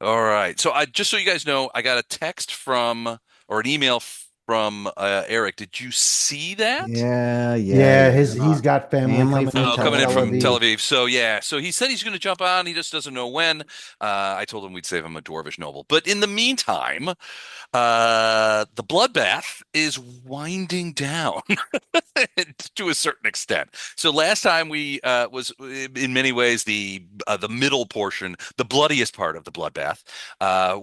All right. So I just so you guys know, I got a text from or an email from Eric. Did you see that? Yeah, Yeah, yeah. he's got family Family coming in from Oh, from coming in Tel Tel from Tel Aviv. Aviv. Aviv. So yeah, so he said he's going to jump on. He just doesn't know when. I told him we'd save him a dwarvish noble. But in the meantime, the bloodbath is winding down to a certain extent. So last time we was in many ways the middle portion, the bloodiest part of the bloodbath,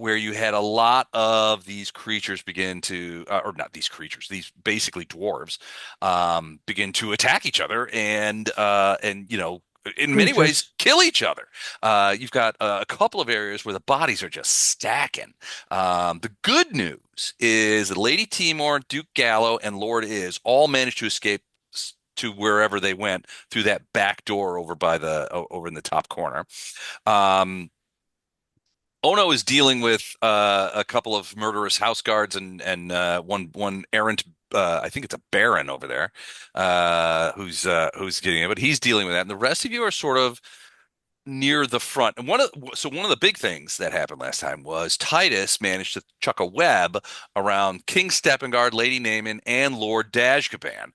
where you had a lot of these creatures begin to, or not these creatures, these basically dwarves, begin to attack each other and in many ways Creatures. kill each other. You've got a couple of areas where the bodies are just stacking. The good news is that Lady Timor, Duke Gallo, and Lord Is all managed to escape to wherever they went through that back door over by over in the top corner. Um, Ono is dealing with a couple of murderous house guards and one errant. I think it's a baron over there, who's getting it, but he's dealing with that, and the rest of you are sort of near the front. And one of the big things that happened last time was Titus managed to chuck a web around King Steppengard, Lady Naaman, and Lord Dashkaban,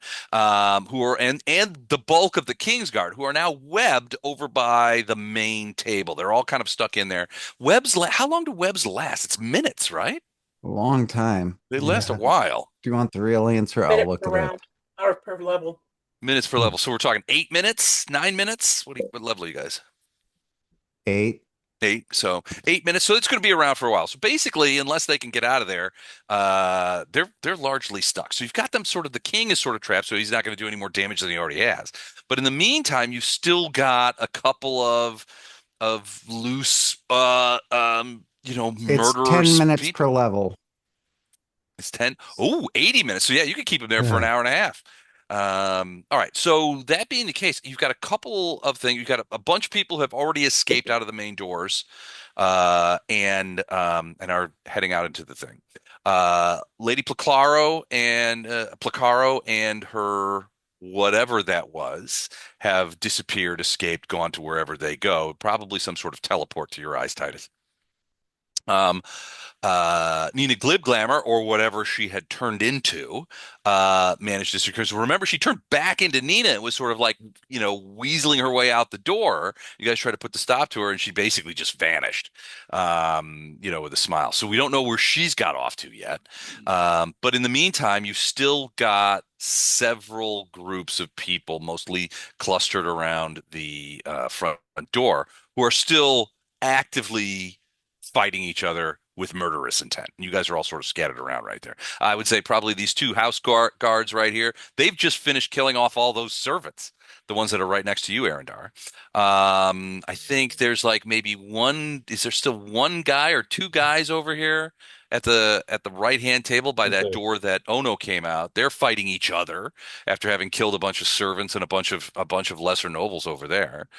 who are and the bulk of the Kingsguard, who are now webbed over by the main table. They're all kind of stuck in there. How long do webs last? It's minutes, right? A long time. They last a Yeah. while. Do you want the real answer? I'll Minute look per it up. round or per level. Minutes per level. So we're talking 8 minutes, 9 minutes. What level are you guys? 8. Eight. So 8 minutes. So it's going to be around for a while. So basically, unless they can get out of there, they're largely stuck. So you've got them sort of. The king is sort of trapped, so he's not going to do any more damage than he already has. But in the meantime, you've still got a couple of loose, It's 10 murderous minutes per people. level. It's 10. Oh, 80 minutes. So yeah, you could keep him there for an Yeah. hour and a half. All right. So that being the case, you've got a couple of things. You've got a bunch of people who have already escaped out of the main doors, and are heading out into the thing. Lady Placaro and her whatever that was have disappeared, escaped, gone to wherever they go. Probably some sort of teleport to your eyes, Titus. Um, Nina Glibglammer, or whatever she had turned into, managed to secure. So remember, she turned back into Nina and was sort of like, weaseling her way out the door. You guys tried to put the stop to her, and she basically just vanished, with a smile. So we don't know where she's got off to yet. But in the meantime, you've still got several groups of people, mostly clustered around the front door, who are still actively fighting each other with murderous intent. You guys are all sort of scattered around right there. I would say probably these two guards right here, they've just finished killing off all those servants, the ones that are right next to you, Arendar. I think there's like maybe one, is there still one guy or two guys over here at the right-hand table by that Okay. door that Ono came out? They're fighting each other after having killed a bunch of servants and a bunch of lesser nobles over there.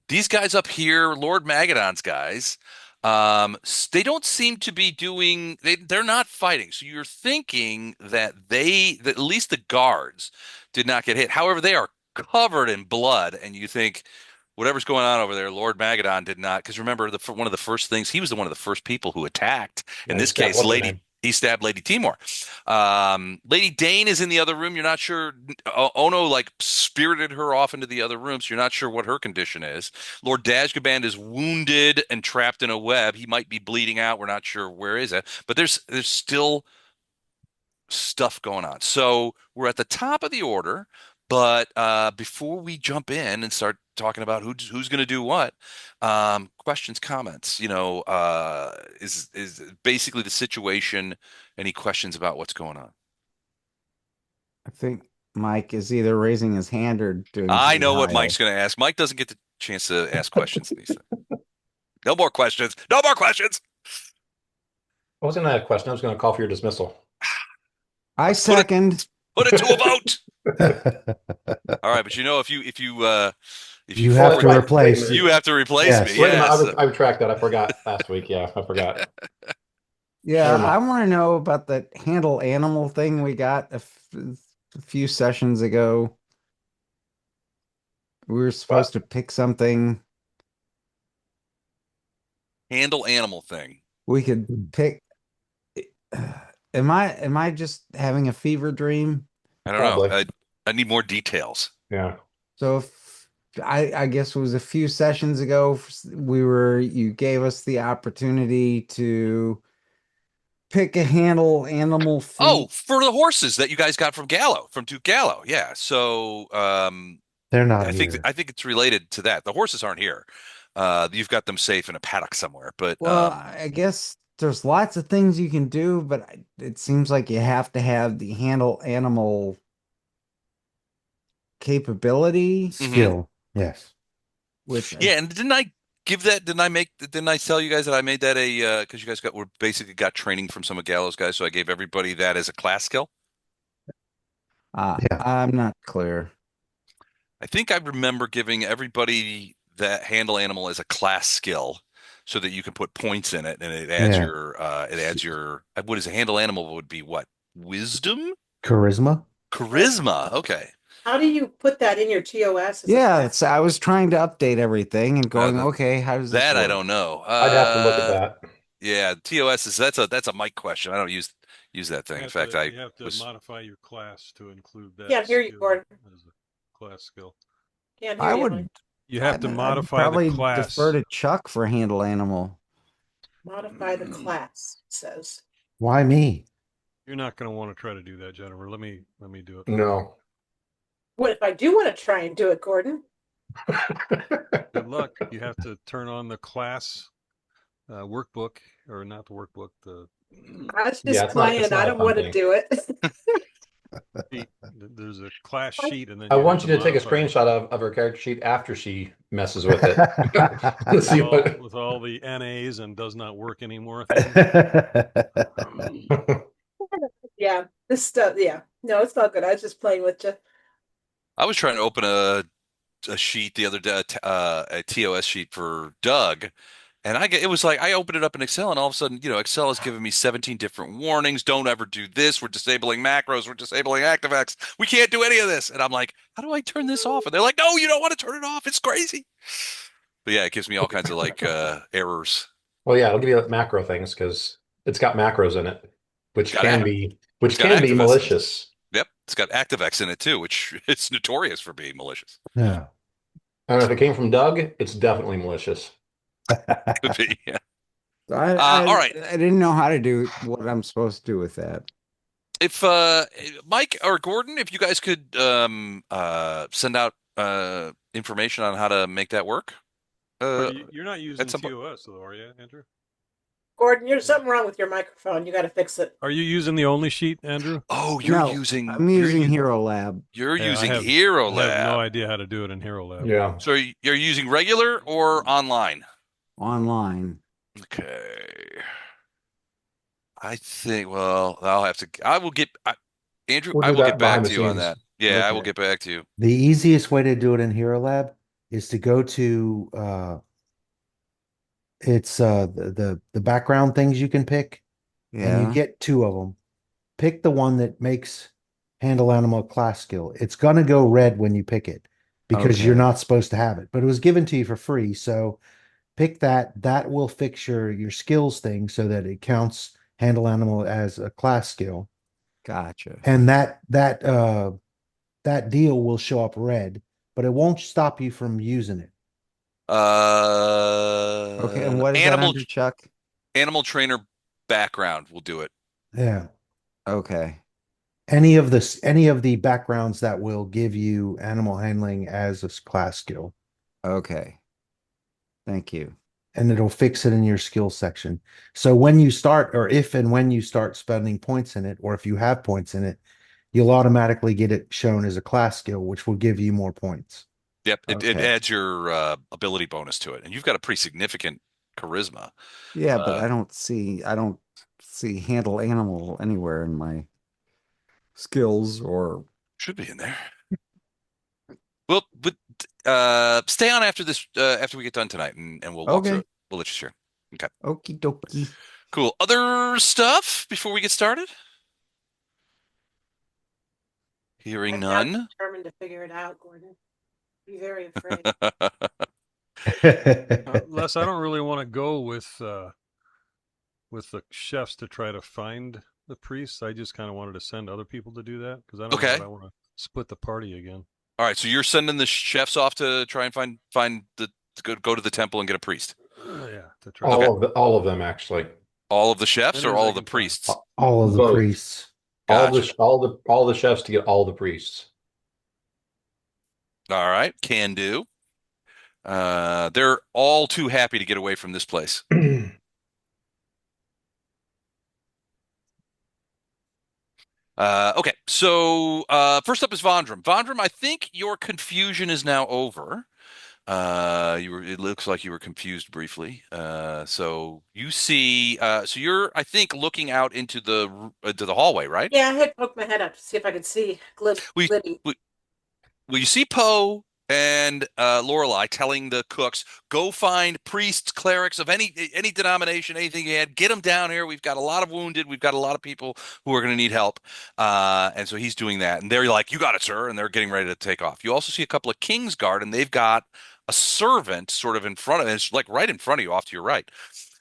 These guys up here, Lord Magadon's guys, they don't seem to be they're not fighting. So you're thinking that at least the guards did not get hit. However, they are covered in blood, and you think whatever's going on over there, Lord Magadon did not. Because remember, one of the first things, he was one of the first people who attacked. In Yeah, he this stabbed case, what's her Lady. name? He stabbed Lady Timor. Lady Dane is in the other room. You're not sure. Ono like spirited her off into the other room, so you're not sure what her condition is. Lord Dashgaband is wounded and trapped in a web. He might be bleeding out. We're not sure where is it, but there's still stuff going on. So we're at the top of the order, but before we jump in and start talking about who's going to do what, questions, comments, is basically the situation. Any questions about what's going on? I think Mike is either raising his hand or doing I know what smile. Mike's going to ask. Mike doesn't get the chance to ask questions in these things. No more questions. No more questions. I wasn't gonna have a question. I was gonna call for your dismissal. I Put it second. put it to a vote. All right, but if you You have Well, to forfeit, wait a replace. minute. you have to replace me. Yes. Wait a minute. Yes. I retract that. I forgot last week. Yeah, I forgot. Yeah, Never I mind. want to know about the handle animal thing we got a few sessions ago. We were supposed What? to pick something. Handle animal thing. We could pick. Am I just having a fever dream? I don't know. Probably. I need more details. Yeah. So if I guess it was a few sessions ago, you gave us the opportunity to pick a handle animal Oh, feat. for the horses that you guys got from Duke Gallo. Yeah. So, They're not here. I think it's related to that. The horses aren't here. You've got them safe in a paddock somewhere, but Well, I guess there's lots of things you can do, but it seems like you have to have the handle animal capability, mhm. Skill, yes. which Yeah. And didn't I tell you guys that I made that because you guys were basically got training from some of Gallo's guys. So I gave everybody that as a class skill. Yeah, I'm not clear. I think I remember giving everybody that handle animal as a class skill so that you can put points in it and yeah. it adds your what is a handle animal would be what? Wisdom? Charisma. Charisma. Okay. How do you put that in your TOS as a Yeah, class? I was trying to update everything and going, That okay, how does this that I work? don't know. I'd have to look at that. Yeah, TOS is that's a mic question. I don't use that thing. In fact, I You have to was modify your class to include that Can't hear you, skill Gordon. as a class skill. Can't hear I you, would honey. You have to I'd modify the probably defer class. to Chuck for handle animal. Modify the class, it says. Why me? You're not going to want to try to do that, Jennifer. Let me do it. No. What if I do want to try and do it, Gordon? Good luck. You have to turn on the class workbook, or not the workbook, the I was Yeah, just playing. I a don't fun want to thing. do it. sheet. There's a class sheet, and then I you have want you to take a modify screenshot of her character sheet after she messes with it. Let's see what. with all the NAs and does not work anymore. Yeah, this stuff. Yeah, no, it's not good. I was just playing with you. I was trying to open a sheet the other day, a TOS sheet for Doug, and it was like I opened it up in Excel, and all of a sudden, Excel has given me 17 different warnings. Don't ever do this. We're disabling macros. We're disabling ActiveX. We can't do any of this. And I'm like, how do I turn this off? And they're like, no, you don't want to turn it off. It's crazy. But yeah, it gives me all kinds of like errors. Well, yeah, I'll give you macro things because it's got macros in it, which Got can act- be it's got ActiveX. malicious. Yep, it's got ActiveX in it too, which it's notorious for being malicious. Yeah. I don't know if it came from Doug, it's definitely malicious. Could be. Yeah. I All right. I didn't know how to do what I'm supposed to do with that. If Mike or Gordon, if you guys could send out information on how to make that work. You're not using some point. TOS though, are you, Andrew? Gordon, there's something wrong with your microphone. You got to fix it. Are you using the only sheet, Andrew? Oh, No, I'm using Hero Lab. You're Yeah, using I have Hero no Lab. idea how to do it in Hero Lab. Yeah. So you're using regular or online? Online. Okay. I think, well, I will get, Andrew, We'll I do will that get back behind to the you on scenes. that. Yeah, I will Okay. get back to you. The easiest way to do it in Hero Lab is to go to it's the background things you can pick, and you Yeah. get two of them. Pick the one that makes handle animal class skill. It's gonna go red when you pick it because you're Okay. not supposed to have it, but it was given to you for free. So pick that. That will fix your skills thing so that it counts handle animal as a class skill. Gotcha. And that deal will show up red, but it won't stop you from using it. Okay, and what is that under, Chuck? Animal trainer background will do it. Yeah. Okay. Any of the backgrounds that will give you animal handling as a class skill, Okay. Thank you. and it'll fix it in your skill section. So when you start, or if and when you start spending points in it, or if you have points in it, you'll automatically get it shown as a class skill, which will give you more points. Yep, it Okay. adds your ability bonus to it, and you've got a pretty significant charisma. Yeah, but I don't see handle animal anywhere in my skills or Should be in there. Well, but stay on after this after we get done tonight, and we'll walk through okay. it. We'll let you share. Okay, Okie dokie. cool. Other stuff before we get started? Hearing I'm not none. determined to figure it out, Gordon. Be very afraid. Les, I don't really want to go with the chefs to try to find the priests. I just kind of wanted to send other people to do that because I don't know that Okay. I want to split the party again. All right. So you're sending the chefs off to try and find the to go to the temple and get a priest. Yeah, to try Okay. to All of them actually. All of the chefs many or as all I of the can find. priests? All of the Both. priests. Gotcha. All the chefs to get all the priests. All right. Can do. They're all too happy to get away from this place. Okay, so first up is Vondram. Vondram, I think your confusion is now over. It looks like you were confused briefly. So you see, so you're, I think, looking out into the hallway, right? Yeah, I had poked my head up to see if I could see We, Libby. we Well, you see Poe and Lorelei telling the cooks, "Go find priests, clerics of any denomination, anything you had. Get them down here. We've got a lot of wounded. We've got a lot of people who are going to need help." And so he's doing that, and they're like, "You got it, sir," and they're getting ready to take off. You also see a couple of Kingsguard, and they've got a servant sort of in front of it. It's like right in front of you, off to your right.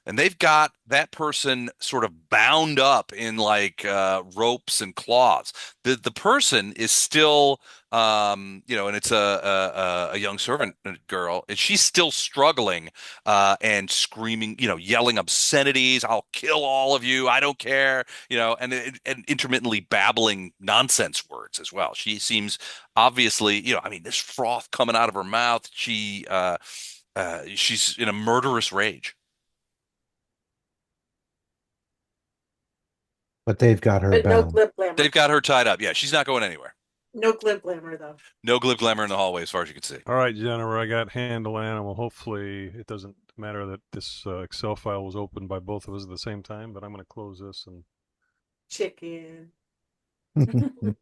And they've got that person sort of bound up in like ropes and claws. The person is still and it's a young servant girl, and she's still struggling and screaming, yelling obscenities. "I'll kill all of you. I don't care," and intermittently babbling nonsense words as well. She seems obviously, I mean, this froth coming out of her mouth. She's in a murderous rage. But they've got her But no bound. They've Glibglammer. got her tied up. Yeah, she's not going anywhere. No Glibglammer, though. No Glibglammer in the hallway, as far as you can see. All right, Jennifer, I got handle animal. Hopefully, it doesn't matter that this Excel file was opened by both of us at the same time, but I'm going to close this and Chicken. see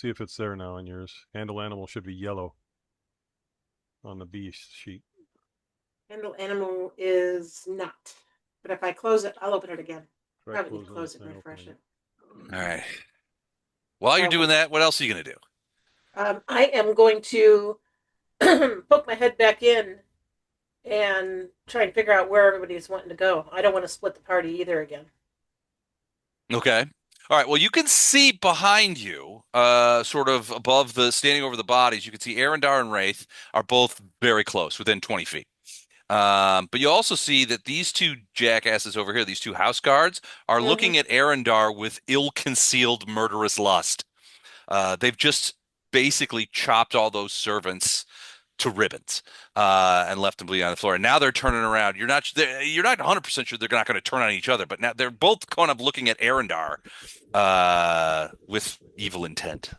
if it's there now on yours. Handle animal should be yellow on the B sheet. Handle animal is not. But if I close it, I'll open it again. Try Probably need to closing close it and and then refresh opening it. All right. While you're doing that, what else are you going to do? I am going to poke my head back in and try and figure out where everybody's wanting to go. I don't want to split the party either again. Okay. All right. Well, you can see behind you, sort of above standing over the bodies, you can see Arendar and Wraith are both very close, within 20 feet. But you also see that these two jackasses over here, these two house guards, are looking at Arendar with ill-concealed murderous lust. They've just basically chopped all those servants to ribbons and left them bleeding on the floor. And now they're turning around. You're not 100% sure they're not going to turn on each other, but now they're both kind of looking at Arendar with evil intent.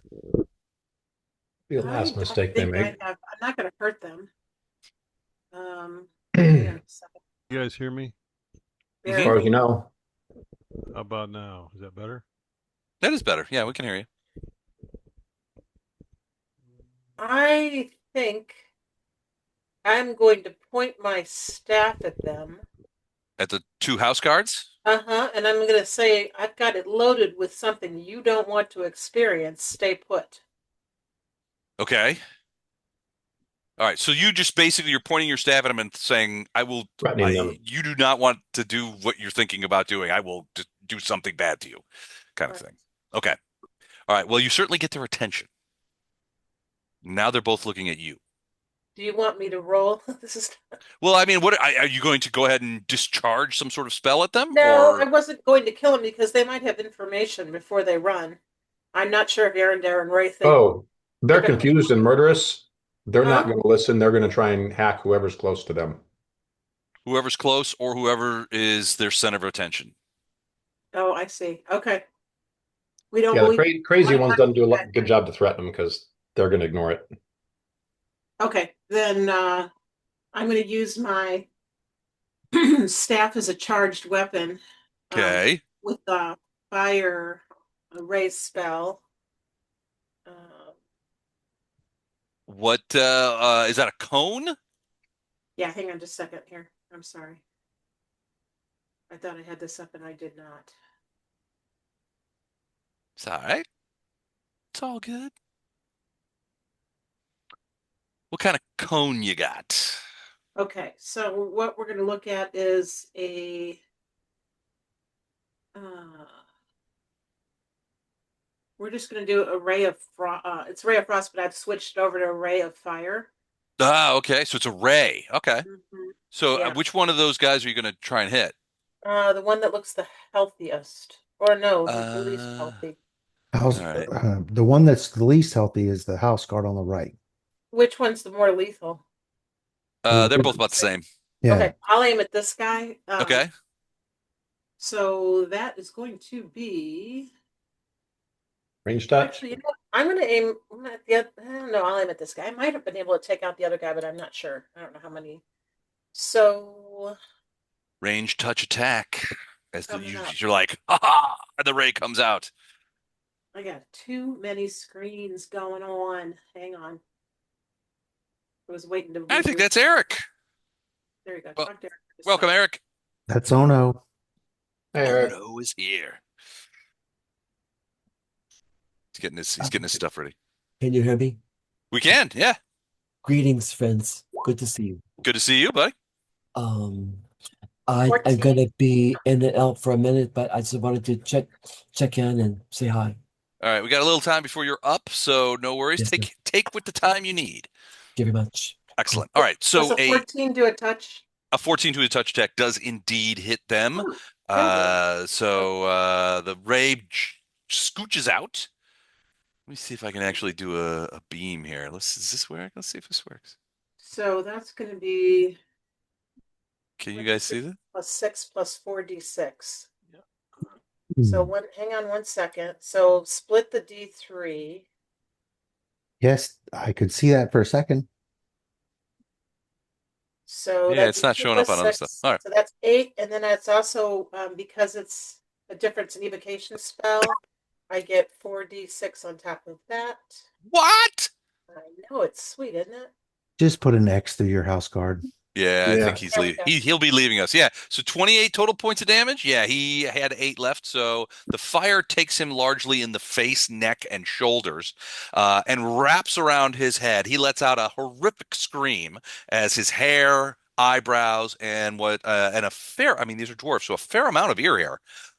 Be the last I mistake they think make. I'm not going to hurt them. Hang on a second. You guys hear me? As far as you know. How about now? Is that better? That is better. Yeah, we can hear you. I think I'm going to point my staff at them. At the two house guards? And I'm going to say, I've got it loaded with something you don't want to experience. Stay put. Okay. All right. So you just basically you're pointing your staff at them and saying, Threatening them. You do not want to do what you're thinking about doing. I will do something bad to you," kind of Right. thing. Okay. All right. Well, you certainly get their attention. Now they're both looking at you. Do you want me to roll? This is Well, I mean, what are you going to go ahead and discharge some sort of spell at them, no. I or wasn't going to kill them because they might have information before they run. I'm not sure if Arendar and Ray think. Oh, they're They're gonna- confused and murderous. They're Huh? not going to listen. They're going to try and hack whoever's close to them. whoever's close, or whoever is their center of attention? Oh, I see. Okay. We don't Yeah, the believe. crazy ones doesn't do a good job to threaten them because they're going to ignore it. Okay, then I'm going to use my staff as a charged weapon. Okay. With the fire raise spell. What is that, a cone? Yeah, hang on just a second here. I'm sorry. I thought I had this up and I did not. It's all right. It's all good. cone you got? Okay, so what we're going to look at is a we're just going to do a ray of frost. It's ray of frost, but I've switched over to a ray of fire. Ah, okay. So it's a ray. Okay. Hmm. So Yeah, which one of those guys are you going to try and hit? the one that looks the healthiest, or no, the least Uh, healthy. all House, right. the one that's the least healthy is the house guard on the right. Which one's the more lethal? They're both Mm, about the same. yeah. Okay, I'll aim at this guy. Okay. So that is going to be Range touch. actually, you know what? I'm going to aim at the other. I don't know. I'll aim at this guy. I might have been able to take out the other guy, but I'm not sure. I don't know how many. So Range touch attack. coming up, You're like, ha ha, and the ray comes out. I got too many screens going on. Hang on. I was waiting to I think reboot. that's Eric. There you go. Well, Talk to Eric for a welcome, second. Eric. That's Ono. Hey, Oh Eric. no, is here. He's getting his stuff ready. Can you hear me? We can, yeah. Greetings, friends. Good to see you. Good to see you, buddy. Um, I'm 14. gonna be in and out for a minute, but I just wanted to check in and say hi. All right, we got a little time before you're up, so no worries. Yes, sir. Take with the time you need. Thank you very much. Cool. Excellent. All right, Does so a 14 do a touch? a 14 to a touch attack does indeed hit them. Oh, good. The ray scooches out. Let me see if I can actually do a beam here. Does this work? Let's see if this works. So that's going to be Can you guys see that? plus 6 plus 4d6. So Hmm. hang on 1 second. So split the d3. Yes, I could see that for a second. So Yeah, that'd it's be not 2 showing up plus on other stuff. 6. All right. So that's 8. And then it's also, because it's a difference in evocation spell, I get 4d6 on top of that. What? I know, it's sweet, isn't it? Just put an X through your house guard. Yeah, I think Yeah. he's There we leaving. go. He'll be leaving us. Yeah. So 28 total points of damage. Yeah, he had 8 left. So the fire takes him largely in the face, neck, and shoulders, and wraps around his head. He lets out a horrific scream as his hair, eyebrows, and a fair, I mean, these are dwarfs, so a fair amount of ear hair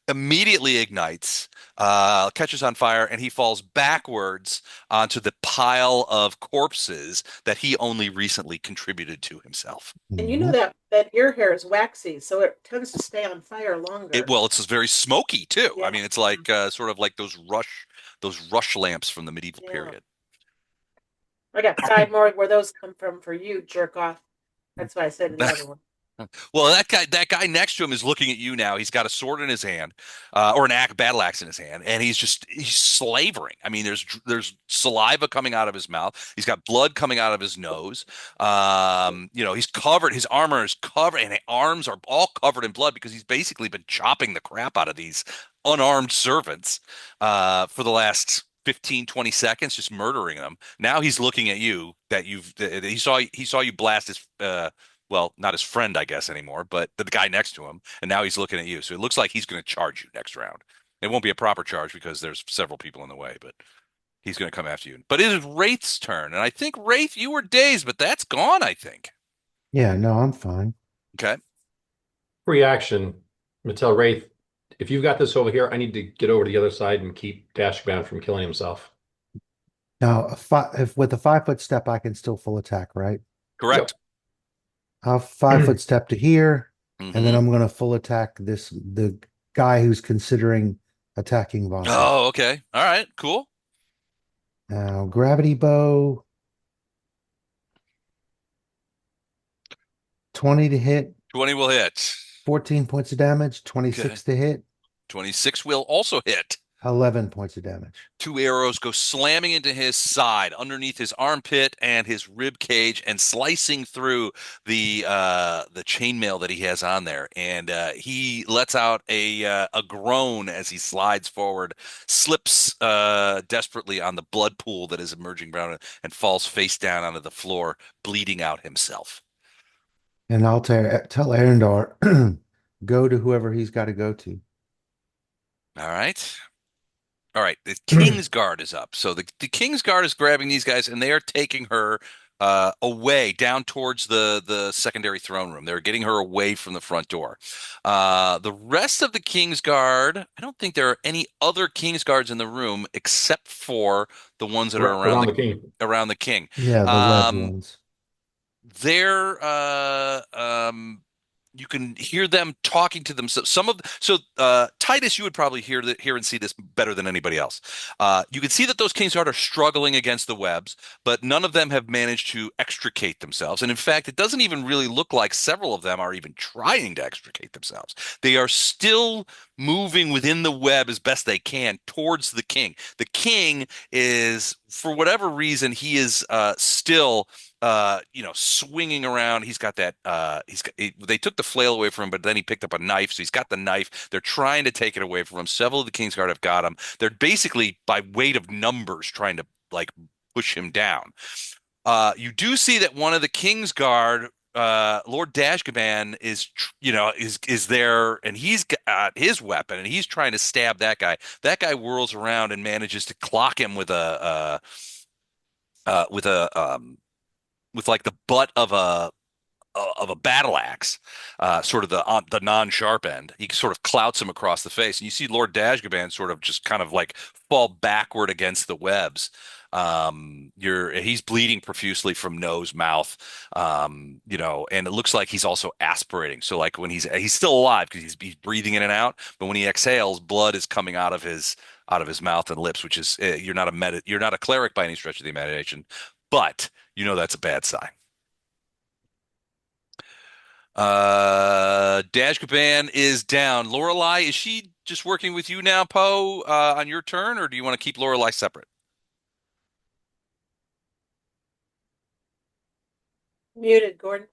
immediately ignites, catches on fire, and he falls backwards onto the pile of corpses that he only recently contributed to himself. And you know Mhm. that ear hair is waxy, so it tends to stay on fire longer. It's very smoky too. I Yeah. mean, it's like sort of like those rush lamps from the medieval Yeah. period. I got 5 more where those come from for you, jerk off. That's why I said to the other one. Well, that guy next to him is looking at you now. He's got a sword in his hand, or battle axe in his hand, and he's slavering. I mean, there's saliva coming out of his mouth. He's got blood coming out of his nose. He's covered. His armor is covered, and his arms are all covered in blood because he's basically been chopping the crap out of these unarmed servants for the last 15, 20 seconds, just murdering them. Now he's looking at you that he saw you blast his well, not his friend, I guess, anymore, but the guy next to him. And now he's looking at you. So it looks like he's going to charge you next round. It won't be a proper charge because there's several people in the way, but he's going to come after you. But it is Wraith's turn. And I think, Wraith, you were dazed, but that's gone, I think. Yeah, no, I'm fine. Okay. Reaction. Mattel Wraith. If you've got this over here, I need to get over to the other side and keep Dashbound from killing himself. Now, if with a 5 foot step, I can still full attack, right? Correct. I'll 5 foot step to here, and then Mhm. I'm going to full attack the guy who's considering attacking Vontae. Oh, okay. All right. Cool. Now, gravity bow, 20 to hit, 20 will hit. 14 points of damage, 26 to hit, 26 will also hit. 11 points of damage. 2 arrows go slamming into his side, underneath his armpit and his rib cage, and slicing through the chainmail that he has on there. And he lets out a groan as he slides forward, slips desperately on the blood pool that is emerging around him, and falls face down onto the floor, bleeding out himself. And I'll tell Arendar, go to whoever he's got to go to. All right. All right, the King's Guard is up. So the King's Guard is grabbing these guys, and they are taking her away down towards the secondary throne room. They're getting her away from the front door. The rest of the King's Guard, I don't think there are any other King's Guards in the room except for the ones that are Around the king. around the king. Yeah, the webbed Um, ones. they're you can hear them talking to themselves. Titus, you would probably hear and see this better than anybody else. You can see that those Kingsguard are struggling against the webs, but none of them have managed to extricate themselves. And in fact, it doesn't even really look like several of them are even trying to extricate themselves. They are still moving within the web as best they can towards the king. The king is, for whatever reason, he is still swinging around. He's got that they took the flail away from him, but then he picked up a knife, so he's got the knife. They're trying to take it away from him. Several of the Kingsguard have got him. They're basically by weight of numbers trying to like push him down. You do see that one of the Kingsguard, Lord Dashgaban, is there, and he's got his weapon, and he's trying to stab that guy. That guy whirls around and manages to clock him with a with a with like the butt of a battle axe, sort of the non-sharp end. He sort of clouts him across the face, and you see Lord Dashgaban sort of just kind of like fall backward against the webs. He's bleeding profusely from nose, mouth, and it looks like he's also aspirating. So like when he's still alive because he's breathing in and out, but when he exhales, blood is coming out of his mouth and lips, which is you're not a cleric by any stretch of the imagination, but you know that's a bad sign. Dashkaban is down. Lorelei, is she just working with you now, Poe, on your turn, or do you want to keep Lorelei separate? Muted, Gordon.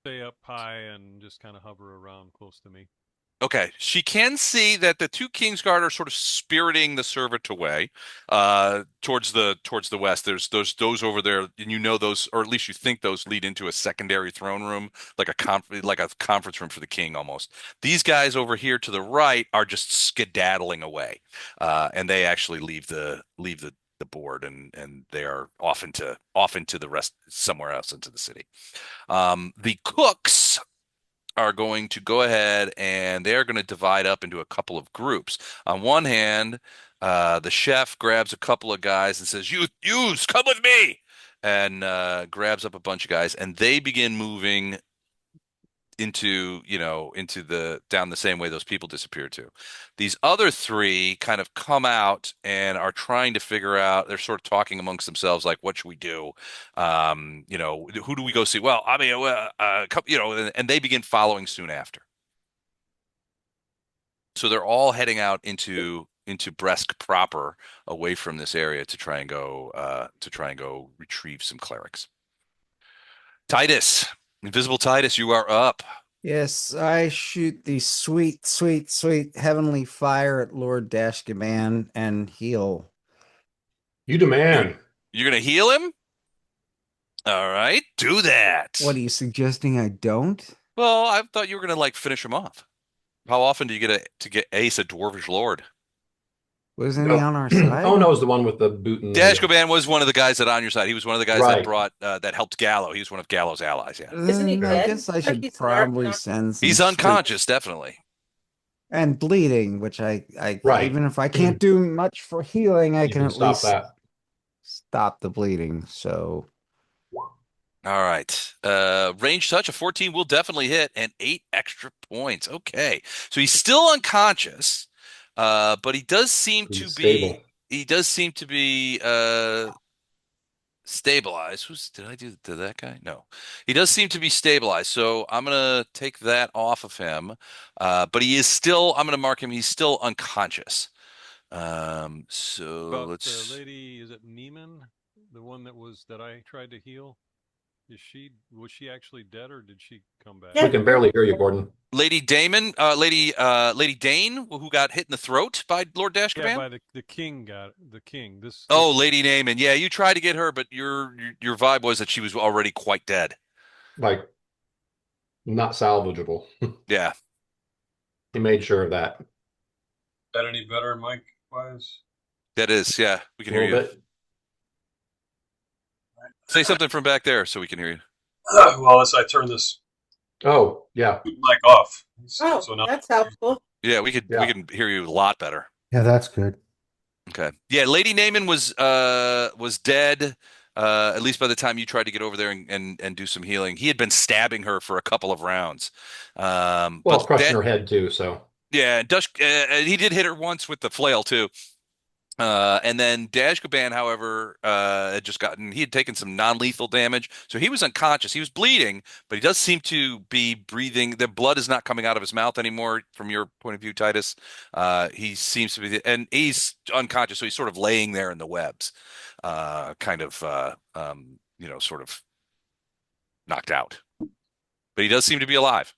Stay up high and just kind of hover around close to me. Okay, she can see that the two Kingsguard are sort of spiriting the servant away, towards the west. There's those over there, and you know those, or at least you think those lead into a secondary throne room, like like a conference room for the king almost. These guys over here to the right are just skedaddling away, and they actually leave the board, and they are off into the rest somewhere else into the city. The cooks are going to go ahead and they're going to divide up into a couple of groups. On one hand, the chef grabs a couple of guys and says, "You, come with me," and grabs up a bunch of guys, and they begin moving into the down the same way those people disappeared to. These other three kind of come out and are trying to figure out, they're sort of talking amongst themselves like, what should we do? Who do we go see? Well, I mean, and they begin following soon after. So they're all heading out into Bresk proper, away from this area to try and go retrieve some clerics. Titus, Invisible Titus, you are up. Yes, I shoot the sweet, sweet, sweet heavenly fire at Lord Dashgaban and heal. You demand. You're gonna heal him? All right, do that. What are you suggesting I don't? Well, I thought you were gonna like finish him off. How often do you get ace a dwarvish lord? Wasn't he No. on our side? Oh no, is the one with the boot and Dashkoban was one of the guys that on your side. He was one of the guys that Right. brought that helped Gallo. He was one of Gallo's allies. Yeah, Isn't he I dead? guess I I thought should he's probably not- send some he's sweet- unconscious, definitely. and bleeding, which I Right. even if I can't do much for healing, I You can at stop least that. stop the bleeding. So All right. Range touch, a 14 will definitely hit, and 8 extra points. Okay. So he's still unconscious, but he does seem to He's be stable. he does seem to be stabilized. Did I do to that guy? No. He does seem to be stabilized. So I'm gonna take that off of him. But he is still, I'm gonna mark him, he's still unconscious. So About the let's lady, is it Neiman? The one that I tried to heal? Was she actually dead or did she come back? Yeah. We can barely hear you, Gordon. Lady Lady Dane, who got hit in the throat by Lord Dashkaban? Yeah, by the king got it. The king. Oh, Lady Naaman. Yeah, you tried to get her, but your vibe was that she was already quite dead. Like, not salvageable. Yeah. He made sure of that. That any better, Mike wise? That is, yeah, we A can hear little you. bit. Say something from back there so we can hear you. Well, as I turn this Oh, yeah. mic off, Oh, so now that's helpful. Yeah, we Yeah. can hear you a lot better. Yeah, that's good. Okay. Yeah, Lady Naaman was dead. At least by the time you tried to get over there and do some healing. He had been stabbing her for a couple of rounds. Well, But crushing that her head too. So yeah, he did hit her once with the flail too. And then Dashkaban, however, he had taken some non-lethal damage, so he was unconscious. He was bleeding, but he does seem to be breathing. The blood is not coming out of his mouth anymore, from your point of view, Titus. He seems to be, and he's unconscious, so he's sort of laying there in the webs, kind of, sort of knocked out. But he does seem to be alive.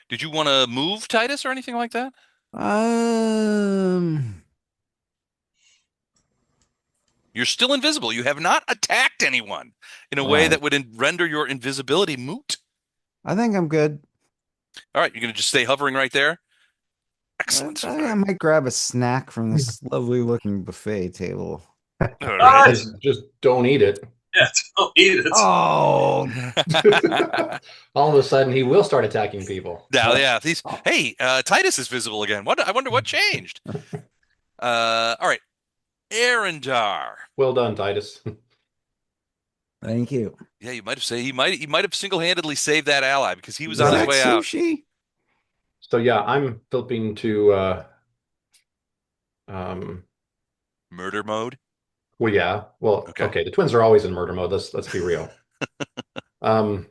Did you want to move, Titus, or anything like that? Um, You're still invisible. You have not attacked anyone in a way right. that would render your invisibility moot. I think I'm good. All right, you're going to just stay hovering right there? I, Excellent. All I might grab a snack from this lovely looking buffet table. right. just don't eat it. yeah, don't eat it. Oh, All of a sudden, he will start attacking people. Now, yeah, oh, hey, Titus is visible again. What? I wonder what changed. All right, Arendar. Well done, Titus. thank you. Yeah, you might have say he might have single-handedly saved that ally because he was Is on his that way out. sushi? So yeah, I'm flipping to um Murder mode. well yeah. Well, Okay. okay, the twins are always in murder mode. Let's be real. Um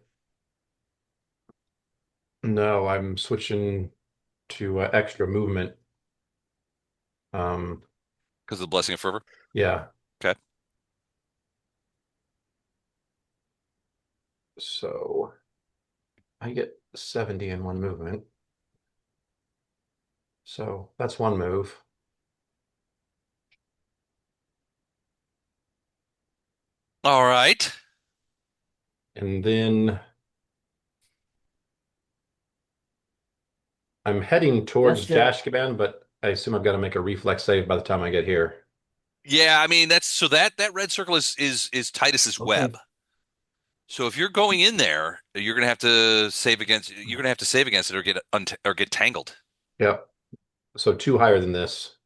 no, I'm switching to extra movement. Um Because of the blessing of fervor. yeah. Okay. So I get 70 in one movement. So that's one move. All right. And then I'm heading towards Yes, Dashkaban, but I assume I've got to make a reflex save by the time I get here. Yeah, I mean that's so that red circle is Titus's okay. web. So if you're going in there, you're gonna have to save against. You're gonna have to save against it or get tangled. Yep. So two higher than this.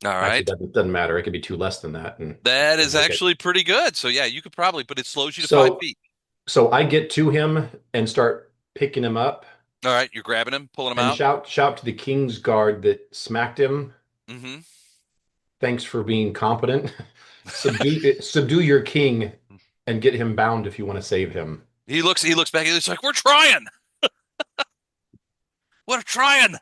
All Actually, right. that doesn't matter. It could be two less than that, and That we'll is make it. actually pretty good. So yeah, you could probably, but it slows you to five So feet. so I get to him and start picking him up All right, you're grabbing him, pulling him and out. shout to the King's Guard that smacked him. Hmm. Thanks for being competent. Subdue your king and get him bound if you want to save him. He looks back. He's like, "We're trying. We're trying."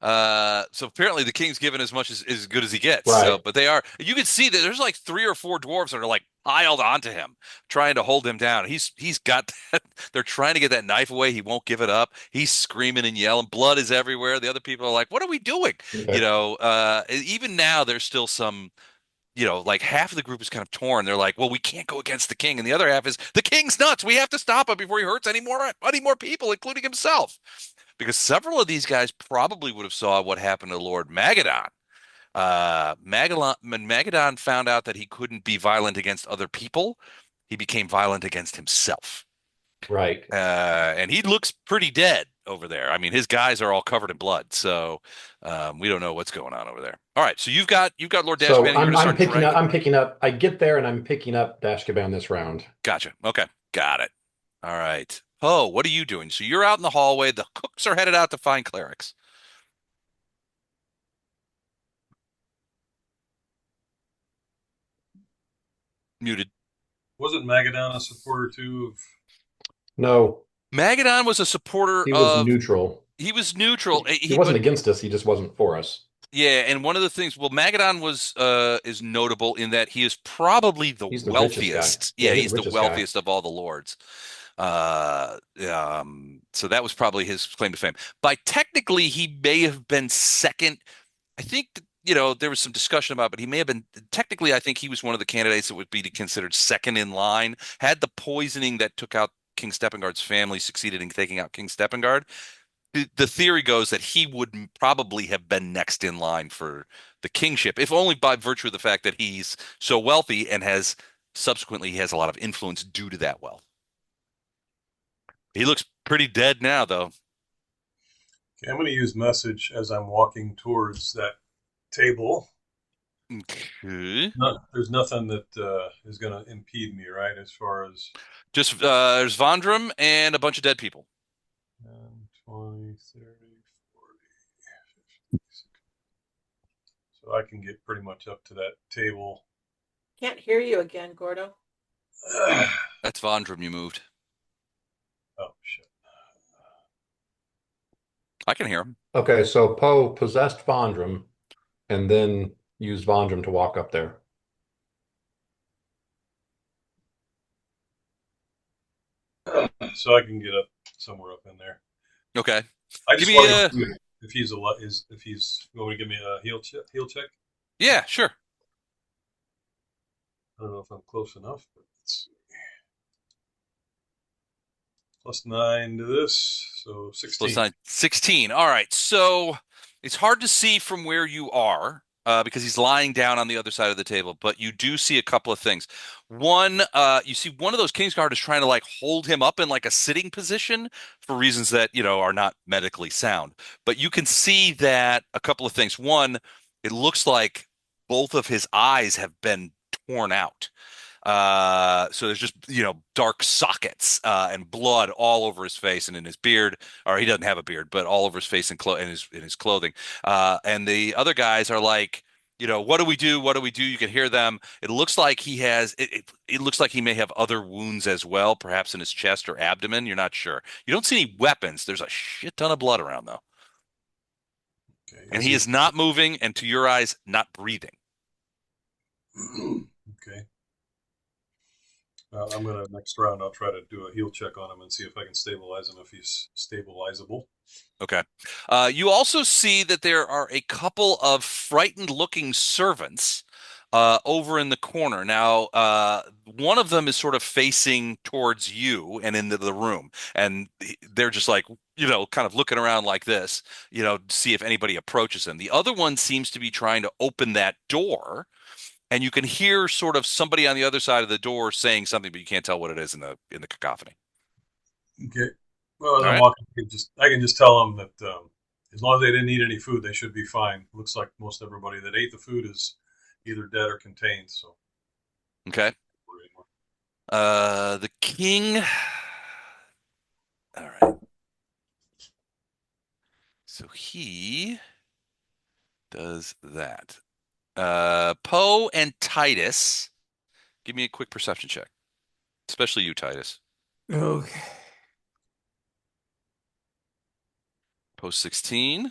So apparently the king's given as much as good as he gets. So, Right. but they are. You can see that there's like three or four dwarves that are like piled onto him, trying to hold him down. He's got that. They're trying to get that knife away. He won't give it up. He's screaming and yelling. Blood is everywhere. The other people are like, "What are we doing?" Okay. Even now there's still some. Like half of the group is kind of torn. They're like, "Well, we can't go against the king," and the other half is, "The king's nuts. We have to stop him before he hurts any more people, including himself." Because several of these guys probably would have saw what happened to Lord Magadon. When Magadon found out that he couldn't be violent against other people, he became violent against himself. Right. And he looks pretty dead over there. I mean, his guys are all covered in blood, so we don't know what's going on over there. All right, so you've got Lord Dashman, So and you're going to start dragging. I'm picking up. I get there and I'm picking up Dashkaban this round. Gotcha. Okay, got it. All right. Oh, what are you doing? So you're out in the hallway. The cooks are headed out to find clerics. Muted. Wasn't Magadon a supporter too of? No, Magadon was a supporter he was of. neutral. He was neutral. He wasn't against us. He just wasn't for us. Yeah, and one of the things, well, Magadon is notable in that he is probably the He's the richest guy. wealthiest. Yeah, Yeah, he's he's the the richest guy. wealthiest of all the lords. So that was probably his claim to fame. By technically, he may have been second. I think there was some discussion about, but he may have been technically. I think he was one of the candidates that would be considered second in line. Had the poisoning that took out King Steppengard's family succeeded in taking out King Steppengard, the theory goes that he would probably have been next in line for the kingship, if only by virtue of the fact that he's so wealthy and he has a lot of influence due to that wealth. He looks pretty dead now, though. Okay, I'm going to use message as I'm walking towards that table. Okay. There's nothing that is going to impede me, right? As far as Just there's Vondrum and a bunch of dead people. 10, 20, 30, 40, 50. So I can get pretty much up to that table. Can't hear you again, Gordo. That's Vondrum you moved. Oh, shit. I can hear him. Okay, so Poe possessed Vondrum and then used Vondrum to walk up there. So I can get up somewhere up in there. Okay. I Give just me want a. to if he's you want me to give me a heal check. Yeah, sure. I don't know if I'm close enough, but it's +9 to this, so 16. 16. All right. So it's hard to see from where you are because he's lying down on the other side of the table, but you do see a couple of things. One, you see one of those Kingsguard is trying to like hold him up in like a sitting position for reasons that, are not medically sound. But you can see that a couple of things. One, it looks like both of his eyes have been torn out. So there's just dark sockets and blood all over his face and in his beard, or he doesn't have a beard, but all over his face and in his clothing. And the other guys are like, what do we do? What do we do? You can hear them. It looks like he has. It looks like he may have other wounds as well, perhaps in his chest or abdomen. You're not sure. You don't see any weapons. There's a shit ton of blood around though, Okay, and he is not moving, and to your eyes, not breathing. Okay. I'm gonna next round. I'll try to do a heal check on him and see if I can stabilize him if he's stabilizable. Okay. You also see that there are a couple of frightened-looking servants over in the corner. Now, one of them is sort of facing towards you and into the room, and they're just like, kind of looking around like this, to see if anybody approaches them. The other one seems to be trying to open that door, and you can hear sort of somebody on the other side of the door saying something, but you can't tell what it is in the cacophony. Okay. Well, as All I'm right. walking, I can just tell them that as long as they didn't eat any food, they should be fine. Looks like most everybody that ate the food is either dead or contained. So. Okay. The king. All right. So he does that. Poe and Titus, give me a quick perception check, especially you, Titus. Okay. Poe 16.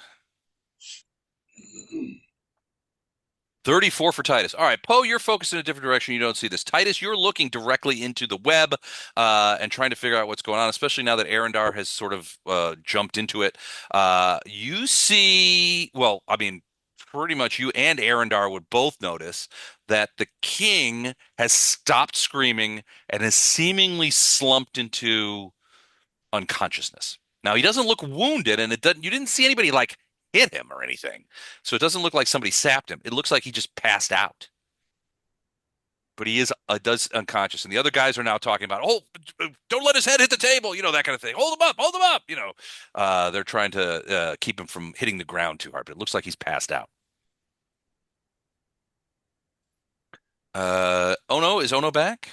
34 for Titus. All right, Poe, you're focused in a different direction. You don't see this. Titus, you're looking directly into the web and trying to figure out what's going on, especially now that Arendar has sort of jumped into it. You see, well, I mean, pretty much you and Arendar would both notice that the king has stopped screaming and has seemingly slumped into unconsciousness. Now, he doesn't look wounded, and you didn't see anybody like hit him or anything. So it doesn't look like somebody sapped him. It looks like he just passed out. But he is does unconscious, and the other guys are now talking about, oh, don't let his head hit the table, that kind of thing. Hold him up, hold him up. They're trying to keep him from hitting the ground too hard, but it looks like he's passed out. Ono, is Ono back?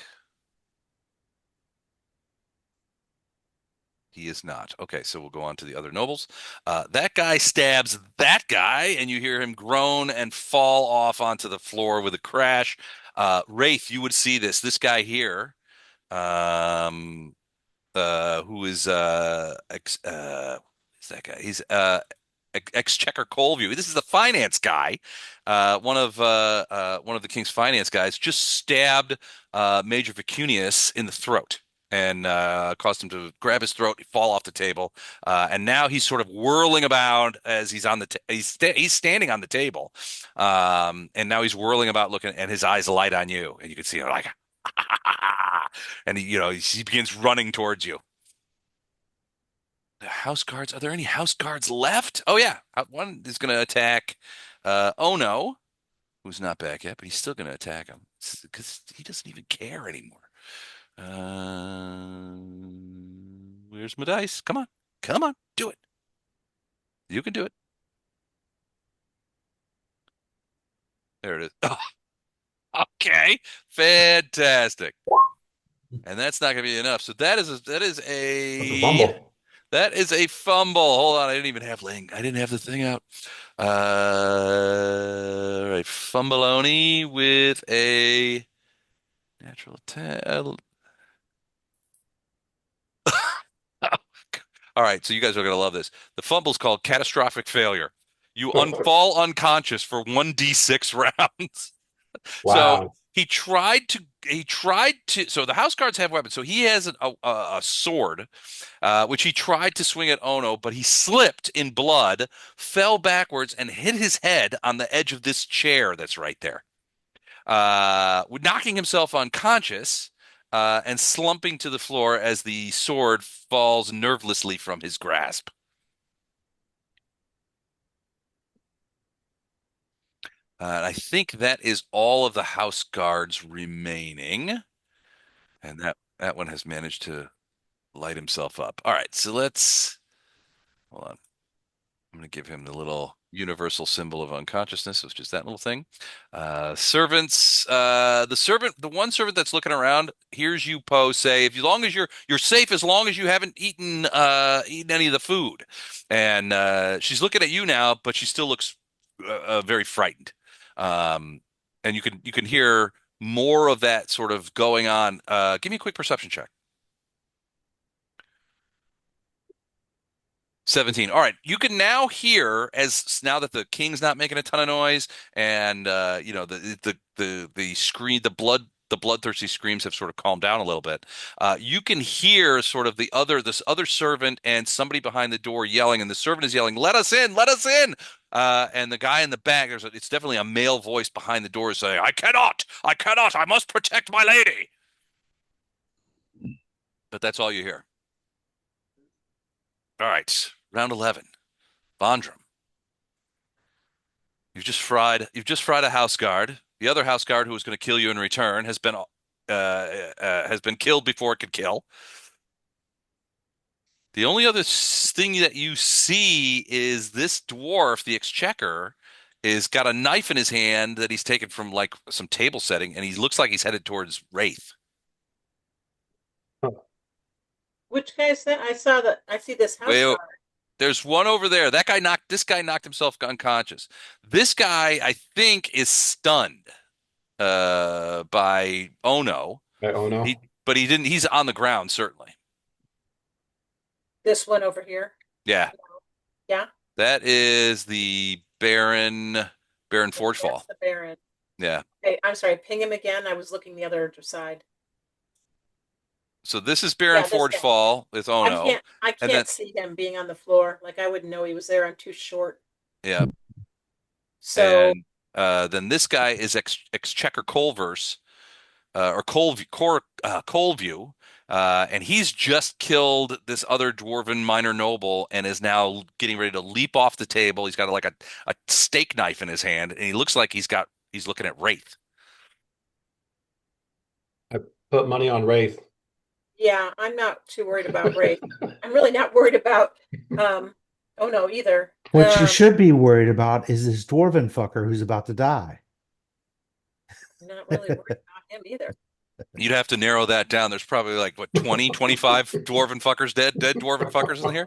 He is not. Okay, so we'll go on to the other nobles. That guy stabs that guy, and you hear him groan and fall off onto the floor with a crash. Wraith, you would see this. This guy here, who is who's that guy? He's Exchequer Colview. This is the finance guy, one of the king's finance guys, just stabbed Major Vicunius in the throat and caused him to grab his throat, fall off the table, and now he's sort of whirling about as he's on the he's standing on the table, and now he's whirling about looking, and his eyes light on you, and you can see him like, and he begins running towards you. The house guards. Are there any house guards left? Oh yeah, one is going to attack Ono. who's not back yet, but he's still going to attack him because he doesn't even care anymore. Where's my dice? Come on. Come on. Do it. You can do it. There it is. Oh, okay. Fantastic. And that's not going to be enough. So That's a fumble. that is a fumble. Hold on, I didn't even have I didn't have the thing out. Right, Fumbleoni with a natural 10. All right, so you guys are going to love this. The fumble's called catastrophic failure. You fall unconscious for 1d6 rounds. So Wow. so the house guards have weapons. So he has a sword, which he tried to swing at Ono, but he slipped in blood, fell backwards, and hit his head on the edge of this chair that's right there, knocking himself unconscious, and slumping to the floor as the sword falls nervelessly from his grasp. And I think that is all of the house guards remaining. And that one has managed to light himself up. All right, so let's hold on. I'm going to give him the little universal symbol of unconsciousness, which is that little thing. Servants, the one servant that's looking around hears you, Poe, say, "As long as you're safe, as long as you haven't eaten any of the food." And she's looking at you now, but she still looks very frightened. And you can hear more of that sort of going on. Give me a quick perception check. 17. All right. You can now hear, as now that the king's not making a ton of noise, and the bloodthirsty screams have sort of calmed down a little bit. You can hear sort of this other servant and somebody behind the door yelling, and the servant is yelling, "Let us in, let us in!" And the guy in the back, it's definitely a male voice behind the door saying, I cannot, I must protect my lady." But that's all you hear. All right, round 11. Bondrum. You've just fried a house guard. The other house guard who was going to kill you in return has been killed before it could kill. The only other thing that you see is this dwarf, the exchequer, is got a knife in his hand that he's taken from like some table setting, and he looks like he's headed towards Wraith. Which guy is that? I see this house Wait, guard. there's one over there. This guy knocked himself unconscious. This guy, I think, is stunned by Ono. Oh no. But he didn't. He's on the ground, certainly. This one over here. Yeah, Yeah. that is the Baron Forgefall. That's the Baron. Yeah. Hey, I'm sorry. Ping him again. I was looking the other side. So this is Baron Yeah, this guy. Forgefall with Ono. I can't see him being on the floor. Like I wouldn't know he was there. I'm too short. Yeah. So And then this guy is Exchequer Colverse, or Colview, and he's just killed this other dwarven minor noble and is now getting ready to leap off the table. He's got like a steak knife in his hand, and he looks like he's looking at Wraith. I put money on Wraith. yeah, I'm not too worried about Ray. I'm really not worried about oh no either. What you should be worried about is this dwarven fucker who's about to die. I'm not really worried about him either. You'd have to narrow that down. There's probably like, what, 20, 25 dwarven fuckers dead dwarven fuckers in here.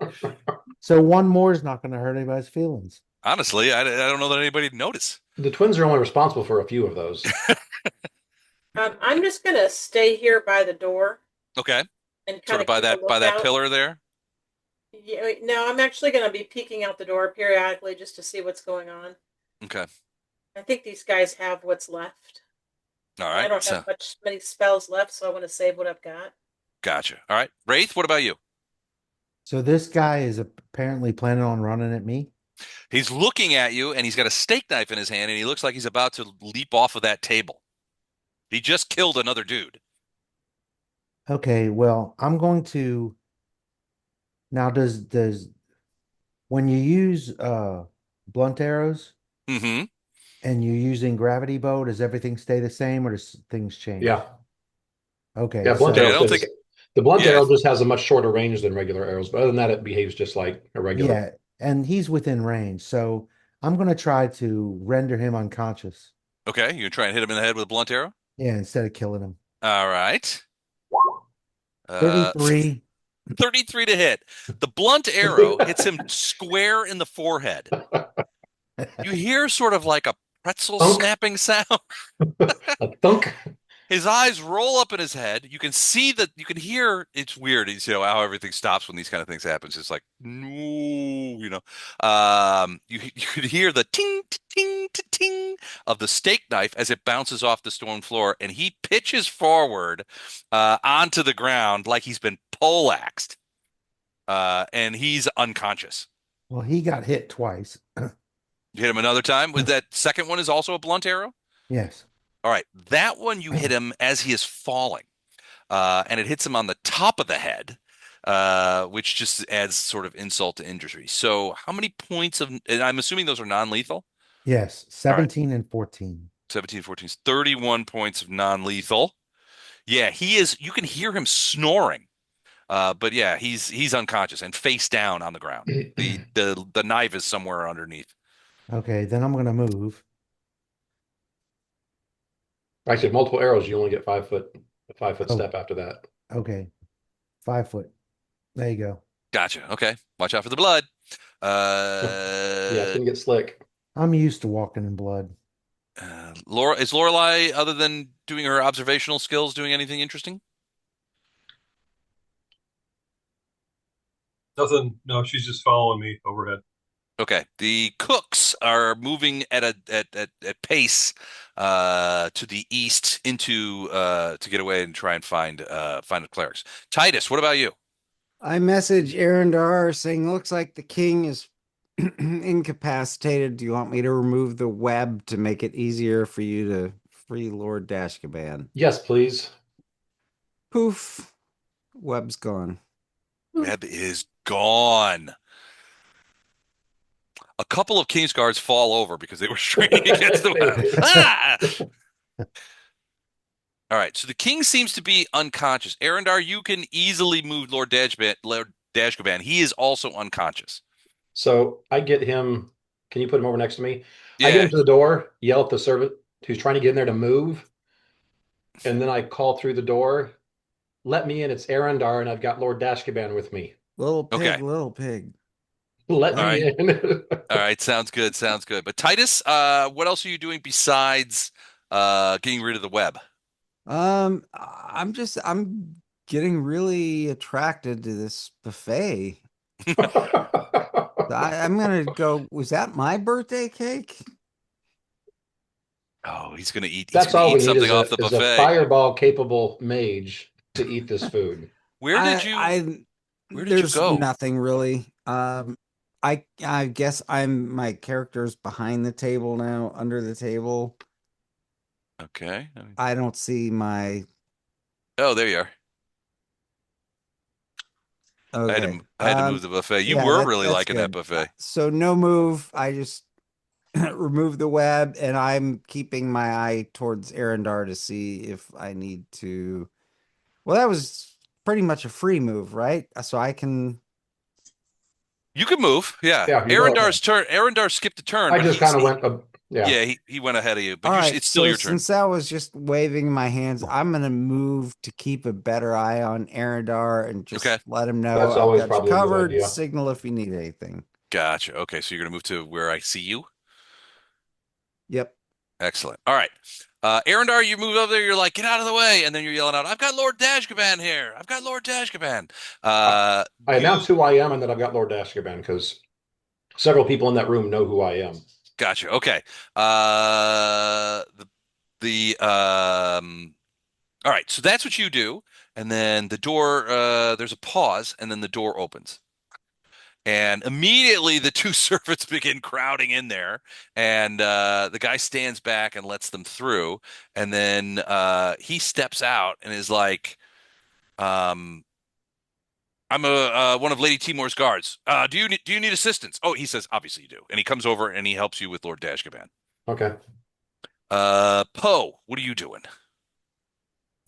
So one more is not going to hurt anybody's feelings. Honestly, I don't know that anybody'd notice. The twins are only responsible for a few of those. I'm just gonna stay here by the door Okay. and Sort kind of by that pillar there. Yeah, no, I'm actually gonna be peeking out the door periodically just to see what's going on. Okay. I think these guys have what's left. All I right. don't So, have many spells left, so I want to save what I've got. gotcha. All right. Wraith, what about you? So this guy is apparently planning on running at me. He's looking at you, and he's got a steak knife in his hand, and he looks like he's about to leap off of that table. He just killed another dude. Okay, well, I'm going to now does when you use blunt arrows, Mm-hmm. And you're using gravity bow. Does everything stay the same or does things change? Yeah. Okay, Yeah, blunt Yeah, I arrow so don't fits. think. The blunt Yeah. arrow just has a much shorter range than regular arrows, but other than that, it behaves just like a regular. yeah, and he's within range. So I'm gonna try to render him unconscious. Okay, you gonna try and hit him in the head with a blunt arrow? Yeah, instead of killing him. All right. Uh, 33. 33 to hit. The blunt arrow hits him square in the forehead. You hear sort of like a pretzel Thunk, snapping sound. a thunk. His eyes roll up in his head. You can see that, you can hear, it's weird. It's, how everything stops when these kind of things happen. It's like, no, you could hear the ting, ting, ting, ting of the steak knife as it bounces off the stone floor, and he pitches forward onto the ground like he's been poleaxed, and he's unconscious. Well, he got hit twice. You hit him another time. With that second one is also a blunt arrow. Yes. All right, that one you hit him as he is falling, and it hits him on the top of the head, which just adds sort of insult to injury. So, how many points of? And I'm assuming those are non-lethal. Yes. All right, 17 and 14. 17, 14, 31 points of non-lethal. Yeah, he is. You can hear him snoring. But yeah, he's unconscious and face down on the ground. The knife is somewhere underneath. Okay, then I'm gonna move. I said multiple arrows, you only get 5 foot, a 5 foot Oh, step after that. okay. 5 foot. There you go. Gotcha. Okay, watch out for the blood. Yeah, it's gonna get slick. I'm used to walking in blood. Laura, is Lorelai, other than doing her observational skills, doing anything interesting? Nothing. No, she's just following me overhead. Okay. The cooks are moving at at pace to the east into to get away and try and find the clerics. Titus, what about you? I message Arendar saying, looks like the king is incapacitated. Do you want me to remove the web to make it easier for you to free Lord Dashkaban? Yes, please. Poof. Web's gone. Web is gone. A couple of King's guards fall over because they were straining against the web. Ah! All right, so the king seems to be unconscious. Arendar, you can easily move Lord Dashkaban. He is also unconscious. So I get him. Can you put him over next to me? I get Yeah. him to the door, yell at the servant who's trying to get in there to move, and then I call through the door. Let me in. It's Arendar, and I've got Lord Dashkaban with me. Little pig, Okay. little pig. Let All me right. in. All right. Sounds good. Sounds good. But Titus, what else are you doing besides getting rid of the web? I'm getting really attracted to this buffet. I'm gonna go. Was that my birthday cake? Oh, he's gonna eat. He's That's gonna all we eat need something off the is a buffet. fireball capable mage to eat this food. Where did you? I Where did you there's go? nothing really. I guess my character's behind the table now, under the table. Okay. I don't see my. Oh, there you are. Okay. I had to move the buffet. You Yeah, were really that's liking that good. buffet. So no move. I just remove the web, and I'm keeping my eye towards Arendar to see if I need to. Well, that was pretty much a free move, right? So I can. You can move. Yeah. Yeah, you go ahead. Arendar's turn. Arendar skipped a turn, I but just kind of went, yeah. yeah, he went ahead of you. But All right. it's still So your turn. since that was just waving my hands, I'm gonna move to keep a better eye on Arendar and just Okay. let him know That's I've always got you probably a good covered. idea. Signal if you need anything. Gotcha. Okay, so you're gonna move to where I see you. Yep. Excellent. All right. Arendar, you move over there, you're like, get out of the way, and then you're yelling out, I've got Lord Dashkaban here. I've got Lord Dashkaban. I You announce who I am and that I've got Lord Dashkaban because several people in that room know who I am. gotcha. Okay. The all right, so that's what you do, and then the door, there's a pause, and then the door opens. And immediately the two servants begin crowding in there, and the guy stands back and lets them through. And then he steps out and is like, um, "I'm a one of Lady Timor's guards. Do you need assistance?" Oh, he says, "Obviously you do." And he comes over and he helps you with Lord Dashkaban. Okay. Poe, what are you doing?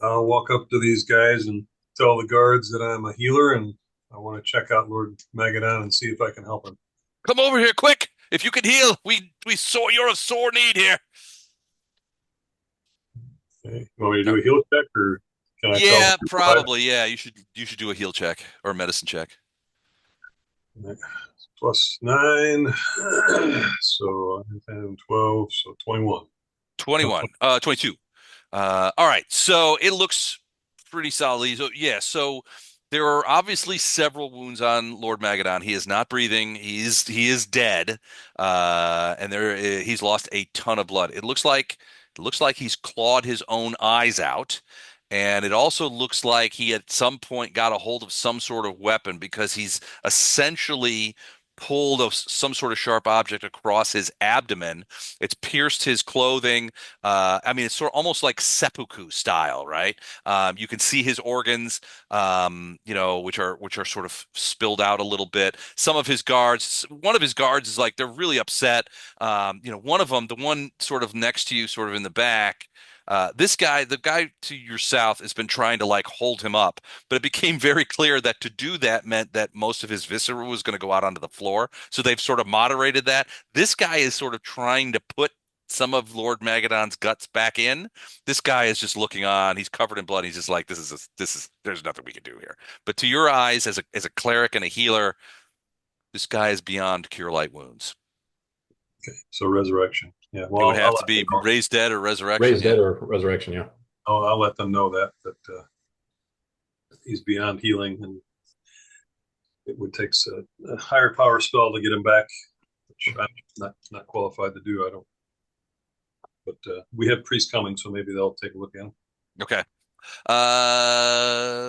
I'll walk up to these guys and tell the guards that I'm a healer and I want to check out Lord Magadon and see if I can help him. Come over here quick. If you can heal, we saw you're a sore need here. Okay. You want me to Uh, do a heal check or can I tell yeah, them to probably. Yeah, you should do a heal check or a medicine check. revive? +9. So 10, 12, so 21. 21, 22. All right. So it looks pretty solid. So yeah, so there are obviously several wounds on Lord Magadon. He is not breathing. He is dead. And he's lost a ton of blood. It looks like he's clawed his own eyes out. And it also looks like he at some point got a hold of some sort of weapon because he's essentially pulled some sort of sharp object across his abdomen. It's pierced his clothing. I mean, it's sort of almost like seppuku style, right? You can see his organs, which are sort of spilled out a little bit. Some of his guards, one of his guards is like they're really upset. One of them, the one sort of next to you, sort of in the back. This guy, the guy to your south, has been trying to like hold him up, but it became very clear that to do that meant that most of his viscera was going to go out onto the floor. So they've sort of moderated that. This guy is sort of trying to put some of Lord Magadon's guts back in. This guy is just looking on. He's covered in blood. He's just like, there's nothing we can do here. But to your eyes, as a cleric and a healer, this guy is beyond cure light wounds. Okay. So resurrection. Yeah. It would Well, have to be raised dead or resurrection. Raised dead Yeah. or resurrection, yeah. I'll let them know that he's beyond healing and it would take a higher power spell to get him back, which I'm not qualified to do. I don't. But we have priests coming, so maybe they'll take a look at him. Okay.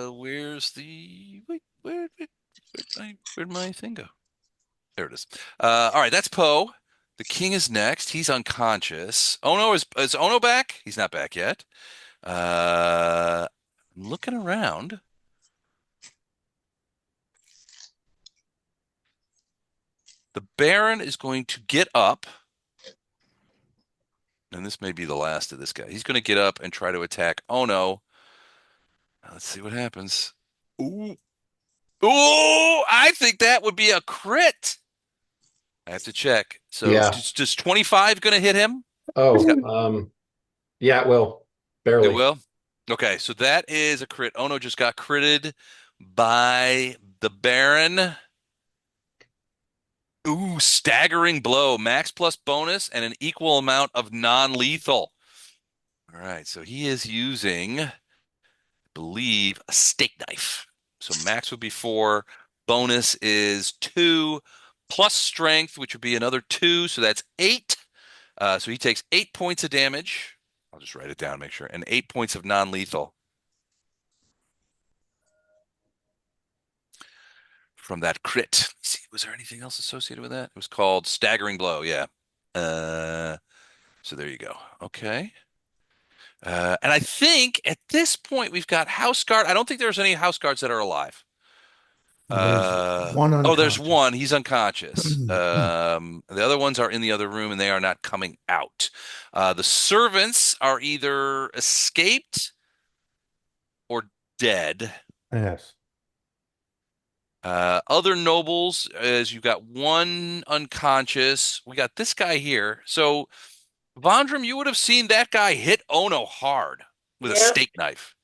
Where's the wait? Where'd my thing go? There it is. All right, that's Poe. The king is next. He's unconscious. Ono is Ono back? He's not back yet. Looking around. The Baron is going to get up, and this may be the last of this guy. He's going to get up and try to attack Ono. Let's see what happens. Ooh, ooh! I think that would be a crit. I have to check. So Yeah. does 25 going to hit him? Oh, yeah, it will. Barely. It will. Okay, so that is a crit. Ono just got critted by the Baron. Ooh, staggering blow. Max plus bonus and an equal amount of non-lethal. All right, so he is using, I believe, a steak knife. So max would be 4. Bonus is 2 plus strength, which would be another 2. So that's 8. So he takes 8 points of damage. I'll just write it down, make sure. And 8 points of non-lethal from that crit. Let's see, was there anything else associated with that? It was called staggering blow. Yeah. So there you go. Okay. And I think at this point we've got house guard. I don't think there's any house guards that are alive. There's one Oh, there's unconscious. one. He's unconscious. The other ones are in the other room and they are not coming out. The servants are either escaped or dead. Yes. Other nobles, as you've got one unconscious. We got this guy here. So, Vondram, you would have seen that guy hit Ono hard with a Yep. steak knife.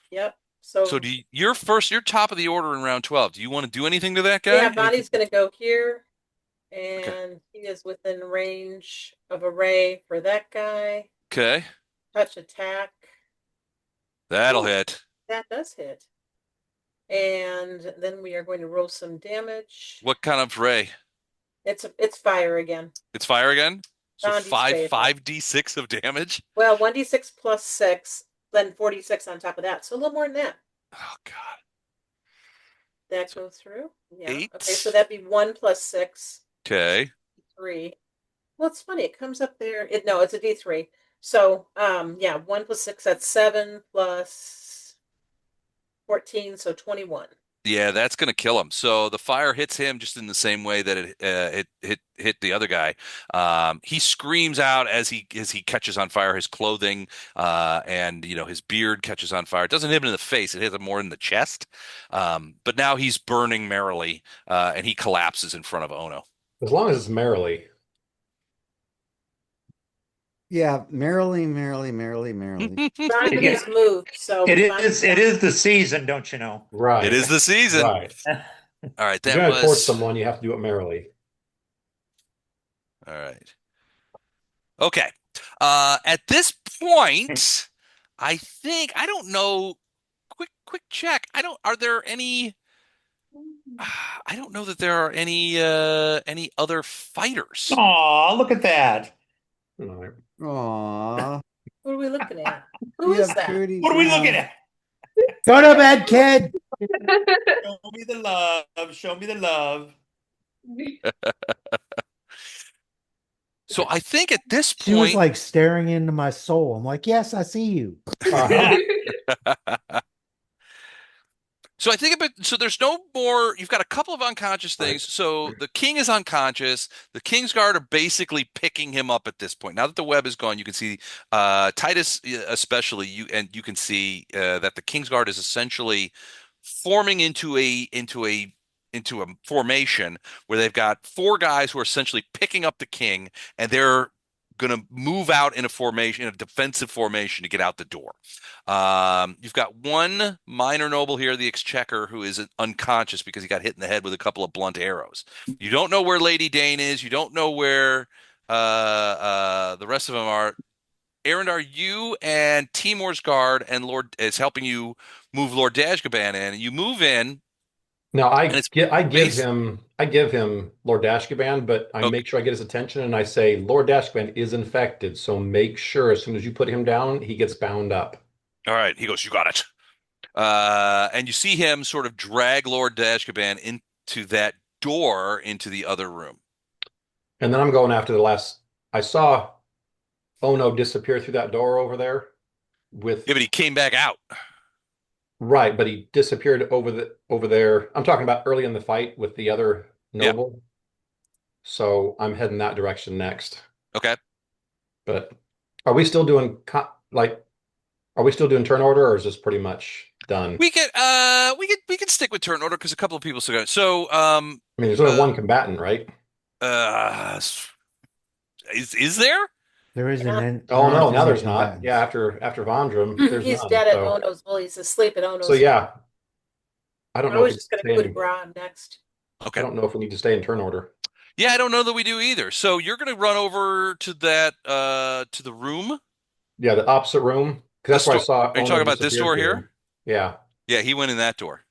Yep. So So you're top of the order in round 12. Do you want to do anything to that guy? yeah, Bonnie's going to go here, Okay. and he is within range of a ray for that guy. Okay. Touch attack. That'll Ooh. hit. That does hit. And then we are going to roll some damage. What kind of ray? It's fire again. It's fire again? So Gandhi's five favorite. 5d6 of damage? Well, 1d6 plus 6, then 46 on top of that. So a little more than that. Oh, God. That goes through. Yeah. 8. Okay, so that'd be 1 plus 6. Okay. 3. Well, it's funny. It comes up there. No, it's a D3. So, yeah, 1 plus 6, that's 7 plus 14, so 21. Yeah, that's going to kill him. So the fire hits him just in the same way that it hit the other guy. He screams out as he catches on fire. His clothing and his beard catches on fire. It doesn't hit him in the face. It hits him more in the chest. But now he's burning merrily, and he collapses in front of Ono. As long as it's merrily. Yeah, merrily, merrily, merrily, merrily. Trying to use move, so It is the season, don't you know? Right. It is the season. Right. All right, If you're that going to torch was someone, you have to do it merrily. all right. Okay. At this point, I don't know. Quick check. Are there any I don't know that there are any other fighters. Aw, look at that. All right. Aw. what are we looking at? Who You is have that? cooties What are we now. looking at? Go to bed, kid. Show me the love. Show me the love. So I think at this She was point, like staring into my soul. I'm like, yes, I see you. so I think so there's no more. You've got a couple of unconscious things. So the king is unconscious. The King's Guard are basically picking him up at this point. Now that the web is gone, you can see Titus, especially you can see that the King's Guard is essentially forming into a formation where they've got four guys who are essentially picking up the king, and they're going to move out in a defensive formation to get out the door. You've got one minor noble here, the exchequer, who is unconscious because he got hit in the head with a couple of blunt arrows. You don't know where Lady Dane is. You don't know where the rest of them are. Arendar, you and Timur's guard and Lord is helping you move Lord Dashgaban in. You move in, Now and it's I give him Lord Dashkaban, but I okay. make sure I get his attention and I say Lord Dashkaban is infected, so make sure as soon as you put him down, he gets bound up. All right. He goes, "You got it." And you see him sort of drag Lord Dashkaban into that door into the other room. And then I'm going after the last. I saw Ono disappear through that door over there with Yeah, but he came back out. right, but he disappeared over there. I'm talking about early in the fight with the other Yeah. noble. So I'm heading that direction next. Okay. But are we still doing are we still doing turn order or is this pretty much done? We could stick with turn order because a couple of people still got it. So I mean, there's only one combatant, right? uh, is there? There isn't Yeah. any. Oh no, now isn't there's not. combatants. Yeah, after Vondram, there's He's none. dead at So, Ono's. Well, he's asleep at Ono's. so yeah, I don't I know was if just going to we go stay to Braun next. I Okay. don't know if we need to stay in turn order. Yeah, I don't know that we do either. So you're going to run over to that to the room. Yeah, the opposite room because that's where I saw Are you Ono talking about this disappear door through. here? Yeah, Yeah, he went in that door.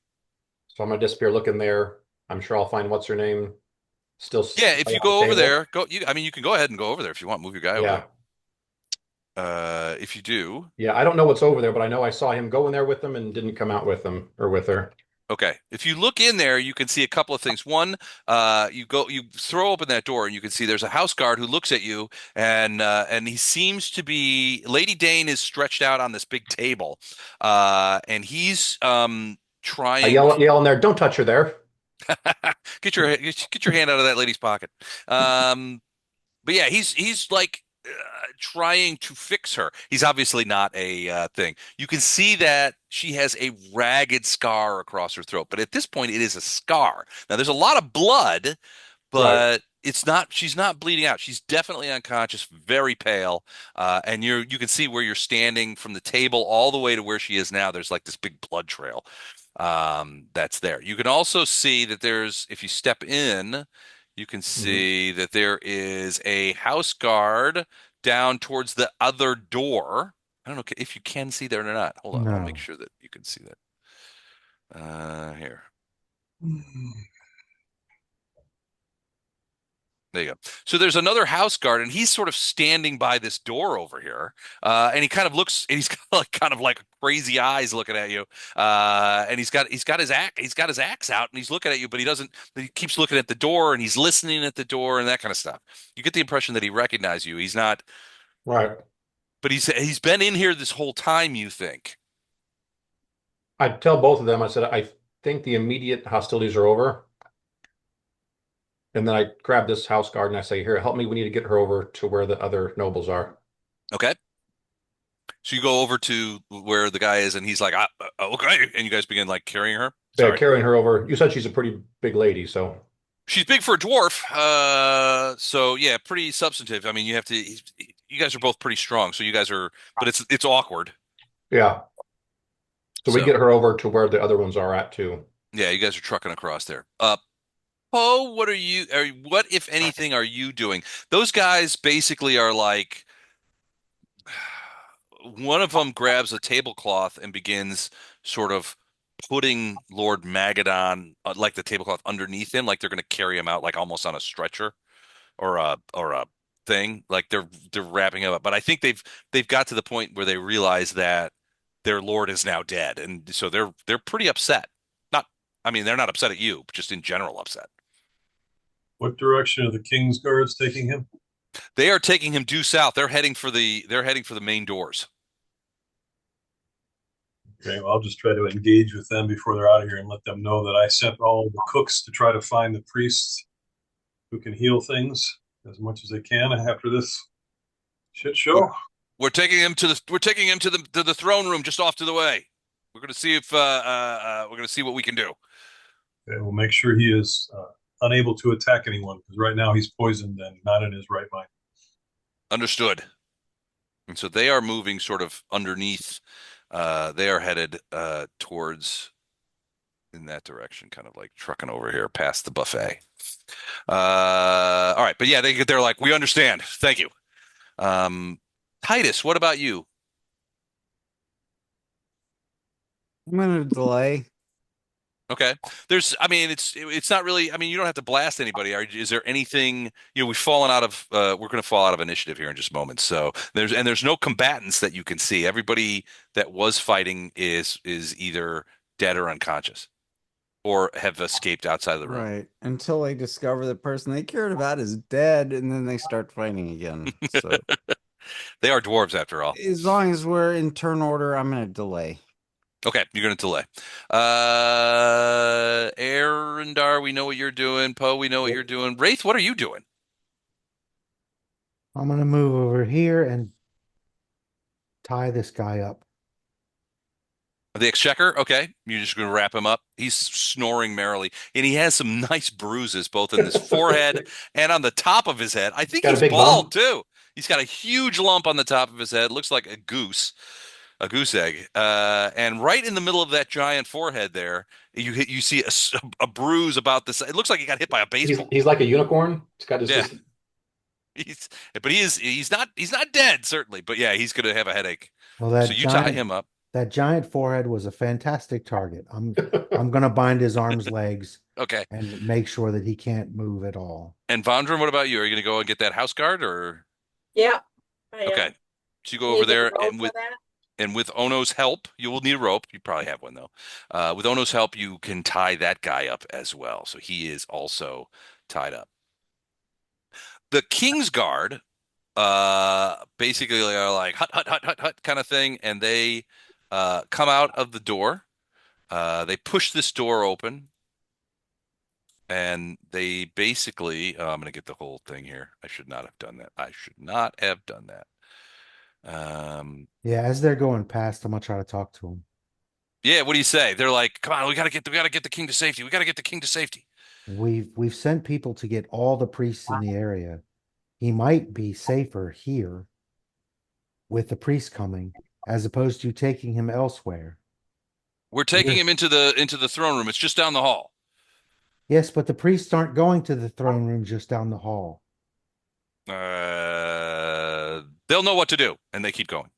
so I'm gonna disappear. Look in there. I'm sure I'll find what's her name. Still Yeah, if lay you on the go over table. there, I mean, you can go ahead and go over there if you want. Move your guy over Yeah, there. If you do, yeah. I don't know what's over there, but I know I saw him go in there with them and didn't come out with them or with her. okay. If you look in there, you can see a couple of things. One, you throw open that door and you can see there's a house guard who looks at you and he seems to be Lady Dane is stretched out on this big table, and he's I trying yell in there. Don't touch her there. get your hand out of that lady's pocket. But yeah, he's like trying to fix her. He's obviously not a thing. You can see that she has a ragged scar across her throat, but at this point, it is a scar. Now, there's a lot of blood, Right. but it's not. She's not bleeding out. She's definitely unconscious, very pale, and you can see where you're standing from the table all the way to where she is now. There's like this big blood trail that's there. You can also see that if you step in, you can see that there is a house guard down towards the other door. I don't know if you can see that or not. Hold on, I'll No. make sure that you can see that. Here. There you go. So there's another house guard, and he's sort of standing by this door over here, and he kind of looks, and he's got kind of like crazy eyes looking at you, and he's got his axe out, and he's looking at you, but he doesn't. He keeps looking at the door, and he's listening at the door, and that kind of stuff. You get the impression that he recognized you. He's not, Right. but he's been in here this whole time. You think? I tell both of them. I said think the immediate hostilities are over. And then I grab this house guard and I say, here, help me. We need to get her over to where the other nobles are. Okay. So you go over to where the guy is, and he's like, okay. And you guys begin like carrying her. Yeah, Sorry. carrying her over. You said she's a pretty big lady, so. She's big for a dwarf. So yeah, pretty substantive. I mean, you guys are both pretty strong. So you guys are, but it's awkward. Yeah. So we So get her over to where the other ones are at too. yeah, you guys are trucking across there. Poe, what if anything are you doing? Those guys basically are like, one of them grabs a tablecloth and begins sort of putting Lord Magadon, like the tablecloth underneath him, like they're going to carry him out, like almost on a stretcher or a thing. Like they're wrapping him up. But I think they've got to the point where they realize that their lord is now dead, and so they're pretty upset. Not, I mean, they're not upset at you, but just in general upset. What direction are the King's guards taking him? They are taking him due south. They're heading for the main doors. Okay, well, I'll just try to engage with them before they're out of here and let them know that I sent all the cooks to try to find the priests who can heal things as much as they can after this shit show. We're taking him to the throne room just off to the way. We're going to see if we're going to see what we can do. Okay, we'll make sure he is unable to attack anyone because right now he's poisoned and not in his right mind. Understood. And so they are moving sort of underneath. They are headed towards in that direction, kind of like trucking over here past the buffet. All right, but yeah, they're like, we understand. Thank you. Titus, what about you? I'm gonna delay. Okay. I mean, it's not really, I mean, you don't have to blast anybody. Is there anything, we've fallen out of, we're going to fall out of initiative here in just moments. So there's no combatants that you can see. Everybody that was fighting is either dead or unconscious or have escaped outside of the room. Right. Until they discover the person they cared about is dead, and then they start fighting again. So They are dwarves after all. as long as we're in turn order, I'm gonna delay. Okay, you're going to delay. Arendar, we know what you're doing. Poe, we know what you're doing. Wraith, what are you doing? I'm going to move over here and tie this guy up. The Exchequer, okay. You're just going to wrap him up. He's snoring merrily, and he has some nice bruises both in his forehead and on the top of his head. I think Got a he's big bald lump? too. He's got a huge lump on the top of his head. Looks like a goose egg. And right in the middle of that giant forehead there, you see a bruise about this. It looks like he got hit by a baseball. He's like a unicorn. He's got Yeah. this. But he's not dead, certainly. But yeah, he's going to have a headache. Well, So you tie him up. that giant forehead was a fantastic target. I'm going to bind his arms, legs, Okay. and make sure that he can't move at all. And Vondran, what about you? Are you going to go and get that house guard or? Yeah. I am. Okay. So you go Need over to there roll and for that? with Ono's help, you will need a rope. You probably have one though. With Ono's help, you can tie that guy up as well. So he is also tied up. The King's Guard, basically are like hut, hut, hut, hut, hut kind of thing, and they come out of the door. They push this door open, and they basically, I'm going to get the whole thing here. I should not have done that. I should not have done that. Yeah, as they're going past, I'm going to try to talk to him. Yeah, what do you say? They're like, "Come on, we got to get the king to safety. We got to get the king to safety." We've sent people to get all the priests in the area. He might be safer here with the priest coming, as opposed to taking him elsewhere. We're taking him into the throne room. It's just down the hall. Yes, but the priests aren't going to the throne room just down the hall. They'll know what to do, and they keep going.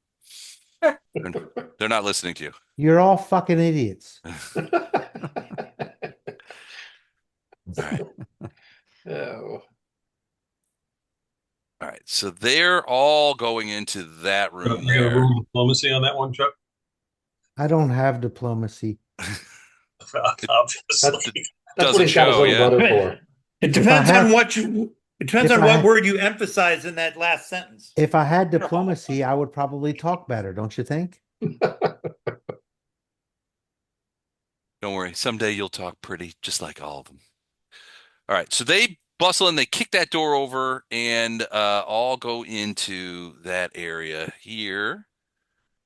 They're not listening to you. You're all fucking idiots. All right. Oh. All right. So they're all going into that room You got there. room diplomacy on that one, Chuck? I don't have diplomacy. Obviously. That's what he's got his show, little yeah. brother for. It depends on what I- word you emphasize in that last sentence. If I had diplomacy, I would probably talk better, don't you think? Don't worry. Someday you'll talk pretty, just like all of them. All right. So they bustle in, they kick that door over, and all go into that area here.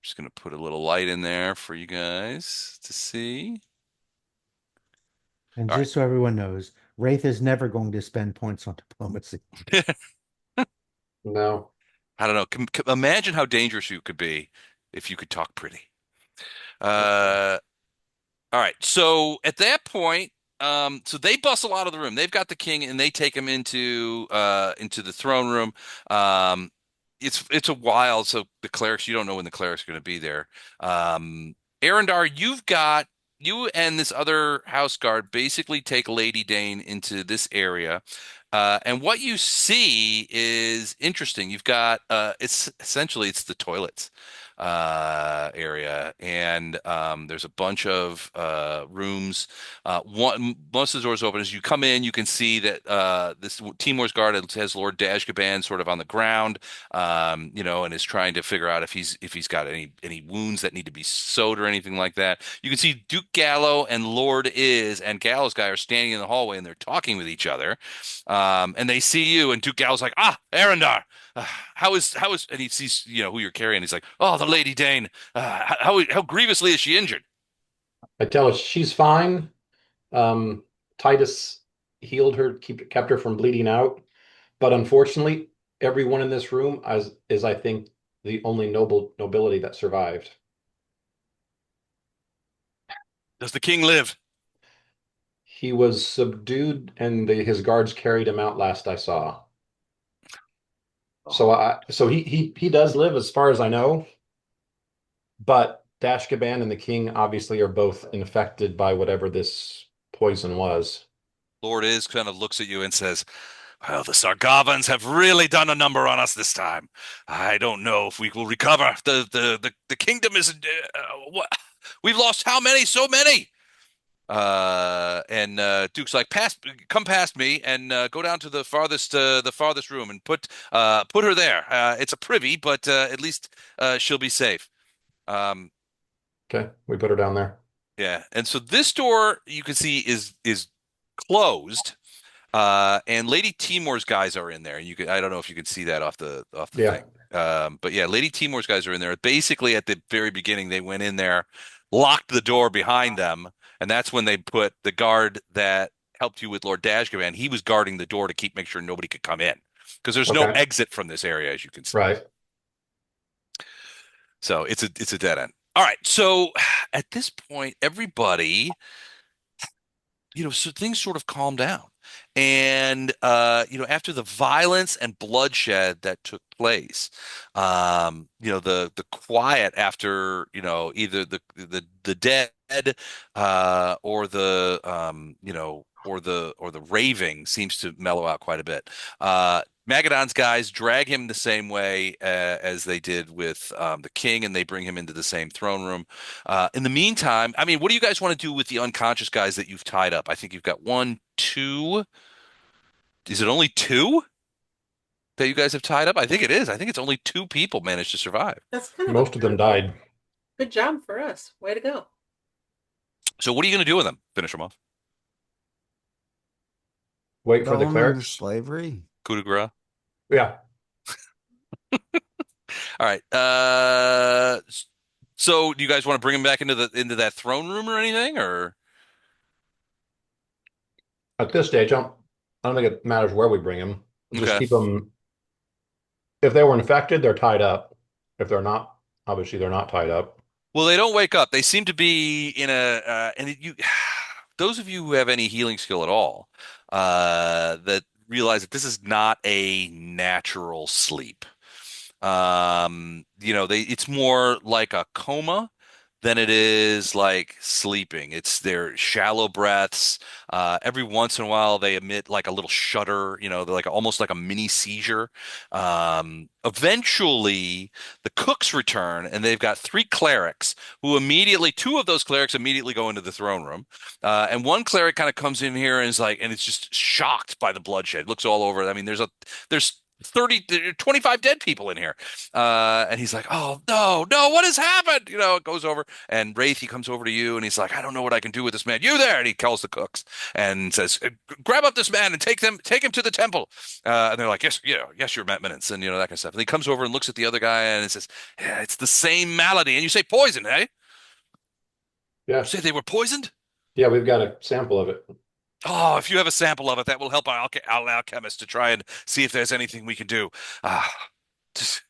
Just gonna put a little light in there for you guys to see. And All right. just so everyone knows, Wraith is never going to spend points on diplomacy. No. I don't know. Imagine how dangerous you could be if you could talk pretty. Uh, all right. So at that point, so they bustle out of the room. They've got the king, and they take him into the throne room. Um, it's a while. So the clerics, you don't know when the clerics are going to be there. Arendar, you and this other house guard basically take Lady Dane into this area. And what you see is interesting. You've got it's essentially it's the toilets area, and there's a bunch of rooms. Most of the doors open. As you come in, you can see that this Timor's guard has Lord Dashgaban sort of on the ground, and is trying to figure out if he's got any wounds that need to be sewed or anything like that. You can see Duke Gallo and Lord and Gallo's guy are standing in the hallway and they're talking with each other. And they see you, and Duke Gallo's like, Arendar, how is, and he sees, who you're carrying. He's like, oh, the Lady Dane, how grievously is she injured? I tell her she's fine. Titus healed her, kept her from bleeding out. But unfortunately, everyone in this room is I think, the only nobility that survived. Does the king live? He was subdued, and his guards carried him out last I saw. So he does live as far as I know, but Dashkaban and the king obviously are both infected by whatever this poison was. Lord kind of looks at you and says, well, the Sargavans have really done a number on us this time. I don't know if we will recover. The kingdom is what? We've lost how many? So many. And Duke's like, come past me and go down to the farthest room and put her there. It's a privy, but at least she'll be safe. Um, Okay, we put her down there. yeah. And so this door you can see is closed. And Lady Timor's guys are in there. I don't know if you can see that off the Yeah. thing. But yeah, Lady Timor's guys are in there. Basically, at the very beginning, they went in there, locked the door behind them, and that's when they put the guard that helped you with Lord Dashgaban. He was guarding the door to make sure nobody could come in because there's no Okay. exit from this area, as you can see. Right. So it's a dead end. All right. So at this point, everybody, so things sort of calm down. And after the violence and bloodshed that took place, the quiet after, either the dead or the raving seems to mellow out quite a bit. Magadon's guys drag him the same way as they did with the king, and they bring him into the same throne room. In the meantime, I mean, what do you guys want to do with the unconscious guys that you've tied up? I think you've got one, two. Is it only two that you guys have tied up? I think it is. I think it's only two people managed to survive. That's kind of Most of them died. good job for us. Way to go. So what are you going to do with them? Finish them off. Wait for Sell the them into clerics. slavery. Coup de grace. Yeah. All right. So do you guys want to bring them back into that throne room or anything, or? At this stage, I don't think it matters where we bring them. Just Okay. keep them. If they were infected, they're tied up. If they're not, obviously they're not tied up. Well, they don't wake up. They seem to be in those of you who have any healing skill at all, that realize that this is not a natural sleep. It's more like a coma than it is like sleeping. It's their shallow breaths. Every once in a while, they emit like a little shudder. They're like almost like a mini seizure. Eventually, the cooks return, and they've got three clerics two of those clerics immediately go into the throne room, and one cleric kind of comes in here and is like, and it's just shocked by the bloodshed. Looks all over. I mean, there's 25 dead people in here. And he's like, oh, no, no, what has happened? It goes over and Wraith, he comes over to you and he's like, I don't know what I can do with this man. You there? And he calls the cooks and says, grab up this man and take him to the temple. And they're like, yes, yes, your eminence. And, that kind of stuff. And he comes over and looks at the other guy and says, yeah, it's the same malady. And you say poison, eh? You say Yes. they were poisoned? Yeah, we've got a sample of it. Oh, if you have a sample of it, that will help our alchemist to try and see if there's anything we can do. Ah, just,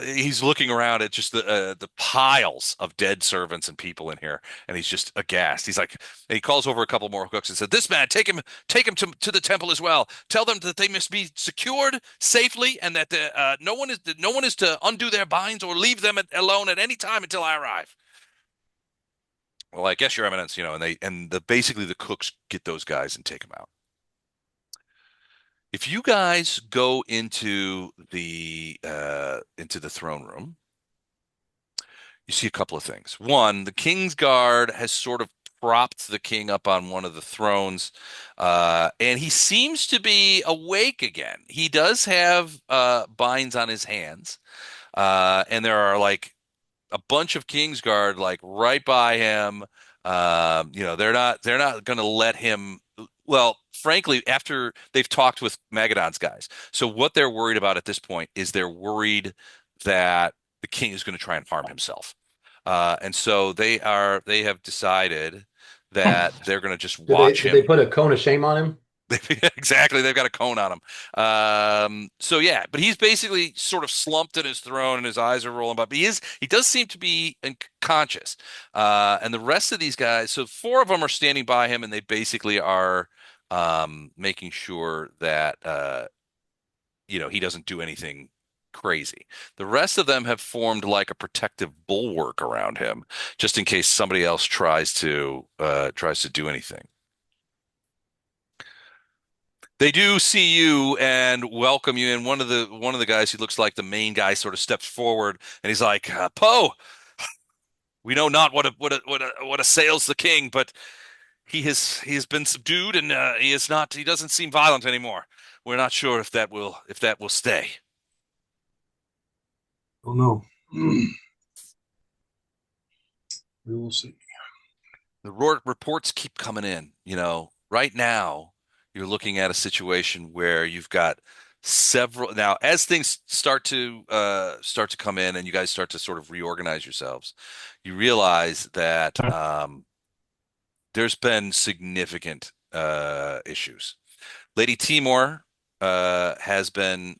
he's looking around at just the piles of dead servants and people in here, and he's just aghast. He's like, and he calls over a couple more cooks and said, "This man, take him to the temple as well. Tell them that they must be secured safely, and that no one is to undo their binds or leave them alone at any time until I arrive." Well, I guess your eminence, basically the cooks get those guys and take them out. If you guys go into the throne room, you see a couple of things. One, the King's Guard has sort of propped the king up on one of the thrones, and he seems to be awake again. He does have binds on his hands, and there are like a bunch of Kingsguard like right by him. They're not going to let him. Well, frankly, after they've talked with Magadon's guys, so what they're worried about at this point is they're worried that the king is going to try and harm himself, and so they have decided that they're going to just watch Did they him. put a cone of shame on him? Exactly. They've got a cone on him. So yeah, but he's basically sort of slumped in his throne and his eyes are rolling up. He does seem to be unconscious. And the rest of these guys, so four of them are standing by him and they basically are making sure that he doesn't do anything crazy. The rest of them have formed like a protective bulwark around him, just in case somebody else tries to do anything. They do see you and welcome you, and one of the guys who looks like the main guy sort of steps forward, and he's like, "Poe, we know not what assails the king, but he has been subdued, and he doesn't seem violent anymore. We're not sure if that will stay." Oh no. We will see. The reports keep coming in. Right now you're looking at a situation where you've got several. Now, as things start to come in, and you guys start to sort of reorganize yourselves, you realize that there's been significant issues. Lady Timor has been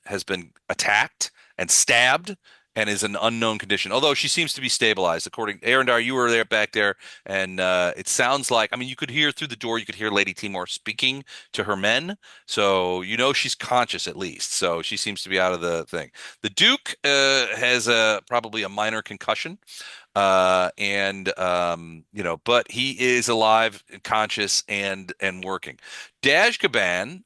attacked and stabbed and is an unknown condition. Although she seems to be stabilized, according Arendar, you were there back there, and it sounds like you could hear through the door. You could hear Lady Timor speaking to her men, so she's conscious at least. So she seems to be out of the thing. The Duke has probably a minor concussion. But he is alive, conscious, and working. Dashkaban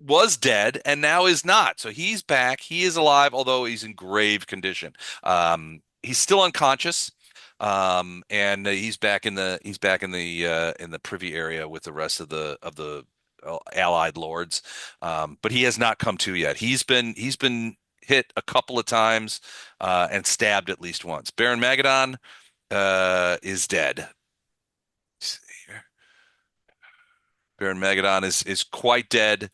was dead and now is not. So he's back. He is alive, although he's in grave condition. He's still unconscious. And he's back in the privy area with the rest of the allied lords. But he has not come to yet. He's been hit a couple of times and stabbed at least once. Baron Magadon is dead. Baron Magadon is quite dead.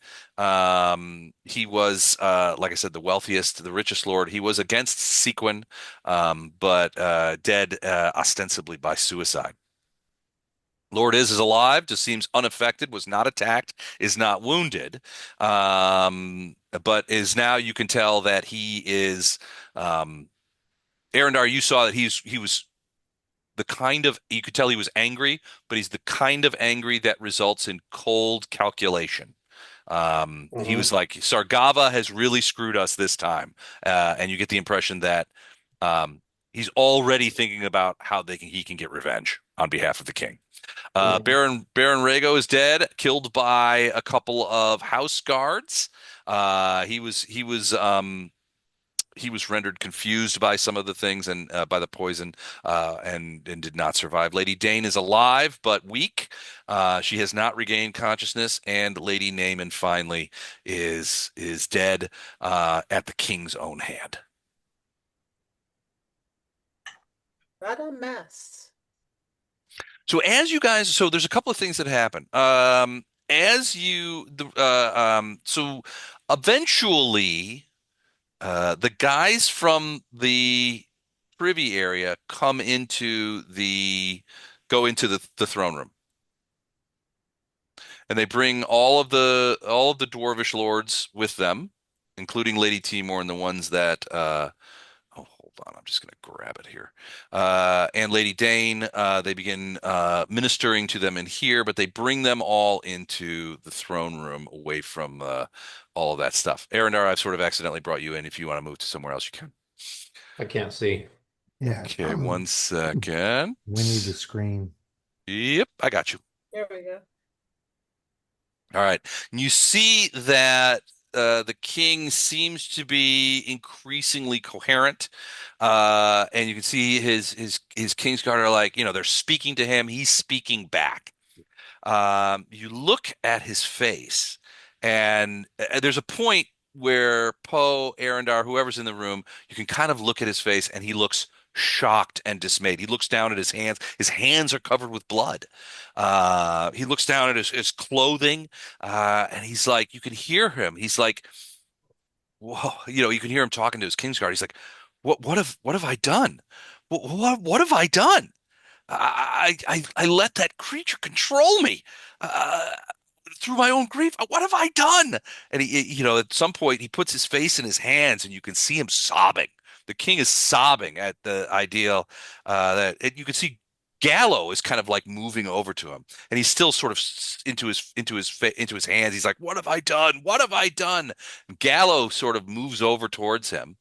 He was, like I said, the wealthiest, the richest lord. He was against Sequin, but dead ostensibly by suicide. Lord is alive, just seems unaffected, was not attacked, is not wounded, but is now, you can tell that he is, Arendar, you saw that he was the kind of, you could tell he was angry, but he's the kind of angry that results in cold calculation. He was like, Sargava has really screwed us this time. And you get the impression that he's already thinking about how he can get revenge on behalf of the king. Baron Rhaego is dead, killed by a couple of house guards. He was he was rendered confused by some of the things and by the poison, and did not survive. Lady Dane is alive but weak. She has not regained consciousness, and Lady Naaman finally is dead at the king's own hand. What a mess. So as you guys, so there's a couple of things that happen. As you the so eventually the guys from the privy area go into the throne room, and they bring all of the dwarvish lords with them, including Lady Timor and the ones that oh, hold on, I'm just going to grab it here. And Lady Dane, they begin ministering to them in here, but they bring them all into the throne room away from all of that stuff. Arendar, I've sort of accidentally brought you in. If you want to move to somewhere else, you can. I can't see. Yeah. Okay, 1 second. We need the screen. Yep, I got you. There we go. All right. And you see that the king seems to be increasingly coherent. And you can see his Kingsguard are like, they're speaking to him. He's speaking back. You look at his face, and there's a point where Poe, Arendar, whoever's in the room, you can kind of look at his face, and he looks shocked and dismayed. He looks down at his hands. His hands are covered with blood. He looks down at his clothing, and he's like, you can hear him. He's like, whoa, you can hear him talking to his Kingsguard. He's like, what have I done? What have I done? I let that creature control me through my own grief. What have I done? And at some point, he puts his face in his hands, and you can see him sobbing. The king is sobbing at the idea you can see Gallo is kind of like moving over to him, and he's still sort of into his hands. He's like, "What have I done? What have I done?" And Gallo sort of moves over towards him.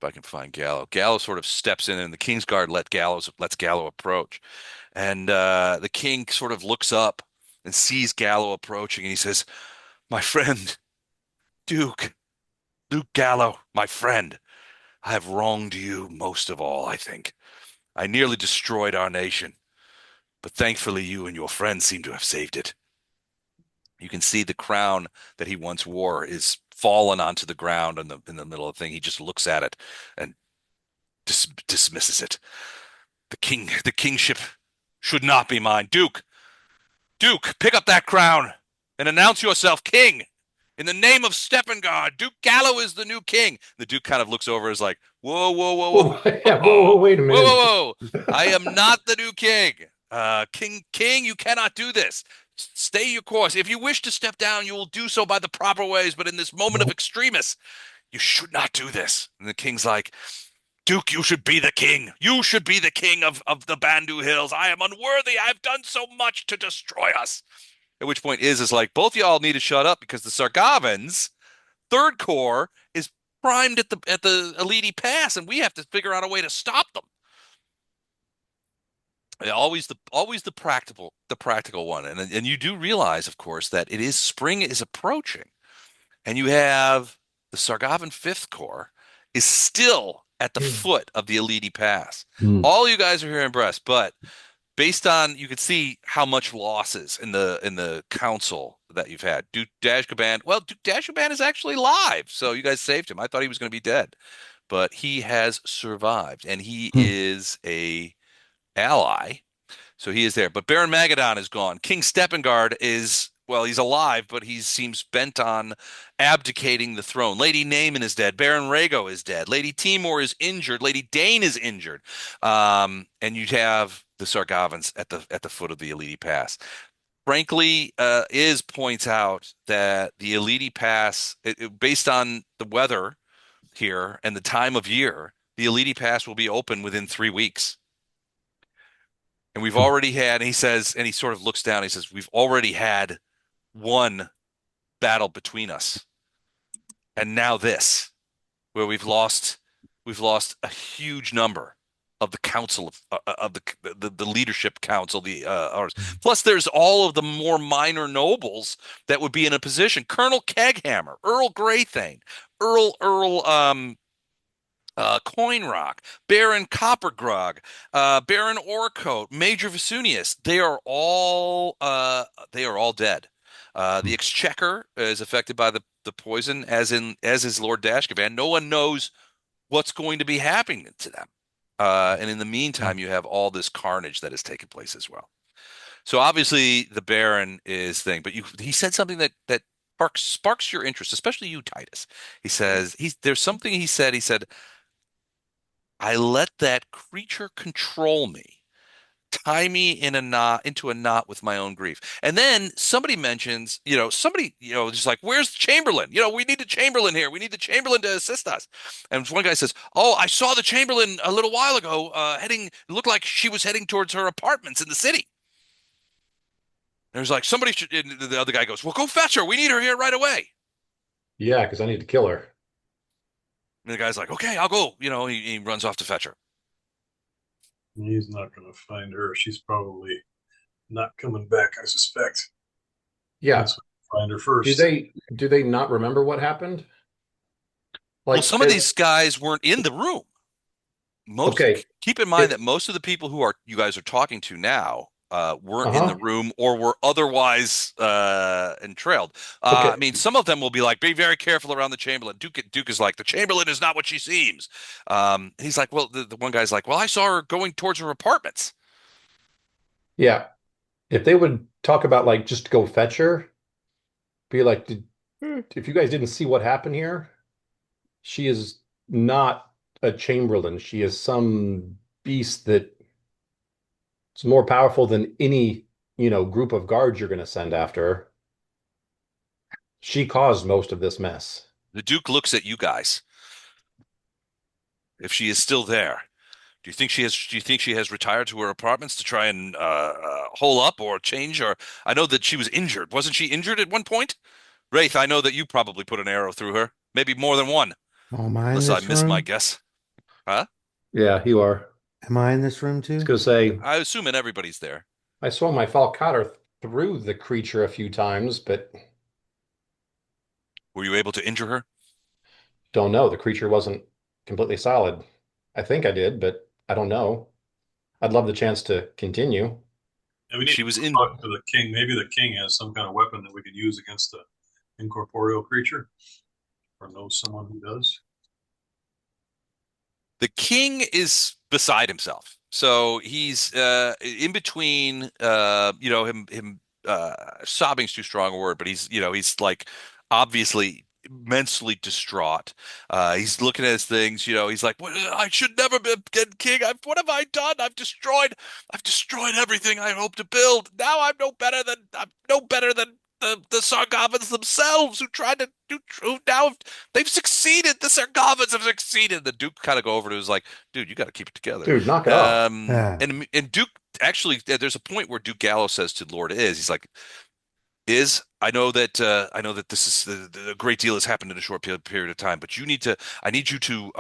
If I can find Gallo. Gallo sort of steps in, and the Kingsguard lets Gallo approach. And the king sort of looks up and sees Gallo approaching, and he says, "My friend, Duke Gallo, my friend, I have wronged you most of all, I think. I nearly destroyed our nation, but thankfully you and your friends seem to have saved it." You can see the crown that he once wore is fallen onto the ground in the middle of the thing. He just looks at it and dismisses it. The kingship should not be mine. Duke, pick up that crown and announce yourself king. In the name of Steppengard, Duke Gallo is the new king. The Duke kind of looks over and is like, whoa, whoa, whoa, whoa. Whoa, wait a minute. Whoa. I am not the new king. King, you cannot do this. Stay your course. If you wish to step down, you will do so by the proper ways. But in this moment of extremis, you should not do this. And the king's like, Duke, you should be the king. You should be the king of the Bandu Hills. I am unworthy. I've done so much to destroy us. At which point is like, both y'all need to shut up because the Sargavans, Third Corps, is primed at the Elite Pass, and we have to figure out a way to stop them. Always the practical one, and you do realize, of course, that spring is approaching, and you have the Sargavan Fifth Corps is still at the foot of the Elite Pass. All you guys are here in Bresk, but based on, you can see how much losses in the council that you've had. Duke Dashkaban is actually alive, so you guys saved him. I thought he was going to be dead, but he has survived, and he is a ally, so he is there. But Baron Magadon is gone. King Steppengard is, well, he's alive, but he seems bent on abdicating the throne. Lady Naaman is dead. Baron Rhaego is dead. Lady Timor is injured. Lady Dane is injured. And you have the Sargavans at the foot of the Elite Pass. Frankly, points out that the Elite Pass, based on the weather here and the time of year, the Elite Pass will be open within 3 weeks. And we've already had, and he says, and he sort of looks down, he says, we've already had one battle between us. And now this, where we've lost a huge number of the council of the leadership council, ours. Plus there's all of the more minor nobles that would be in a position. Colonel Keghammer, Earl Greythane, Earl Coin Rock, Baron Coppergrog, Baron Orcoat, Major Vesunius. They are all dead. The Exchequer is affected by the poison, as is Lord Dashkavan. No one knows what's going to be happening to them. And in the meantime, you have all this carnage that has taken place as well. So obviously the Baron is thing, but he said something that sparks your interest, especially you, Titus. He says there's something he said. He said, I let that creature control me, tie me into a knot with my own grief. And then somebody mentions, just like, where's the Chamberlain? We need the Chamberlain here. We need the Chamberlain to assist us. And one guy says, oh, I saw the Chamberlain a little while ago, it looked like she was heading towards her apartments in the city. There's like somebody should, and the other guy goes, well, go fetch her. We need her here right away. Yeah, because I need to kill her. And the guy's like, okay, I'll go. He runs off to fetch her. He's not going to find her. She's probably not coming back, I suspect. Yeah. Let's find her first. Do they not remember what happened? Well, some of these guys weren't in the room. Keep in mind that most of the people you guys are talking to now weren't in the room or were otherwise entrailed. I mean, some of them will be like, be very careful around the Chamberlain. Duke is like, the Chamberlain is not what she seems. He's like, well, the one guy's like, well, I saw her going towards her apartments. Yeah. If they would talk about like, just go fetch her, be like, if you guys didn't see what happened here, she is not a Chamberlain. She is some beast that is more powerful than any, group of guards you're going to send after her. She caused most of this mess. The Duke looks at you guys. If she is still there, do you think she has retired to her apartments to try and hole up or change? Or I know that she was injured. Wasn't she injured at one point? Wraith, I know that you probably put an arrow through her. Maybe more than one. Oh, am I in Unless I this missed my room? guess. Huh? Yeah, you are. Am I in this room I too? was going to say, I assume everybody's there. I swung my falcator through the creature a few times, but Were you able to injure her? don't know. The creature wasn't completely solid. I think I did, but I don't know. I'd love the chance to continue. Yeah, we need to talk to the king. Maybe the king has some kind of weapon that we could use against the incorporeal creature, or knows someone who does. The king is beside himself. So he's in between him sobbing's too strong a word, but he's like obviously immensely distraught. He's looking at his things, he's like, I should never be king. What have I done? I've destroyed everything I hoped to build. Now I'm no better than the Sargovans themselves, who now they've succeeded. The Sargovans have succeeded. The Duke kind of go over to his like, dude, you got to keep it together. Dude, knock it off. And Duke actually, there's a point where Duke Gallo says to Lord he's like, I know that this is a great deal has happened in a short period of time, but I need you to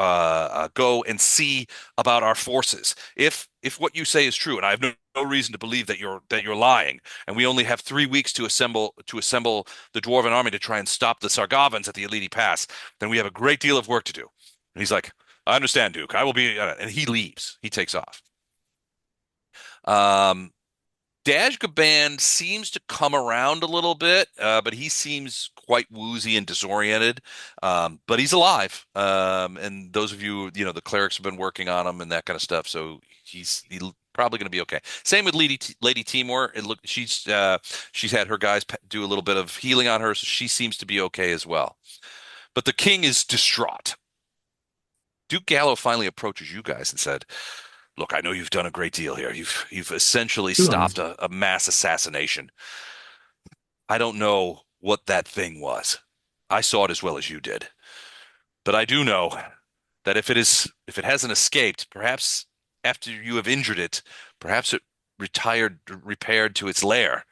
go and see about our forces. If what you say is true, and I have no reason to believe that you're lying, and we only have 3 weeks to assemble the Dwarven army to try and stop the Sargovans at the Elite Pass, then we have a great deal of work to do. And he's like, I understand, Duke. I will be, and he leaves. He takes off. Dashkaban seems to come around a little bit, but he seems quite woozy and disoriented. But he's alive. And those of you, the clerics have been working on him and that kind of stuff. So he's probably going to be okay. Same with Lady Timor. She's had her guys do a little bit of healing on her, so she seems to be okay as well. But the king is distraught. Duke Gallo finally approaches you guys and said, look, I know you've done a great deal here. You've essentially stopped a mass assassination. I don't know what that thing was. I saw it as well as you did. But I do know that if it hasn't escaped, perhaps after you have injured it, perhaps it repaired to its lair,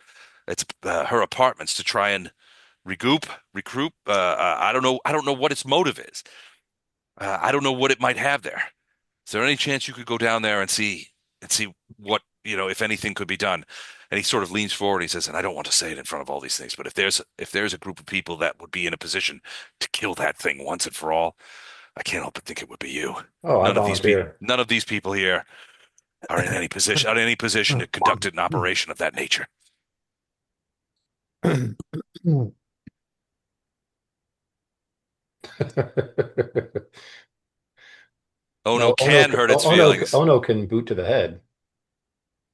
her apartments, to try and recruit. I don't know what its motive is. I don't know what it might have there. Is there any chance you could go down there and see what, if anything could be done? And he sort of leans forward. He says, and I don't want to say it in front of all these things, but if there's a group of people that would be in a position to kill that thing once and for all, I can't help but think it would be you. Oh, I volunteer. None of these people here are in any position to conduct an operation of that nature. Ono No, Ono, can hurt its Ono, feelings. Ono can boot to the head.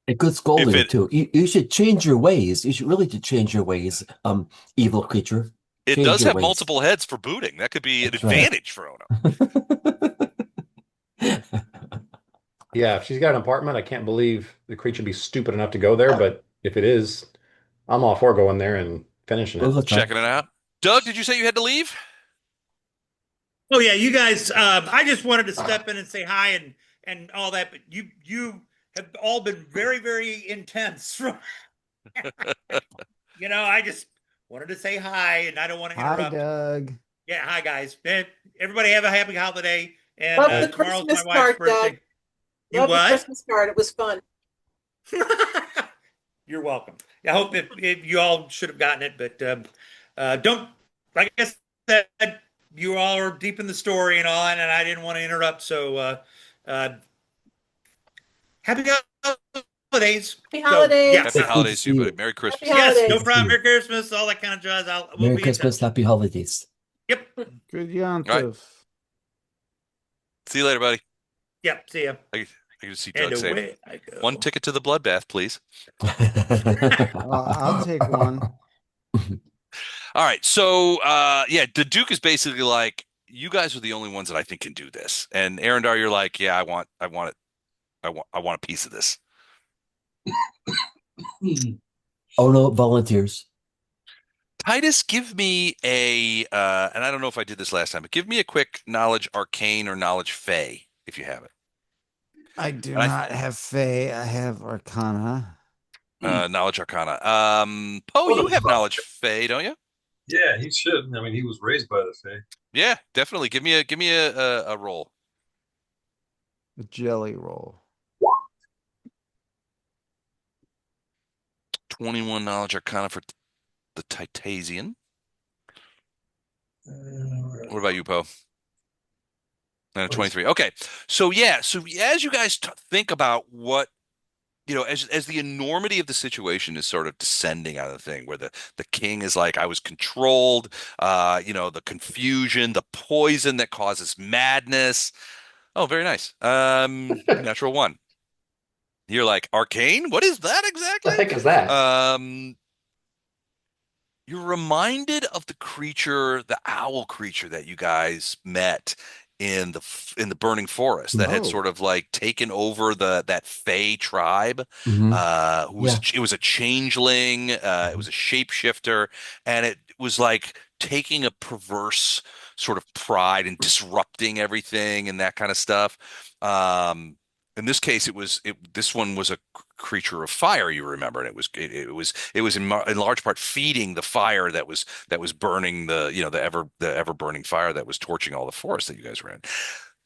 A good If scolding it too. You should change your ways. You should really change your ways, evil creature. it Change does your have ways. multiple heads for booting. That could be an That's right. advantage for Ono. Yeah, if she's got an apartment, I can't believe the creature be stupid enough to go there. But if it is, I'm all for going there and finishing We'll it. go try. Checking it out. Doug, did you say you had to leave? Oh yeah, you guys. I just wanted to step in and say hi and all that, but you have all been very very intense. I just wanted to say hi, and I don't want to Hi, interrupt. Doug. Yeah, hi guys. Everybody have a happy holiday. And Love the tomorrow's my Christmas wife's card, birthday. Doug. You Love the what? Christmas card. It was fun. You're welcome. I hope if you all should have gotten it, but don't. Like I said, you all are deep in the story and all, and I didn't want to interrupt. So happy holidays. Happy holidays. Yeah. Happy Good to holidays to see you, you. buddy. Merry Christmas. Happy Yes, no holidays. problem. Merry Christmas, all that kind of jazz. We'll Merry be in Christmas, touch. happy holidays. Yep. Good right. Yontif. See you later, buddy. Yep. See ya. I can just see And Doug saying, away I go. one ticket to the Bloodbath, please. I'll take one. All right. So, yeah, the Duke is basically like, you guys are the only ones that I think can do this. And Arendar, you're like, yeah, I want it. I want a piece of this. Oh no, volunteers. Titus, give me and I don't know if I did this last time, but give me a quick knowledge arcane or knowledge fey, if you have it. I do And not have Fey. I have Arcana. Knowledge arcana. Poe, you have knowledge fey, don't you? Yeah, he should. I mean, he was raised by the Fae. Yeah, definitely. Give me a roll. A jelly roll. 21 knowledge arcana for the Titasian. What about you, Poe? And a 23. Okay. So yeah, so as you guys think about what, as the enormity of the situation is sort of descending out of the thing, where the king is like, I was controlled, the confusion, the poison that causes madness. Oh, very nice. Natural one. You're like, arcane? What is that The exactly? heck is that? You're reminded of the owl creature that you guys met in the burning forest that had Oh. sort of like taken over that Fey tribe. Mhm. It was a changeling, it was a shapeshifter, and it was like taking a perverse sort of pride in disrupting everything and that kind of stuff. In this case, this one was a creature of fire, you remember, and it was in large part feeding the fire that was burning the ever burning fire that was torching all the forest that you guys were in.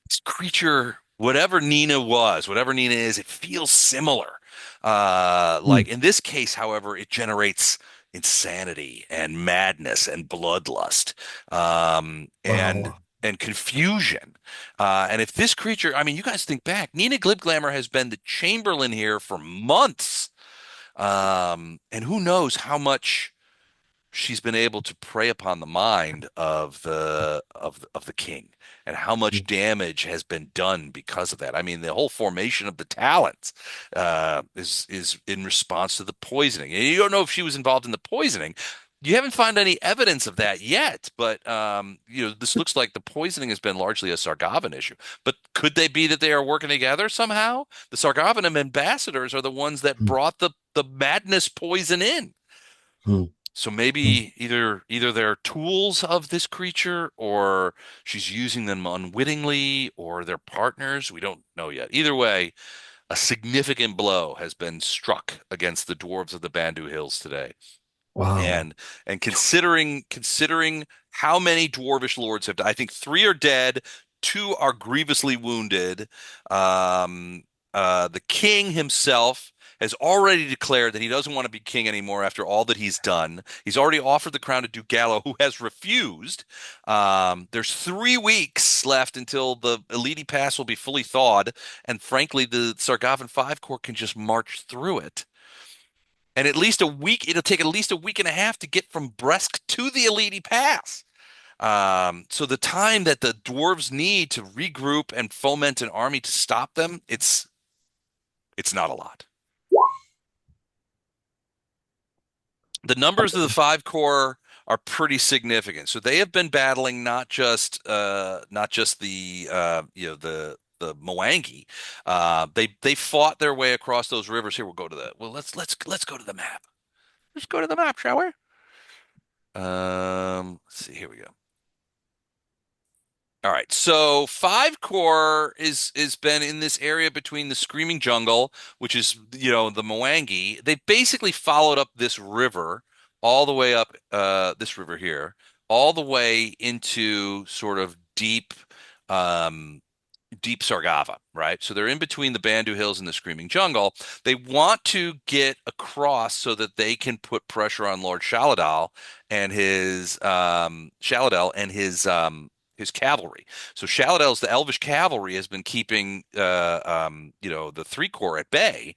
This creature, whatever Nina is, it feels similar. Like in this case, however, it generates insanity and madness and bloodlust, and confusion. And if this creature, I mean, you guys think back, Nina Glibglammer has been the Chamberlain here for months. And who knows how much she's been able to prey upon the mind of the king, and how much damage has been done because of that. I mean, the whole formation of the talents is in response to the poisoning. And you don't know if she was involved in the poisoning. You haven't found any evidence of that yet, but this looks like the poisoning has been largely a Sargavan issue. But could they be that they are working together somehow? The Sargavan ambassadors are the ones that brought the madness poison in. So maybe either they're tools of this creature, or she's using them unwittingly, or they're partners. We don't know yet. Either way, a significant blow has been struck against the dwarves of the Bandu Hills today. Wow. And considering how many dwarvish lords have died, I think 3 are dead, 2 are grievously wounded. The king himself has already declared that he doesn't want to be king anymore after all that he's done. He's already offered the crown to Duke Gallo, who has refused. There's 3 weeks left until the Elite Pass will be fully thawed, and frankly, the Sargavin 5 Corps can just march through it. And at least a week, it'll take at least a week and a half to get from Bresk to the Elite Pass. So the time that the dwarves need to regroup and foment an army to stop them, it's not a lot. The numbers of the 5 Corps are pretty significant. So they have been battling not just the the Mwangi. They fought their way across those rivers. Here we'll go to the well. Let's go to the map. Let's go to the map, shall we? Let's see. Here we go. All right, so 5 Corps is been in this area between the Screaming Jungle, which is the Mwangi. They basically followed up this river all the way up this river here, all the way into sort of um, deep Sargava, right? So they're in between the Bandu Hills and the Screaming Jungle. They want to get across so that they can put pressure on Lord Shaladal and his cavalry. So Shaladal's the Elvish cavalry has been keeping the 3 Corps at bay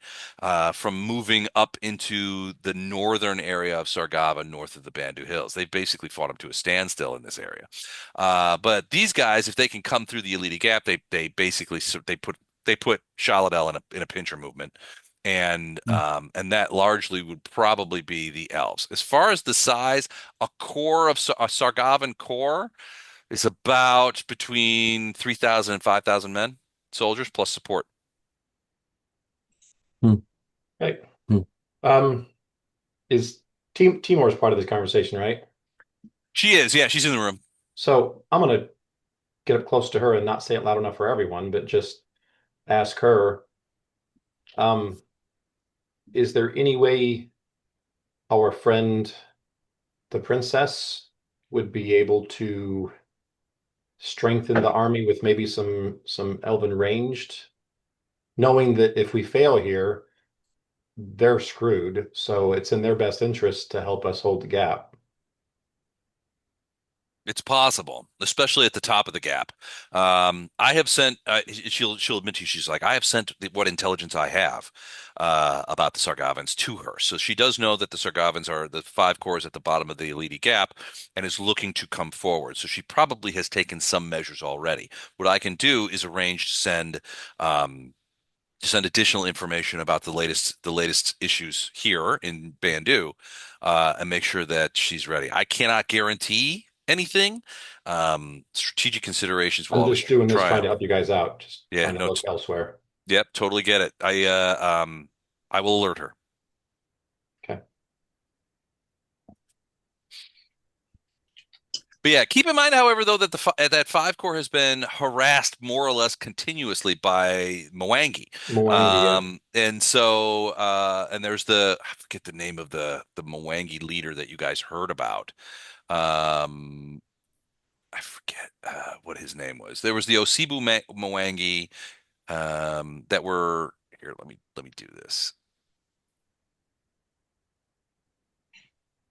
from moving up into the northern area of Sargava north of the Bandu Hills. They've basically fought them to a standstill in this area. But these guys, if they can come through the Elite Gap, they basically they put Shaladel in a pincher movement, and that largely would probably be the elves. As far as the size, a Sargavan corps is about between 3,000 and 5,000 men, soldiers plus support. Right. Is Timor's part of this conversation, right? She is, yeah, she's in the room. So I'm gonna get up close to her and not say it loud enough for everyone, but just ask her, is there any way our friend, the princess, would be able to strengthen the army with maybe some elven ranged, knowing that if we fail here, they're screwed. So it's in their best interest to help us hold the gap. It's possible, especially at the top of the gap. I have sent. She'll admit to you. She's like, I have sent what intelligence I have about the Sargavans to her. So she does know that the Sargavans are the 5 Corps at the bottom of the Elite Gap, and is looking to come forward. So she probably has taken some measures already. What I can do is arrange to send additional information about the latest issues here in Bandu, and make sure that she's ready. I cannot guarantee anything. Strategic considerations will I'm always just doing this trying to triumph. help you guys out, just Yeah, trying to no, look elsewhere. yep, totally get it. I will alert her. Okay. But yeah, keep in mind, however, though, that that 5 Corps has been harassed more or less continuously by Mwangi. And so and there's I forget the name of the Mwangi leader that you guys heard about. I forget what his name was. There was the Osibu Mwangi that were here. Let me do this.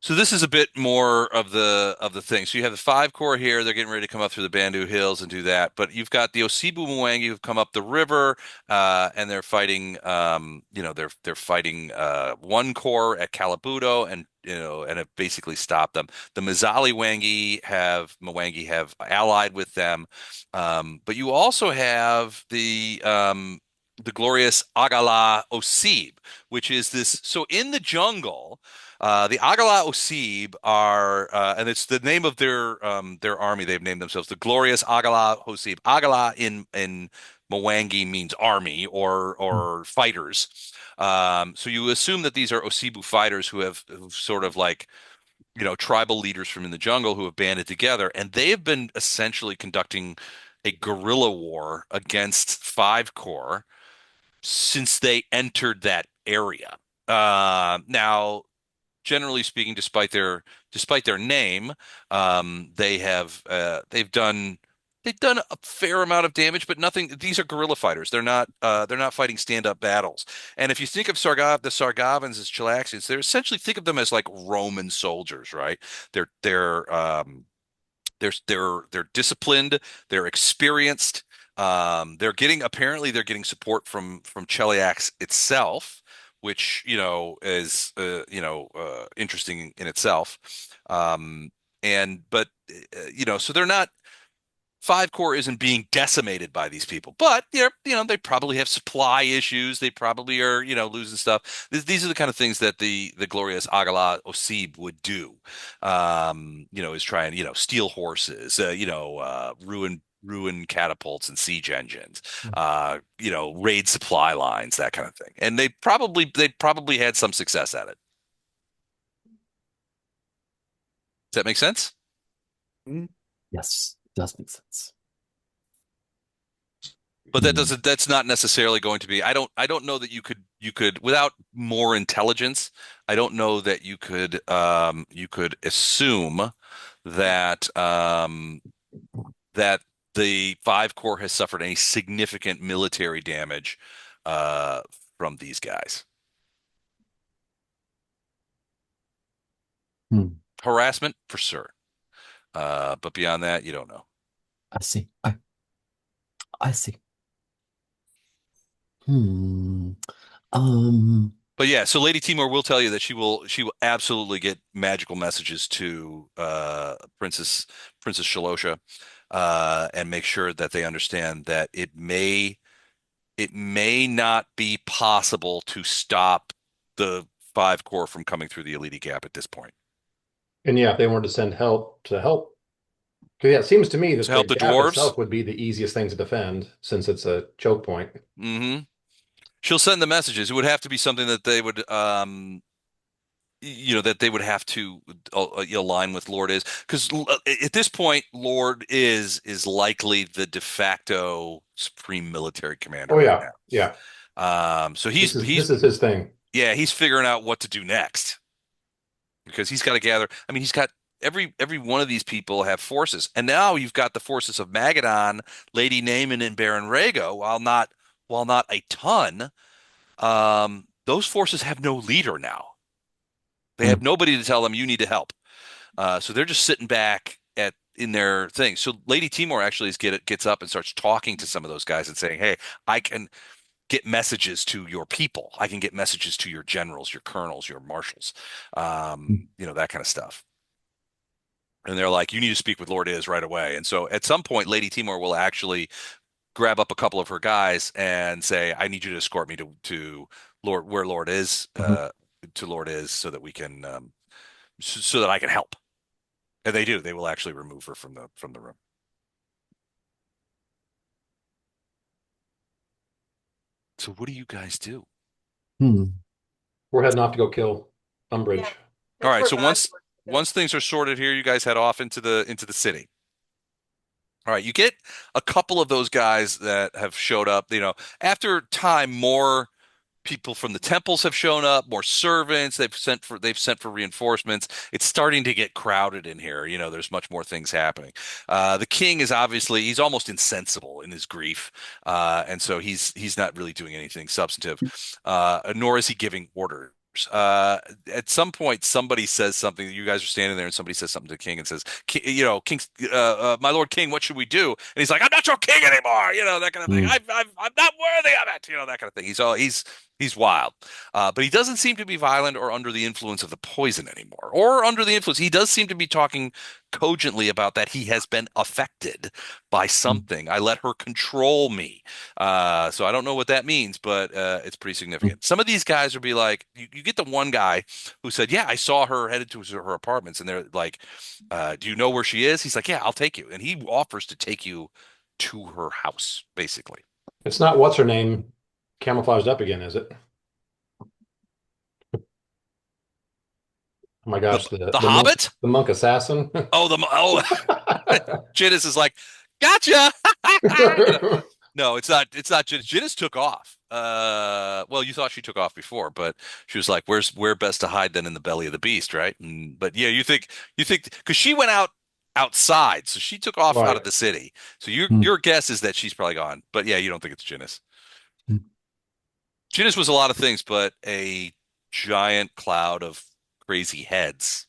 So this is a bit more of the thing. So you have the 5 Corps here. They're getting ready to come up through the Bandu Hills and do that. But you've got the Osibu Mwangi who've come up the river, and they're fighting. They're fighting 1 Corps at Calabudo, and have basically stopped them. The Mwangi have allied with them, but you also have the glorious Agala Osib, which is this. So in the jungle. The Agala Osib are, and it's the name of their army. They've named themselves the Glorious Agala Osib. Agala in Mwangi means army or fighters. So you assume that these are Osibu fighters who've sort of like tribal leaders from in the jungle who have banded together, and they have been essentially conducting a guerrilla war against 5 Corps since they entered that area. Now generally speaking, despite their name, they've done they've done a fair amount of damage, but nothing. These are guerrilla fighters. They're not fighting stand-up battles. And if you think of the Sargavans as Chilaxians, they're essentially think of them as like Roman soldiers, right? They're they're um they're disciplined, they're experienced. They're getting support from Cheliax itself, which is interesting in itself. Um, and but so they're not Five Core isn't being decimated by these people, but they probably have supply issues. They probably are, losing stuff. These are the kind of things that the glorious Agala Osib would do. Is try and steal horses, ruin catapults and siege engines, raid supply lines, that kind of thing. And they probably had some success at it. Does that make sense? Yes, it does make sense. But that's not necessarily going to be. I don't know that you could without more intelligence. I don't know that you could assume that that the Five Corps has suffered any significant military damage uh, from these guys. Hmm. Harassment for sure. But beyond that, you don't know. I see. I see. Hmm. Um. But yeah, so Lady Timur will tell you that she will absolutely get magical messages to Princess Shalosha, and make sure that they understand that it may not be possible to stop the Five Corps from coming through the Elite Gap at this point. And yeah, if they wanted to send help to help, because yeah, it seems to me To that the help the gap dwarves. itself would be the easiest thing to defend since it's a choke point. Hmm. She'll send the messages. It would have to be something that they would that they would have to align with Lord Is, because at this point Lord is likely the de facto supreme military commander Oh right yeah, yeah. now. So he's This he's is his thing. yeah, he's figuring out what to do next, because he's got to gather. I mean, he's got every one of these people have forces, and now you've got the forces of Magadon, Lady Naaman, and Baron Rhaego. While not a ton, those forces have no leader now. They have nobody to tell them you need to help. So they're just sitting back in their thing. So Lady Timur actually gets up and starts talking to some of those guys and saying, "Hey, I can get messages to your people. I can get messages to your generals, your colonels, your marshals, that kind of stuff." And they're like, "You need to speak with Lord Is right away." And so at some point, Lady Timur will actually grab up a couple of her guys and say, "I need you to escort me to Lord where Lord is, to Lord Is, so that we can so that I can help." And they do. They will actually remove her from the room. So what do you guys do? Hmm. We're heading off to go kill Umbridge. Yeah. All That's right. where So Bobby once wants to go. once things are sorted here, you guys head off into the city. All right. You get a couple of those guys that have showed up. After time, more people from the temples have shown up, more servants. They've sent for reinforcements. It's starting to get crowded in here. There's much more things happening. The king is obviously he's almost insensible in his grief, and so he's not really doing anything substantive, nor is he giving orders. At some point, somebody says something. You guys are standing there, and somebody says something to the king and says, King, my Lord King, what should we do?" And he's like, "I'm not your king anymore." That kind of thing. Hmm. I'm not worthy of it. That kind of thing. He's wild, but he doesn't seem to be violent or under the influence of the poison anymore, or under the influence. He does seem to be talking cogently about that he has been affected by something. I let her control me. So I don't know what that means, but it's pretty significant. Some of these guys will be like, you get the one guy who said, "Yeah, I saw her headed to her apartments," and they're like, "Do you know where she is?" He's like, "Yeah, I'll take you," and he offers to take you to her house, basically. It's not what's her name camouflaged up again, is it? Oh my The gosh, the the the monk Hobbit? the monk assassin. Oh, Jidis is like, "Gotcha." No, it's not. It's not. Jidis took off. Well, you thought she took off before, but she was like, "Where best to hide than in the belly of the beast, right?" But yeah, you think because she went out outside. So she took off out Right. of the city. So Hmm. your guess is that she's probably gone. But yeah, you don't think it's Janice. Hmm. Janice was a lot of things, but a giant cloud of crazy heads.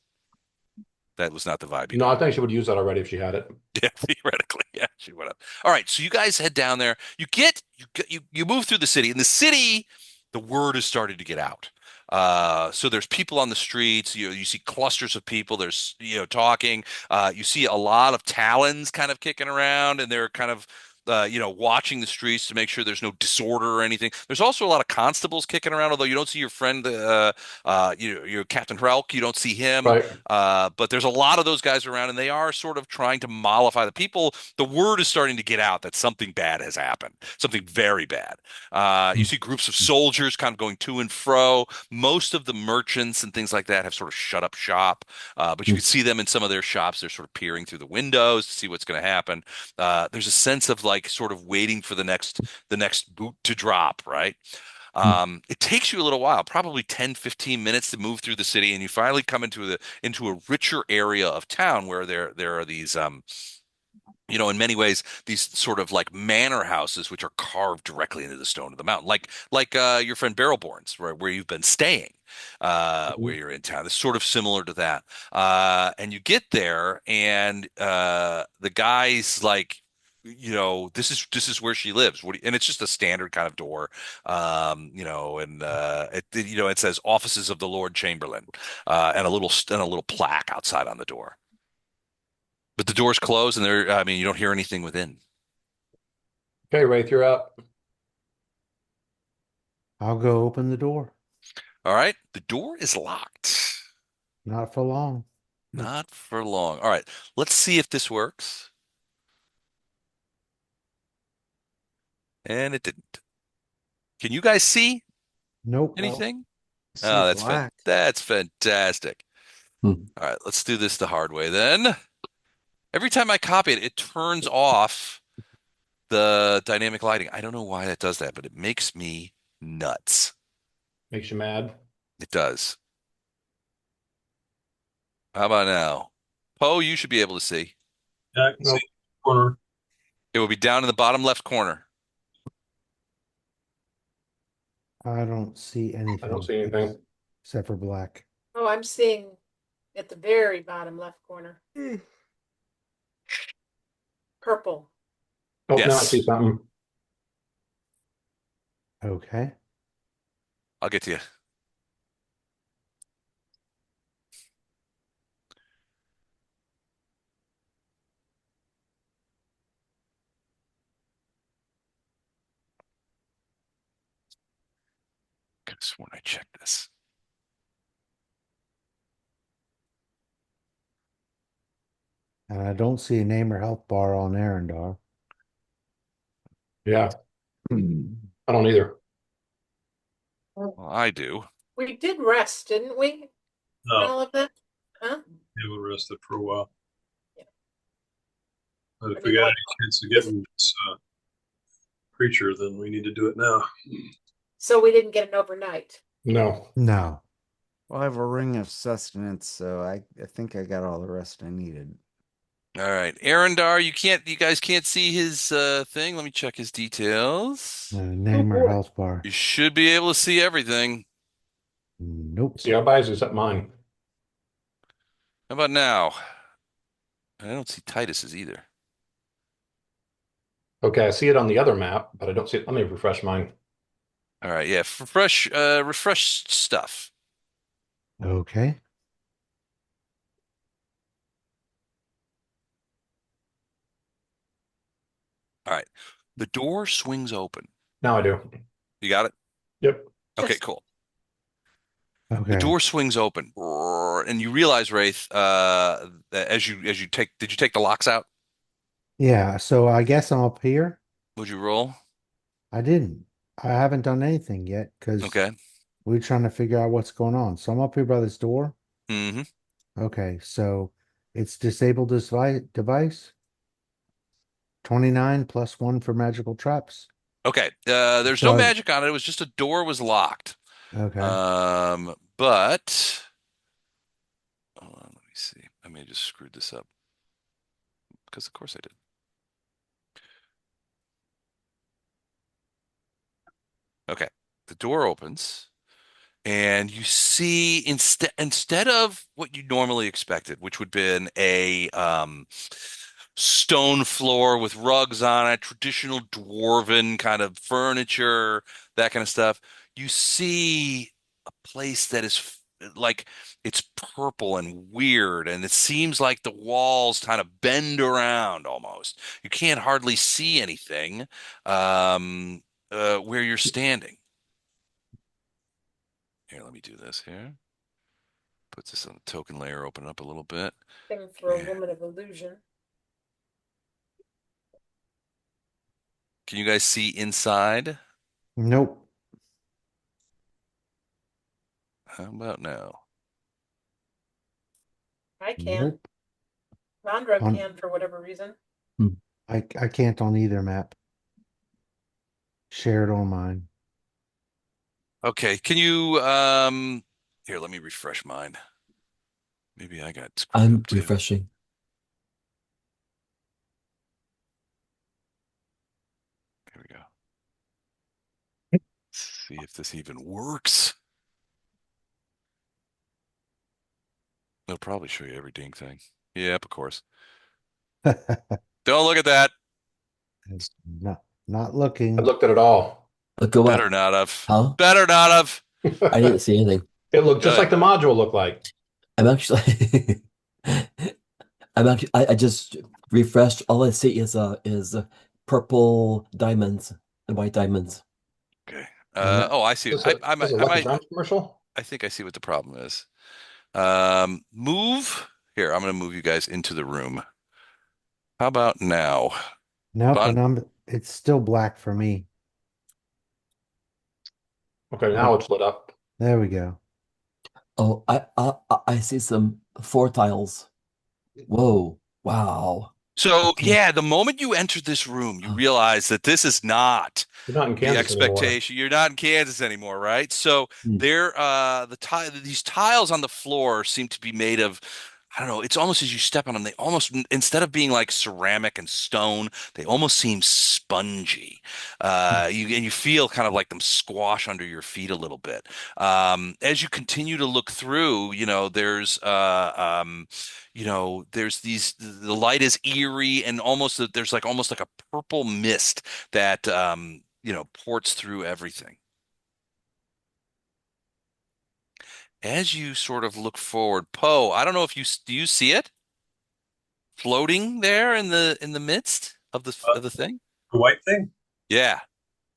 That was not the vibe you No, I got. think she would use that already if she had it. Yeah, theoretically, yeah, she went up. All right, so you guys head down there. You move through the city. In the city, the word is starting to get out. So there's people on the streets. You see clusters of people. There's talking. You see a lot of talons kind of kicking around, and they're kind of watching the streets to make sure there's no disorder or anything. There's also a lot of constables kicking around, although you don't see your friend, your Captain Hrelk. You don't see him. Right. But there's a lot of those guys around, and they are sort of trying to mollify the people. The word is starting to get out that something bad has happened, something very bad. You see groups of soldiers kind of going to and fro. Most of the merchants and things like that have sort of shut up shop, but you can see them in some of their shops. They're sort of peering through the windows to see what's going to happen. There's a sense of like sort of waiting for the next boot to drop, right? It takes you a little while, probably 10, 15 minutes to move through the city, and you finally come into a richer area of town where there are these in many ways, these sort of like manor houses which are carved directly into the stone of the mountain, like your friend Barrelborn's, where you've been staying, where you're in town. It's sort of similar to that. And you get there, and the guy's like, this is where she lives. And it's just a standard kind of door, and it says offices of the Lord Chamberlain, and a little plaque outside on the door. But the doors close, and I mean, you don't hear anything within. Okay, Wraith, you're up. I'll go open the door. All right. The door is locked. Not for long. Not for long. All right. Let's see if this works. And it didn't. Can you guys see Nope. No, anything? see Oh, that's black. that's fantastic. Hmm. All right, let's do this the hard way then. Every time I copy it, it turns off the dynamic lighting. I don't know why that does that, but it makes me nuts. Makes you mad. It does. How about now? Poe, you should be able to see. Yeah, I can see Nope. the corner. It will be down in the bottom left corner. I don't see I don't anything see anything. except for black. Oh, I'm seeing at the very bottom left corner. Purple. Oh, now I Yes, see something. Okay. I'll get to you. Could have sworn I checked this. And I don't see a name or health bar on Arendar. Yeah, I don't either. Well, I do. We did rest, didn't we? No, All of that? Huh? we were rested for a while. Yeah. But I if we mean, got like, any chance of getting this creature, then we need to do it now. so we didn't get an overnight. No. No. Well, I have a ring of sustenance, so I think I got all the rest I needed. All right, Arendar, you guys can't see his thing. Let me check his details. No Oh name or boy. health bar. You should be able to see everything. Nope. See, our buys except mine. How about now? I don't see Titus's either. Okay, I see it on the other map, but I don't see it. Let me refresh mine. All right, yeah, refresh stuff. Okay. All right, the door swings open. Now I do. You got it? Yep. Okay, Just cool. The Okay. door swings open, and you realize, Wraith, that as you did you take the locks out? Yeah, so I guess I'm up here. Would you roll? I didn't. I haven't done anything yet because Okay. we're trying to figure out what's going on. So I'm up here by this door. Mm-hmm. Okay, so it's disabled this device. 29 plus 1 for magical traps. Okay. There's no So magic on it. It was just a door was locked. okay. But hold on, let me see. I may have just screwed this up. because of course I did. Okay. The door opens and you see instead of what you normally expected, which would have been a stone floor with rugs on it, traditional dwarven kind of furniture, that kind of stuff, you see a place that is like it's purple and weird, and it seems like the walls kind of bend around almost. You can't hardly see anything where you're standing. Here, let me do this here. Put this on the token layer, open up a little bit. Thing for a Yeah. woman of illusion. Can you guys see inside? Nope. How about now? I can. Nope. Rondra On can for whatever reason. I can't on either map. Share it on mine. Okay, can you here, let me refresh mine. Maybe I got screwed I'm up too. refreshing. Here we go. Let's see if this even works. It'll probably show you every ding thing. Yep, of course. Don't look at that. Not I looking. looked at it all. Look at Better what? not have. Huh? Better not have. I didn't see anything. It looked just Good. like the module looked like. I'm actually I just refreshed. All I see is purple diamonds and white diamonds. Okay. And that, Oh, I see. Is this a I Lucky might. Charms commercial? I think I see what the problem is. Move here. I'm going to move you guys into the room. How about now? nope, Bon and it's still black for me. Okay, now it's lit up. There we go. Oh, I see some four tiles. Whoa! Wow! So, Okay. yeah, the moment you enter this room, you Huh. realize that this is not You're not in the Kansas anymore. expectation. You're not in Kansas anymore, right? So Hmm. these tiles on the floor seem to be made of, I don't know, it's almost as you step on them, they almost, instead of being like ceramic and stone, they almost seem spongy. And you feel kind of like them squash under your feet a little bit. As you continue to look through, there's the light is eerie and there's like almost like a purple mist that ports through everything. As you sort of look forward, Poe, I don't know if do you see it floating there in the midst of the thing? The white thing, Yeah,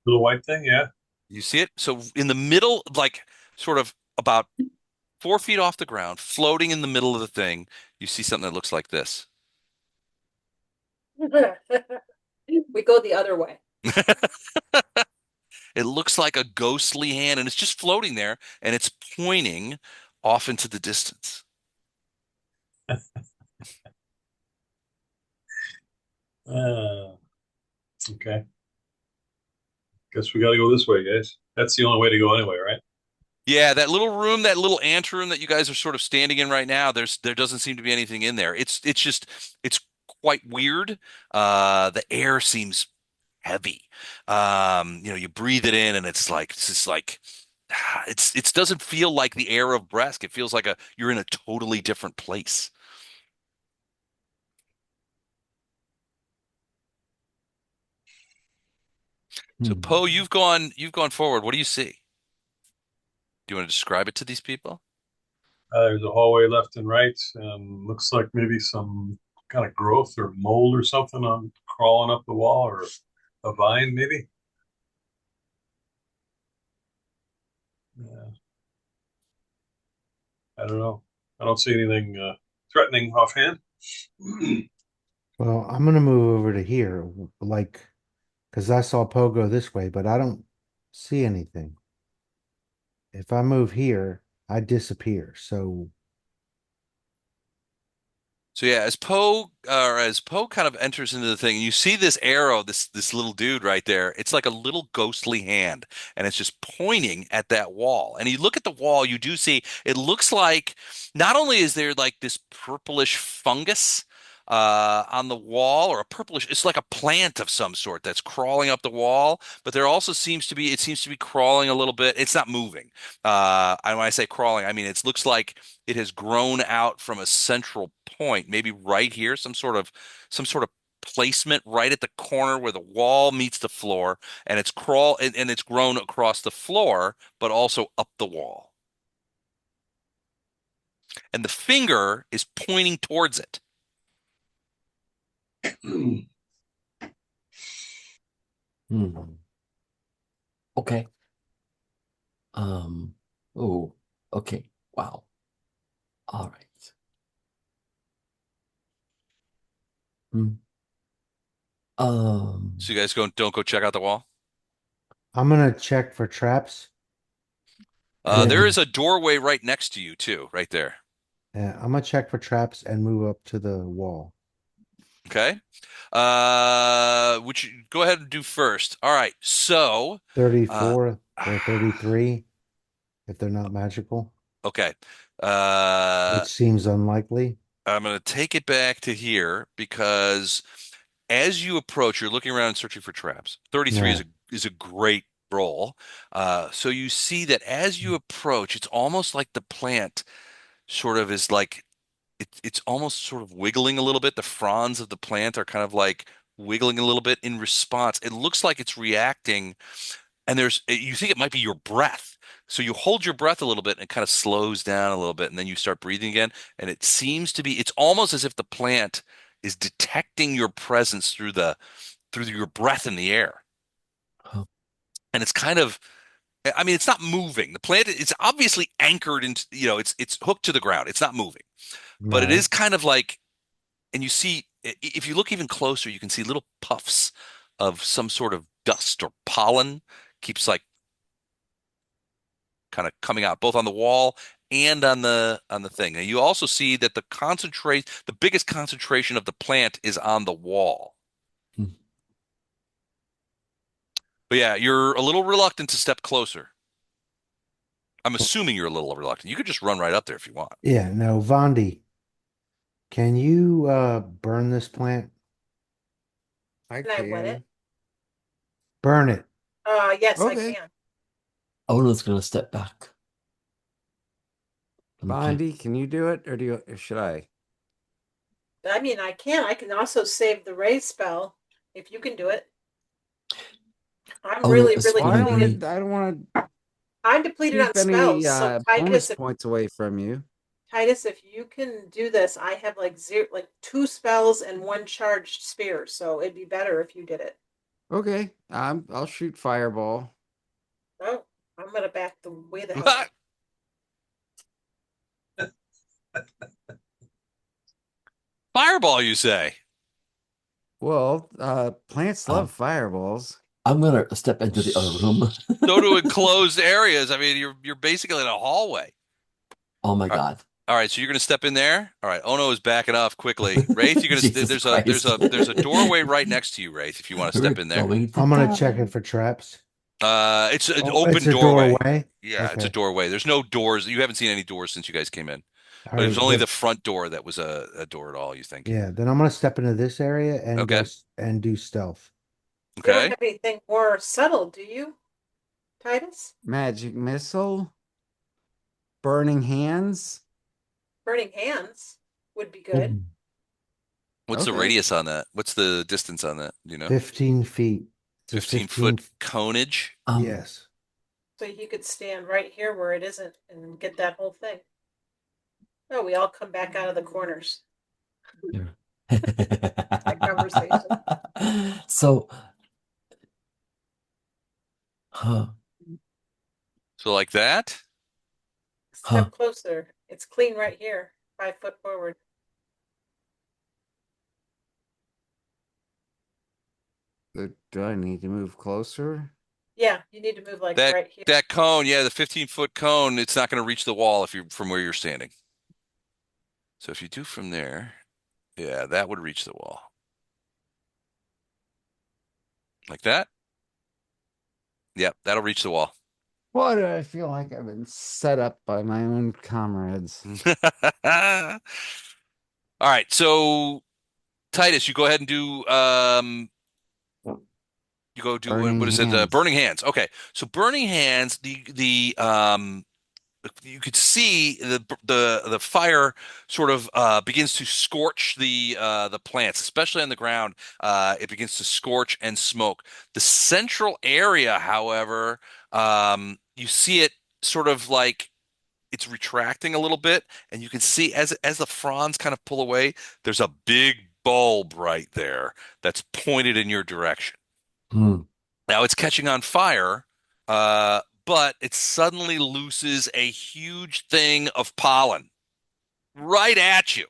little white thing, yeah. you see it. So in the middle, like sort of about 4 feet off the ground, floating in the middle of the thing, you see something that looks like this. We go the other way. It looks like a ghostly hand, and it's just floating there, and it's pointing off into the distance. Uh, okay. Guess we got to go this way, guys. That's the only way to go anyway, right? Yeah, that little room, that little anteroom that you guys are sort of standing in right now, there doesn't seem to be anything in there. It's quite weird. The air seems heavy. You breathe it in and it's just like it doesn't feel like the air of Bresk. It feels like you're in a totally different place. So Hmm. Poe, you've gone forward. What do you see? Do you want to describe it to these people? There's a hallway left and right, and looks like maybe some kind of growth or mold or something on crawling up the wall, or a vine, maybe. Yeah, I don't know. I don't see anything threatening offhand. Well, I'm gonna move over to here, like, because I saw Pogo this way, but I don't see anything. If I move here, I disappear. So yeah, as Poe kind of enters into the thing, you see this arrow, this little dude right there. It's like a little ghostly hand, and it's just pointing at that wall. And you look at the wall, you do see it looks like not only is there like this purplish fungus on the wall, or a purplish. It's like a plant of some sort that's crawling up the wall. But there also seems to be it seems to be crawling a little bit. It's not moving. And when I say crawling, I mean it looks like it has grown out from a central point, maybe right here, some sort of placement right at the corner where the wall meets the floor, and and it's grown across the floor, but also up the wall. And the finger is pointing towards it. Hmm. Okay. Um. Oh. Okay. Wow. All right. Hmm. So you guys don't go check out the wall. I'm gonna check for traps, There and is a doorway right next to you too, right there. I'm gonna check for traps and move up to the wall. Okay. Which go ahead and do first. All right. So, uh, 34 or 33, if they're not magical, okay. Uh, which seems unlikely. I'm going to take it back to here because as you approach, you're looking around and searching for traps. 33 Yeah. is a great roll. So you see that as you approach, it's almost like the plant sort of is like it's almost sort of wiggling a little bit. The fronds of the plant are kind of like wiggling a little bit in response. It looks like it's reacting, and you think it might be your breath. So you hold your breath a little bit and it kind of slows down a little bit, and then you start breathing again. And it seems to be, it's almost as if the plant is detecting your presence through your breath in the air. huh. And it's kind of, I mean, it's not moving. The plant is obviously anchored into, it's hooked to the ground. It's not moving, but it Right. is kind of like, and you see, if you look even closer, you can see little puffs of some sort of dust or pollen keeps like kind of coming out both on the wall and on the thing. And you also see that the biggest concentration of the plant is on the wall. Hmm. But yeah, you're a little reluctant to step closer. I'm assuming you're a little reluctant. You could just run right up there if you want. Yeah, no, Vondi, can you burn this plant? I Can I wet it? can. Burn it. Yes, I Okay. can. Ona's gonna step back. Okay. Bondi, can you do it, or should I? I mean, I can. I can also save the raise spell if you can do it. I'm Ona really, is really Well, gonna depleted. be. I don't want to I'm depleted on keep any spells. So bonus points away from you. Titus, if you can do this, I have like two spells and one charged spear. So it'd be better if you did it. Okay, I'll shoot fireball. Oh, I'm gonna back the way the hell up. Fireball, you say? Well, plants love Um, fireballs. I'm gonna step into the other room. So do enclosed areas. I mean, you're basically in a hallway. Oh my All right, God. all right, so you're gonna step in there. All right, Ono is backing off quickly. Wraith, you're gonna Jesus there's a there's Christ. a there's a doorway right next to you, Wraith, if you want to We're step in there. going to I'm gonna check die. it for traps. It's an Oh, it's open a doorway. doorway. Yeah, it's a Okay. doorway. There's no doors. You haven't seen any doors since you guys came in. All But it was right. only the front door that was a door at all, you think. Yeah, then I'm gonna step into this area and Okay. and do stealth. You don't Okay. have anything more subtle, do you, Titus? Magic missile, burning hands. Burning hands would be Oh, good. What's the Okay. radius on that? What's the distance on that? Do you know? 15 feet. It's a 15 15. foot conage. Yes. So you could stand right here where it isn't and get that whole thing. Oh, we all come back out of the corners. That conversation. So, huh, So like that? huh. Step closer. It's clean right here. 5 foot forward. Do I need to move closer? Yeah, you need to move like That right here. that cone, yeah, the 15-foot cone, it's not going to reach the wall if you're from where you're standing. So if you do from there, yeah, that would reach the wall. Like that? Yep, that'll reach the wall. Why do I feel like I've been set up by my own comrades? All right, so Titus, you go ahead and do you go do what Burning is it? hands. Burning hands. Okay, so burning hands. The you could see the fire sort of begins to scorch the plants, especially on the ground. It begins to scorch and smoke. The central area, however, you see it sort of like it's retracting a little bit, and you can see as the fronds kind of pull away, there's a big bulb right there that's pointed in your direction. Hmm. Now it's catching on fire, but it suddenly looses a huge thing of pollen right at you.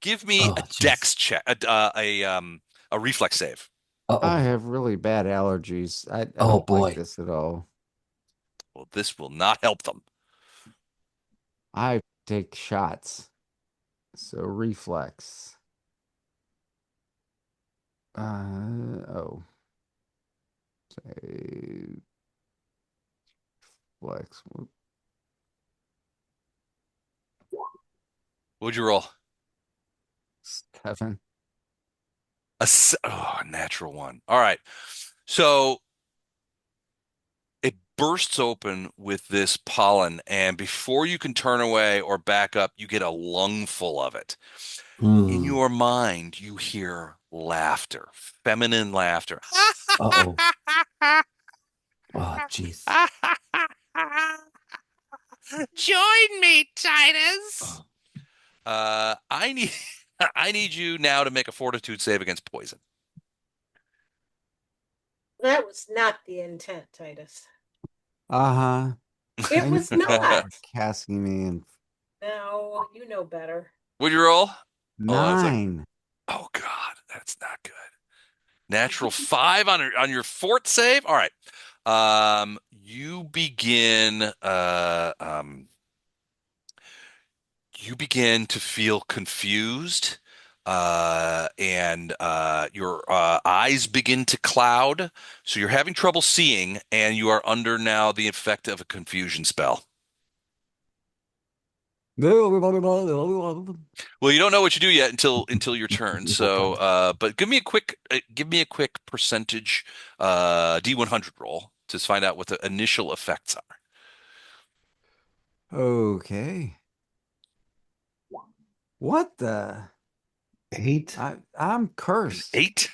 Give me Oh, a jeez. dex check, a reflex save. I Uh-oh. have really bad allergies. I Oh, don't like boy. this at all. Well, this will not help them. I take shots. So reflex. Oh. Say flex. What'd you roll? 7. A natural one. All right. So it bursts open with this pollen, and before you can turn away or back up, you get a lungful of it. In Hmm. your mind, you hear laughter, feminine laughter. Uh-oh. Oh, jeez. Join me, Titus. Oh. I need I need you now to make a fortitude save against poison. That was not the intent, Titus. Uh-huh. It I was knew y'all not. were casting me in No, you know better. What'd you roll? Oh, that's like, 9. oh God, that's not good. Natural 5 on your fort save. All right. You begin you begin to feel confused, and your eyes begin to cloud. So you're having trouble seeing, and you are under now the effect of a confusion spell. Well, you don't know what you do yet until your turn. So, but give me a quick percentage D100 roll to find out what the initial effects are. Okay. What the? 8. I'm cursed. 8.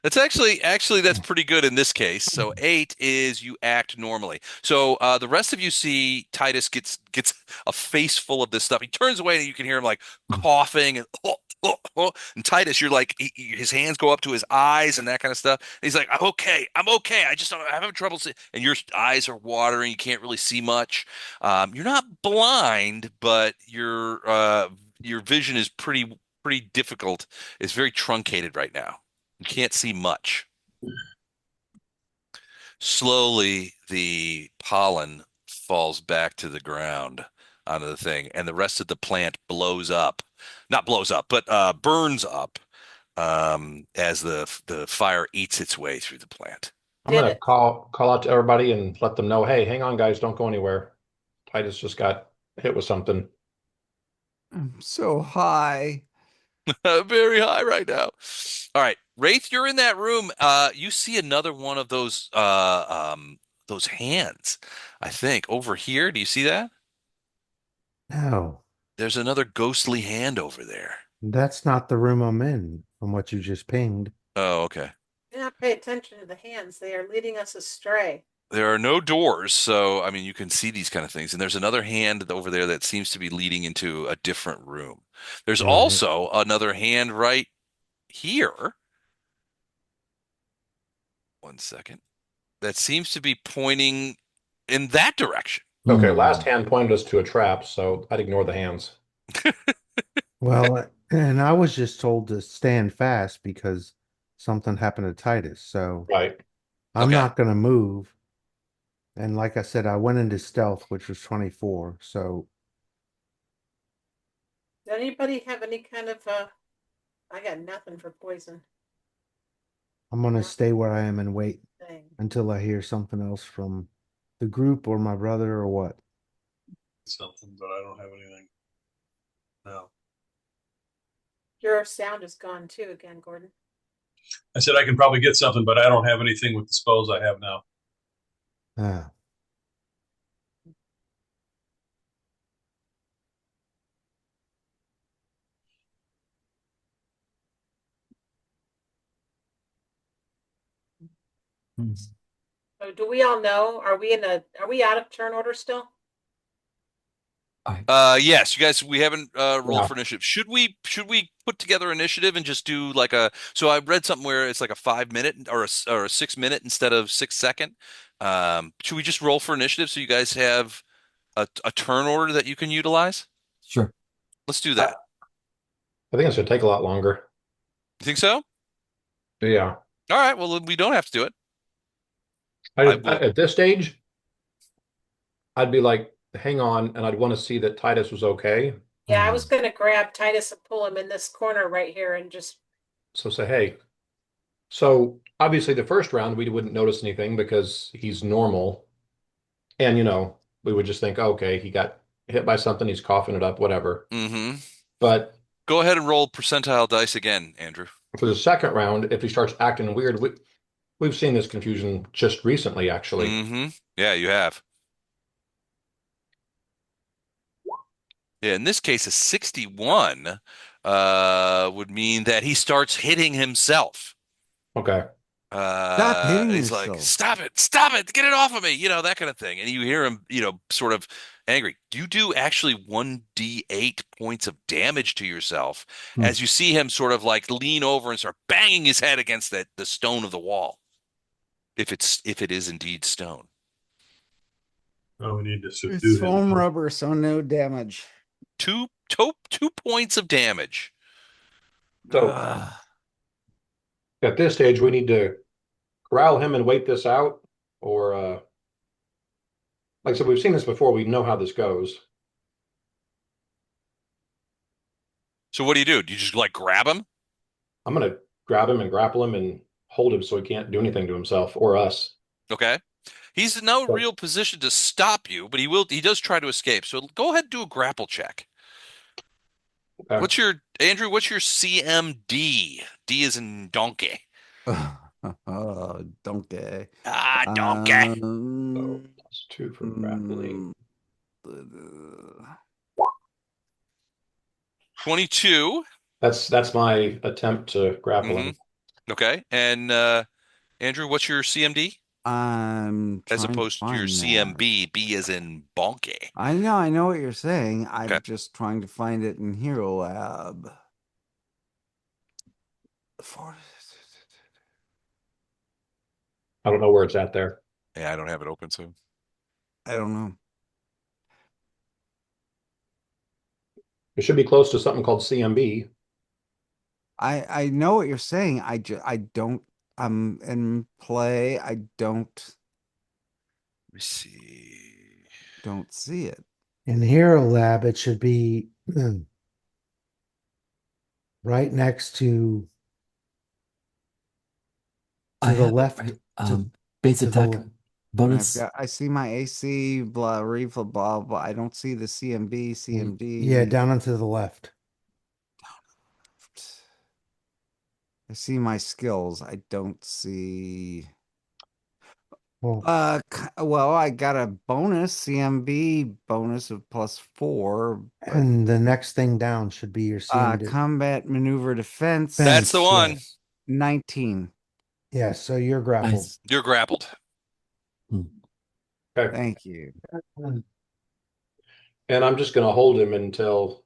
That's actually that's pretty good in this case. So 8 is you act normally. So the rest of you see Titus gets a face full of this stuff. He turns away and you can hear him like coughing and and Titus, you're like his hands go up to his eyes and that kind of stuff. And he's like, I'm okay. I'm having trouble seeing. And your eyes are watering. You can't really see much. You're not blind, but your vision is pretty difficult. It's very truncated right now. You can't see much. Slowly, the pollen falls back to the ground onto the thing, and the rest of the plant blows up. Not blows up, but burns up as the fire eats its way through the plant. I'm Did gonna it? call out to everybody and let them know, hey, hang on, guys, don't go anywhere. Titus just got hit with something. I'm so high. Very high right now. All right, Wraith, you're in that room. You see another one of those hands, I think, over here. Do you see that? No, There's another ghostly hand over there. that's not the room I'm in from what you just pinged. Oh, okay. Do not pay attention to the hands. They are leading us astray. There are no doors, so I mean you can see these kind of things. And there's another hand over there that seems to be leading into a different room. There's Right. also another hand right here. One second. That seems to be pointing in that direction. Okay, Hmm. last hand pointed us to a trap, so I'd ignore the hands. Well, and I was just told to stand fast because something happened to Titus. So Right. I'm Okay. not going to move. And like I said, I went into stealth, which was 24. So Does anybody have any kind of I got nothing for poison I'm going to stay where I am and wait thing. until I hear something else from the group or my brother or what. Something, but I don't have anything. No. your sound is gone too again, Gordon. I said I can probably get something, but I don't have anything with the spells I have now. Ah. So do we all know? Are we out of turn order still? Yes, you guys, we haven't rolled Yeah. for initiative. Should we put together initiative and just do like a? So I read something where it's like a 5 minute or a 6 minute instead of 6 second. Should we just roll for initiative so you guys have a turn order that you can utilize? Sure. Let's do I, that. I think it's going to take a lot longer. You think so? Yeah. All right. Well, we don't have to do it. I, I will. at this stage, I'd be like, hang on, and I'd want to see that Titus was okay. Yeah, I was gonna grab Titus and pull him in this corner right here and just So say, hey. So obviously, the first round we wouldn't notice anything because he's normal, and we would just think, okay, he got hit by something, he's coughing it up, whatever. Mm-hmm. But Go ahead and roll percentile dice again, Andrew. for the second round, if he starts acting weird, we've seen this confusion just recently, actually. Mm-hmm. Yeah, you have. Yeah, in this case, a 61 would mean that he starts hitting himself. Okay. Stop hitting He's like, yourself. stop it, get it off of me, that kind of thing. And you hear him, sort of angry. You do actually 1d8 points of damage to yourself as you see him sort of like lean over and start banging his head against the stone of the wall. If it is indeed stone. Oh, we need to subdue It's him. foam rubber, so no damage. Two points of damage. So Ugh. at this stage, we need to corral him and wait this out, or like I said, we've seen this before. We know how this goes. So what do? Do you just like grab him? I'm gonna grab him and grapple him and hold him so he can't do anything to himself or us. Okay. He's in no So, real position to stop you, but he does try to escape. So go ahead and do a grapple check. okay. What's your CMD? D is in donkey. Oh, donkey. Donkey. So +2 for grappling. 22. That's my attempt to grapple him. Okay. And Andrew, what's your CMD? I'm As trying opposed to your find that. CMB, B is in bonky. I know what you're saying. I'm Okay. just trying to find it in Hero Lab. I don't know where it's at there. Yeah, I don't have it open, so I don't know. It should be close to something called CMB. I know what you're saying. I don't. I'm in play. I don't let me see. see it. In Hero Lab, it should be right next to I the have it left. right. Base to the attack left. bonus. I see my AC, blah, refill, blah, blah. I don't see the CMB, CMD. Yeah, down and to the left. I see my skills. I don't see. Well, Well, I got a bonus CMB bonus of +4. and the next thing down should be your CMD. Combat maneuver defense. That's the one. Yes. 19. Yeah, so you're grappled. Nice. You're grappled. Okay. Thank you. And I'm just gonna hold him until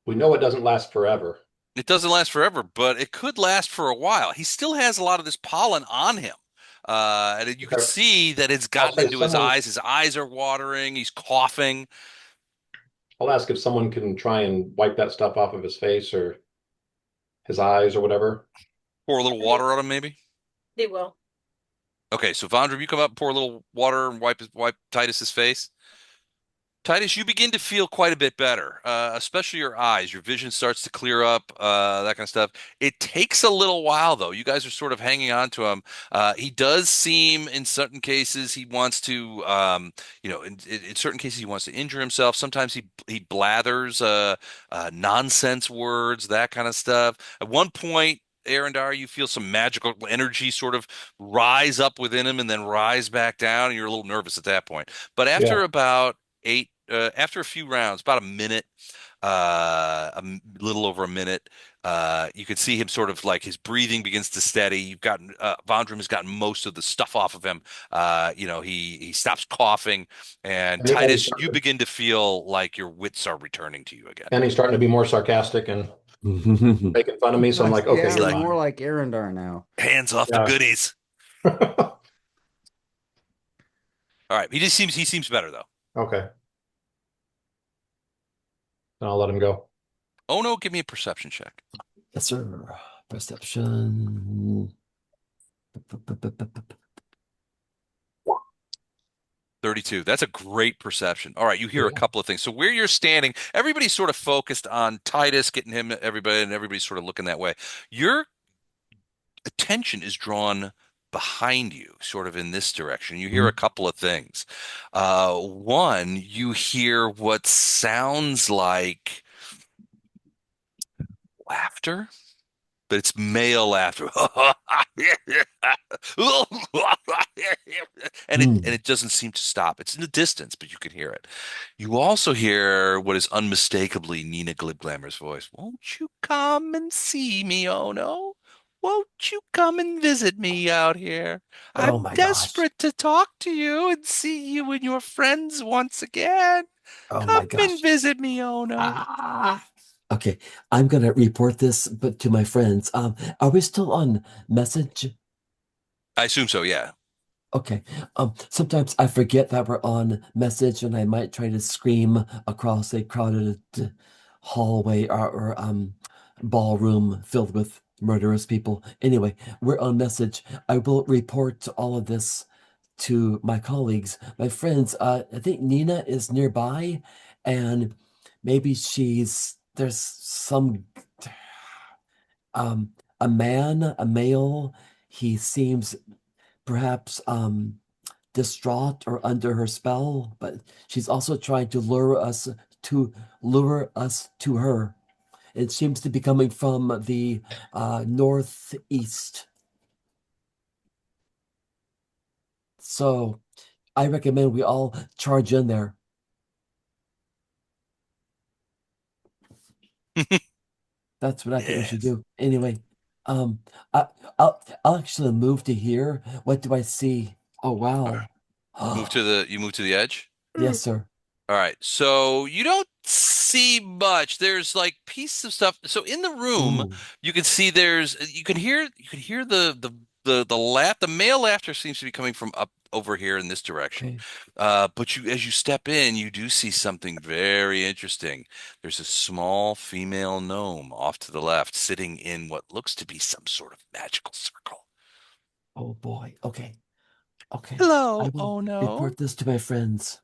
we know it doesn't last forever. It doesn't last forever, but it could last for a while. He still has a lot of this pollen on him. And you can see that it's gotten into his eyes. His eyes are watering. He's coughing. I'll ask if someone can try and wipe that stuff off of his face or his eyes or whatever. Pour a little water on him, maybe. They will. Okay, so Vondra, you come up, pour a little water, and wipe Titus's face. Titus, you begin to feel quite a bit better, especially your eyes. Your vision starts to clear up, that kind of stuff. It takes a little while, though. You guys are sort of hanging on to him. He does seem, in certain cases, he wants to, in certain cases, he wants to injure himself. Sometimes he blathers nonsense words, that kind of stuff. At one point, Arendar, you feel some magical energy sort of rise up within him and then rise back down, and you're a little nervous at that point. But Yeah. after about after a few rounds, about a minute, little over a minute, you can see him sort of like his breathing begins to steady. You've gotten Vondrum has gotten most of the stuff off of him. He stops coughing, and And Titus, you begin to feel like your wits are returning to you again. he's starting to be more sarcastic and making fun of me. So I'm like, okay, Yeah, you're like- more fine. like Arendar now. Hands off the Yeah. goodies. All right, he seems better though. Okay. I'll let him go. Oh no, give me a perception check. Yes, sir. Perception. 32. That's a great perception. All right, you hear a couple of things. So where you're standing, everybody's sort of focused on Titus, getting him, everybody, and everybody's sort of looking that way. Your attention is drawn behind you, sort of in this direction. You hear a couple of things. One, you hear what sounds like laughter, but it's male laughter. And it doesn't seem to stop. It's in the distance, but you can hear it. You also hear what is unmistakably Nina Glibglammer's voice. Won't you come and see me, oh no? Won't you come and visit me out here? Oh I'm my gosh. desperate to talk to you and see you and your friends once again. Oh Come my gosh. and visit me, oh no. Ah. Okay, I'm gonna report this, but to my friends. Are we still on message? I assume so, yeah. Okay. Sometimes I forget that we're on message, and I might try to scream across a crowded hallway or ballroom filled with murderous people. Anyway, we're on message. I will report all of this to my colleagues, my friends. I think Nina is nearby, and maybe there's some a male. He seems perhaps distraught or under her spell, but she's also trying to lure us to her. It seems to be coming from the northeast. So I recommend we all charge in there. That's what I think we should do. Anyway, um, I, I'll actually move to here. What do I see? Oh wow! You move to the edge? Yes, sir. All right. So you don't see much. There's like pieces of stuff. So in the room, Ooh, you can see you can hear the male laughter seems to be coming from up over here in this direction. okay. But as you step in, you do see something very interesting. There's a small female gnome off to the left, sitting in what looks to be some sort of magical circle. Oh boy. Okay. Okay. I Hello. will Oh no. report this to my friends.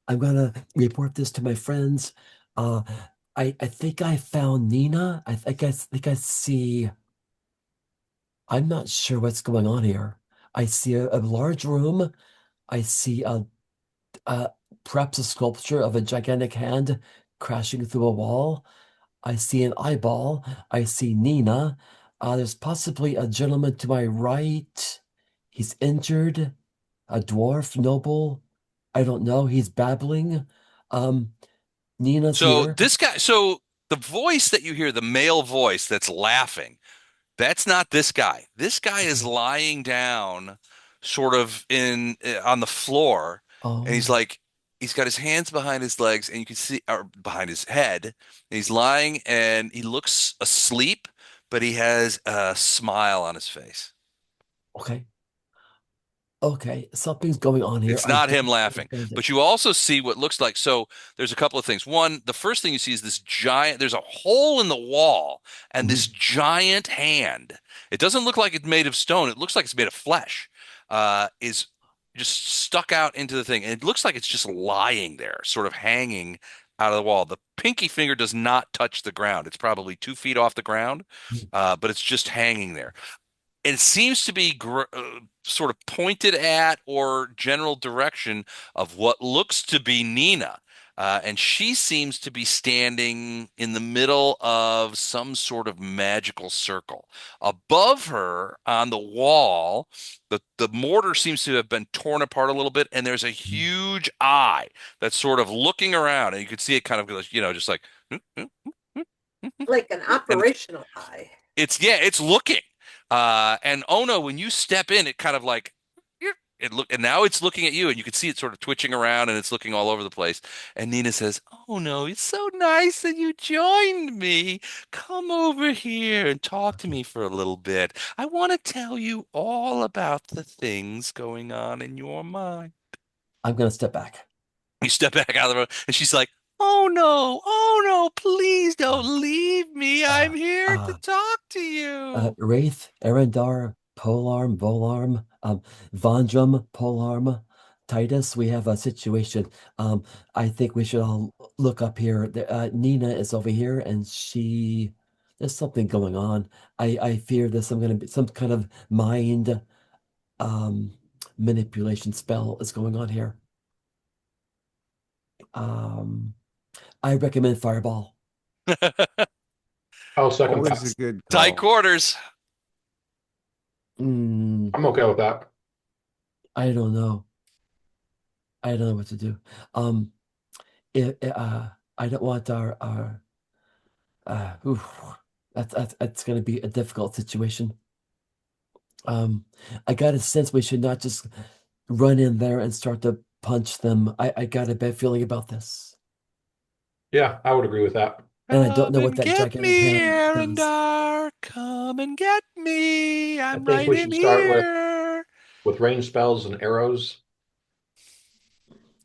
I'm gonna report this to my friends. Uh, I think I found Nina. I think I see. I'm not sure what's going on here. I see a large room. I see a perhaps a sculpture of a gigantic hand crashing through a wall. I see an eyeball. I see Nina. There's possibly a gentleman to my right. He's injured. A dwarf noble. I don't know. He's babbling. Um, Nina's So here. so the voice that you hear, the male voice that's laughing, that's not this guy. This guy is lying down, sort of on the floor, and Oh, he's got his hands behind his legs, and you can see, or behind his head. And he's lying, and he looks asleep, but he has a smile on his face. okay. Okay. Something's going on here. It's I not him don't laughing, understand but it. you also see what looks like. So there's a couple of things. One, the first thing you see is there's a hole in the wall and this giant hand. It doesn't look like it's made of stone. It looks like it's made of flesh. Is just stuck out into the thing. And it looks like it's just lying there, sort of hanging out of the wall. The pinky finger does not touch the ground. It's probably 2 feet off the ground, but it's just hanging there. It seems to be sort of pointed at or general direction of what looks to be Nina. And she seems to be standing in the middle of some sort of magical circle. Above her on the wall, the mortar seems to have been torn apart a little bit, and there's a huge eye that's sort of looking around, and you can see it kind of, just like, Like an and operational eye. it's looking. And Ono, when you step in, it kind of like and now it's looking at you, and you can see it sort of twitching around, and it's looking all over the place. And Nina says, "Oh no, it's so nice that you joined me. Come over here and talk to me for a little bit. I want to tell you all about the things going on in your mind." I'm gonna step back. You step back out of the room, and she's like, oh no, please don't leave me. I'm Uh, here to uh, talk to you." Wraith, Erendar, Polarm, Volarm, Vondrum, Polarm, Titus, we have a situation. I think we should all look up here. Nina is over here, and there's something going on. I fear there's gonna be some kind of mind um, manipulation spell is going on here. I recommend Fireball. I'll second Always a that. good Tight call. quarters. Mm, I'm okay with that. I don't know. I don't know what to do. Um, I don't want oof, that's going to be a difficult situation. I got a sense we should not just run in there and start to punch them. I got a bad feeling about this, Yeah, I would agree with that. and I don't Come know what and that get gigantic me, hand does. Arendar. Come and get me. I I'm think right we in should start here. with range spells and arrows.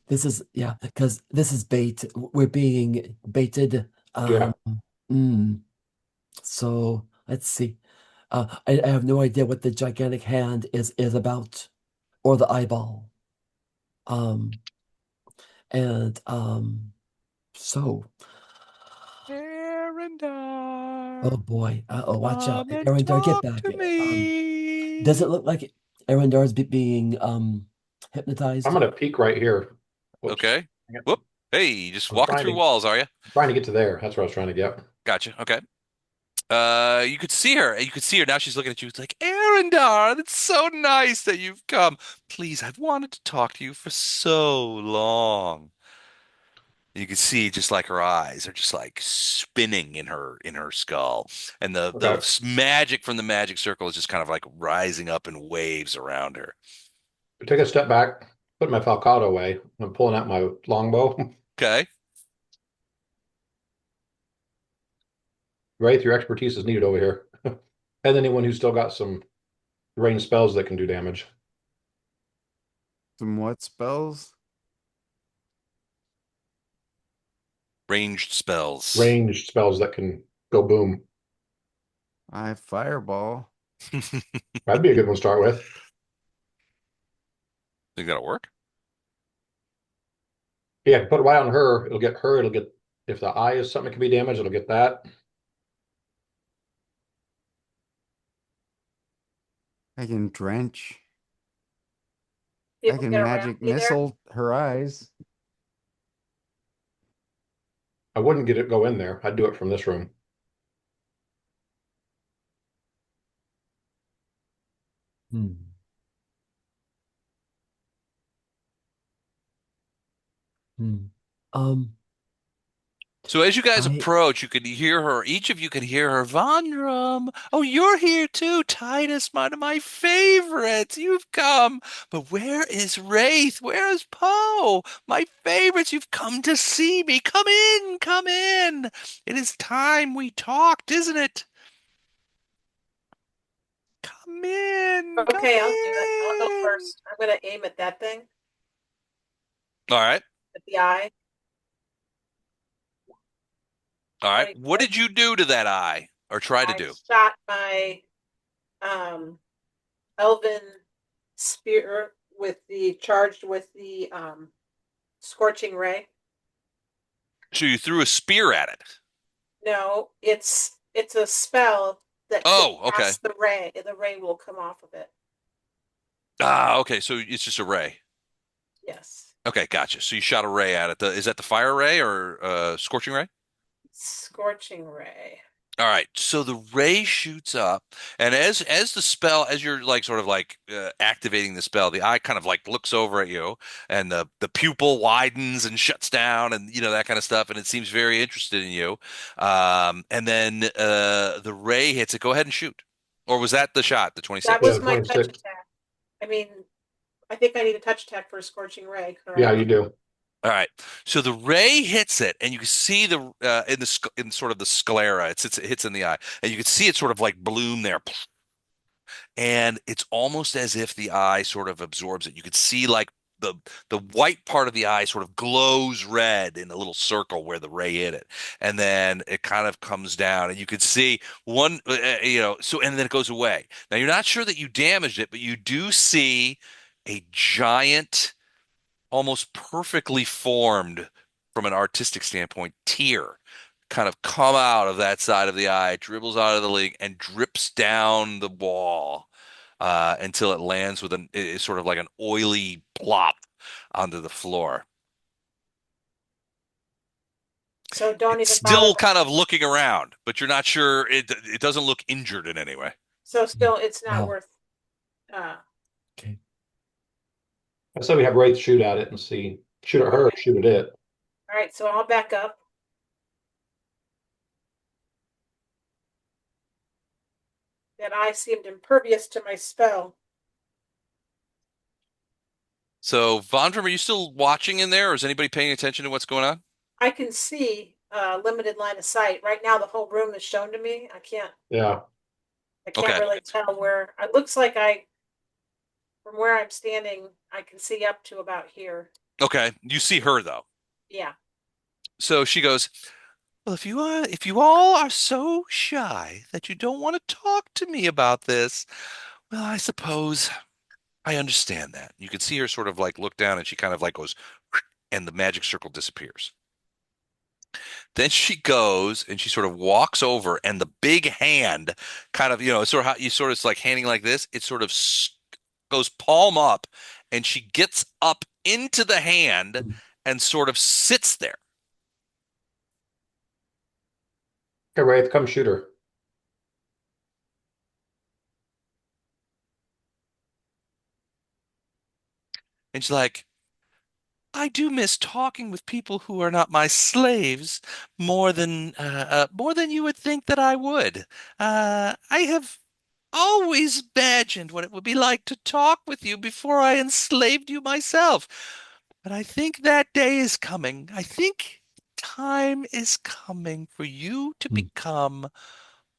This is yeah, because this is bait. We're being baited. Yeah. Mm, so let's see. I have no idea what the gigantic hand is about, or the eyeball. Um, and so Arendar, oh boy, watch out, come and Arendar, get talk back. to Does me. it look like Arendar's being I'm hypnotized? gonna peek right here. Whoops. Okay. Whoop. Hey, just I'm walking through walls, are you? trying to get to there. That's what I was trying to get. Gotcha. Okay. You could see her. You could see her. Now she's looking at you. It's like, Arendar, it's so nice that you've come. Please, I've wanted to talk to you for so long. You can see just like her eyes are just like spinning in her skull, and the Okay. magic from the magic circle is just kind of like rising up in waves around her. Take a step back, put my falcata away. I'm pulling out my longbow. Okay. Wraith, your expertise is needed over here. And anyone who's still got some range spells that can do damage. Some what spells? Ranged spells. Ranged spells that can go boom. I fireball. That'd be a good one to start with. Think that'll work? Yeah, put it right on her. It'll get her. It'll get, if the eye is something that can be damaged, it'll get that. I can drench. I People can get around magic me there. missile her eyes. I wouldn't get it go in there. I'd do it from this room. Hmm. Hmm. Um, So as you guys I approach, you can hear her. Each of you can hear her. Vondrum. Oh, you're here too, Titus, one of my favorites. You've come. But where is Wraith? Where is Poe? My favorites. You've come to see me. Come in. Come in. It is time we talked, isn't it? Come in. Come Okay, I'll do it. I'll go in. first. I'm gonna aim at that thing, All right. at the eye. All right. What 26. did you do to that eye or try to I do? shot my um elven spear charged with the scorching ray. So you threw a spear at it. No, it's a spell that can Oh, okay. pass the ray. The ray will come off of it. Ah, okay. So it's just a ray. Yes. Okay, gotcha. So you shot a ray at it. Is that the fire ray or scorching ray? Scorching ray. All right. So the ray shoots up, and as the spell, as you're like sort of like activating the spell, the eye kind of like looks over at you, and the pupil widens and shuts down, and that kind of stuff, and it seems very interested in you. And then the ray hits it. Go ahead and shoot. Or was that the shot, the That 26? was Yeah, my touch 26. attack. I mean, I think I need a touch attack for a scorching ray, correct? Yeah, you do. All right. So the ray hits it, and you can see the in sort of the sclera. It hits in the eye, and you can see it sort of like bloom there, and it's almost as if the eye sort of absorbs it. You could see like the white part of the eye sort of glows red in a little circle where the ray hit it, and then it kind of comes down, and you could see one, so and then it goes away. Now you're not sure that you damaged it, but you do see a giant, almost perfectly formed from an artistic standpoint, tear kind of come out of that side of the eye, dribbles out of the lid, and drips down the wall until it lands with it's sort of like an oily plop onto the floor. So don't It's even bother. still kind of looking around, but you're not sure. It doesn't look injured in any way. So still, it's not Wow. worth. Okay. I say we have Wraith shoot at it and see. Shoot at her or shoot at it. All right, so I'll back up. That eye seemed impervious to my spell. So, Vondram, are you still watching in there, or is anybody paying attention to what's going on? I can see limited line of sight. Right now, the whole room is shown to me. I can't Yeah. Okay. really tell where. It looks like from where I'm standing, I can see up to about here. Okay. You see her, though. Yeah. So she goes, well, if you all are so shy that you don't want to talk to me about this, well, I suppose I understand that. You can see her sort of like look down, and she kind of like goes, and the magic circle disappears. Then she goes and she sort of walks over, and the big hand kind of, sort of how you sort of, it's like handing like this. It sort of goes palm up, and she gets up into the hand and sort of sits there. Okay, Wraith, come shoot her. And she's like, I do miss talking with people who are not my slaves more than you would think that I would. I have always imagined what it would be like to talk with you before I enslaved you myself. But I think that day is coming. I think time is coming for you to become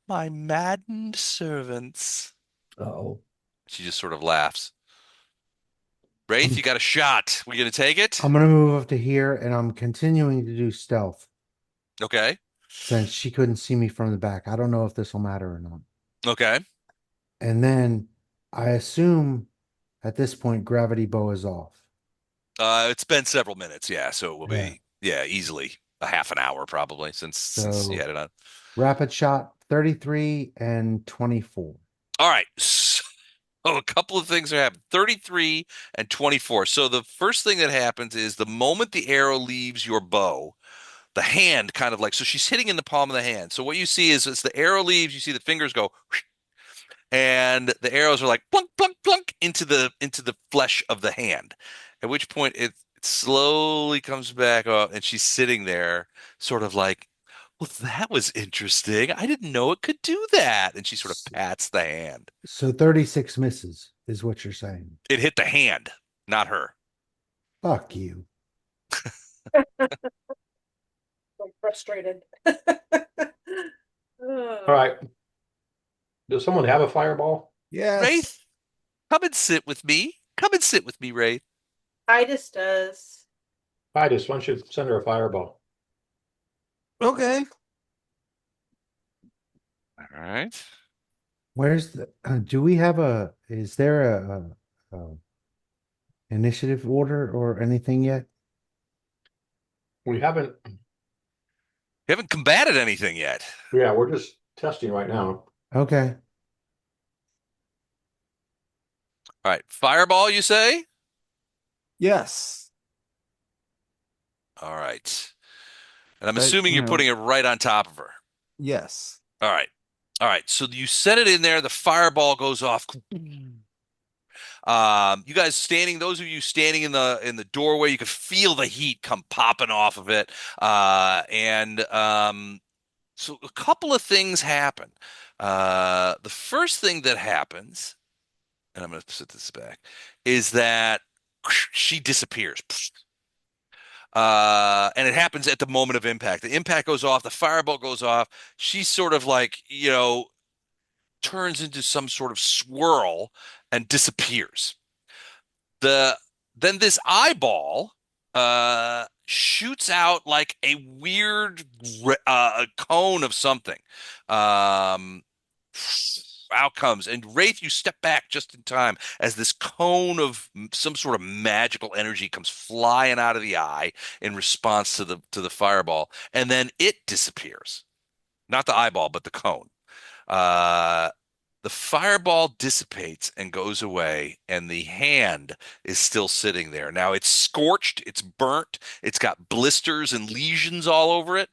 my maddened servants. Oh. She just sort of laughs. Wraith, you got a shot. We gonna take it? I'm gonna move up to here, and I'm continuing to do stealth Okay. since she couldn't see me from the back. I don't know if this will matter or not. Okay. And then I assume at this point gravity bow is off. It's been several minutes, yeah, so it will Yeah. be, easily a half an hour probably since you So had it on. rapid shot 33 and 24. All right. So a couple of things are happening. 33 and 24. So the first thing that happens is the moment the arrow leaves your bow, the hand kind of like, so she's hitting in the palm of the hand. So what you see is as the arrow leaves, you see the fingers go, and the arrows are like plunk, plunk, plunk into the flesh of the hand. At which point it slowly comes back up, and she's sitting there, sort of like, well, that was interesting. I didn't know it could do that. And she sort of pats the hand. So 36 misses is what you're saying. It hit the hand, not her. Fuck you. I'm frustrated. All right. Does someone have a fireball? Yes. Wraith, come and sit with me. Come and sit with me, Wraith. Titus does. I just want you to send her a fireball. Okay. All right. Where's the do we have is there a initiative order or anything yet? We haven't. You haven't combated anything yet. Yeah, we're just testing right now. Okay. All right, fireball, you say? Yes. All right. And I'm But, assuming you're putting it right on top of her. yes. All right. All right. So you set it in there, the fireball goes off. You guys standing, those of you standing in the doorway, you could feel the heat come popping off of it. So a couple of things happen. The first thing that happens, and I'm going to set this back, is that she disappears. And it happens at the moment of impact. The impact goes off, the fireball goes off. She's sort of like, turns into some sort of swirl and disappears. Then this eyeball shoots out like a weird cone of something. Um, Out comes, and Wraith, you step back just in time as this cone of some sort of magical energy comes flying out of the eye in response to the fireball, and then it disappears. Not the eyeball, but the cone. Uh, the fireball dissipates and goes away, and the hand is still sitting there. Now it's scorched, it's burnt, it's got blisters and lesions all over it,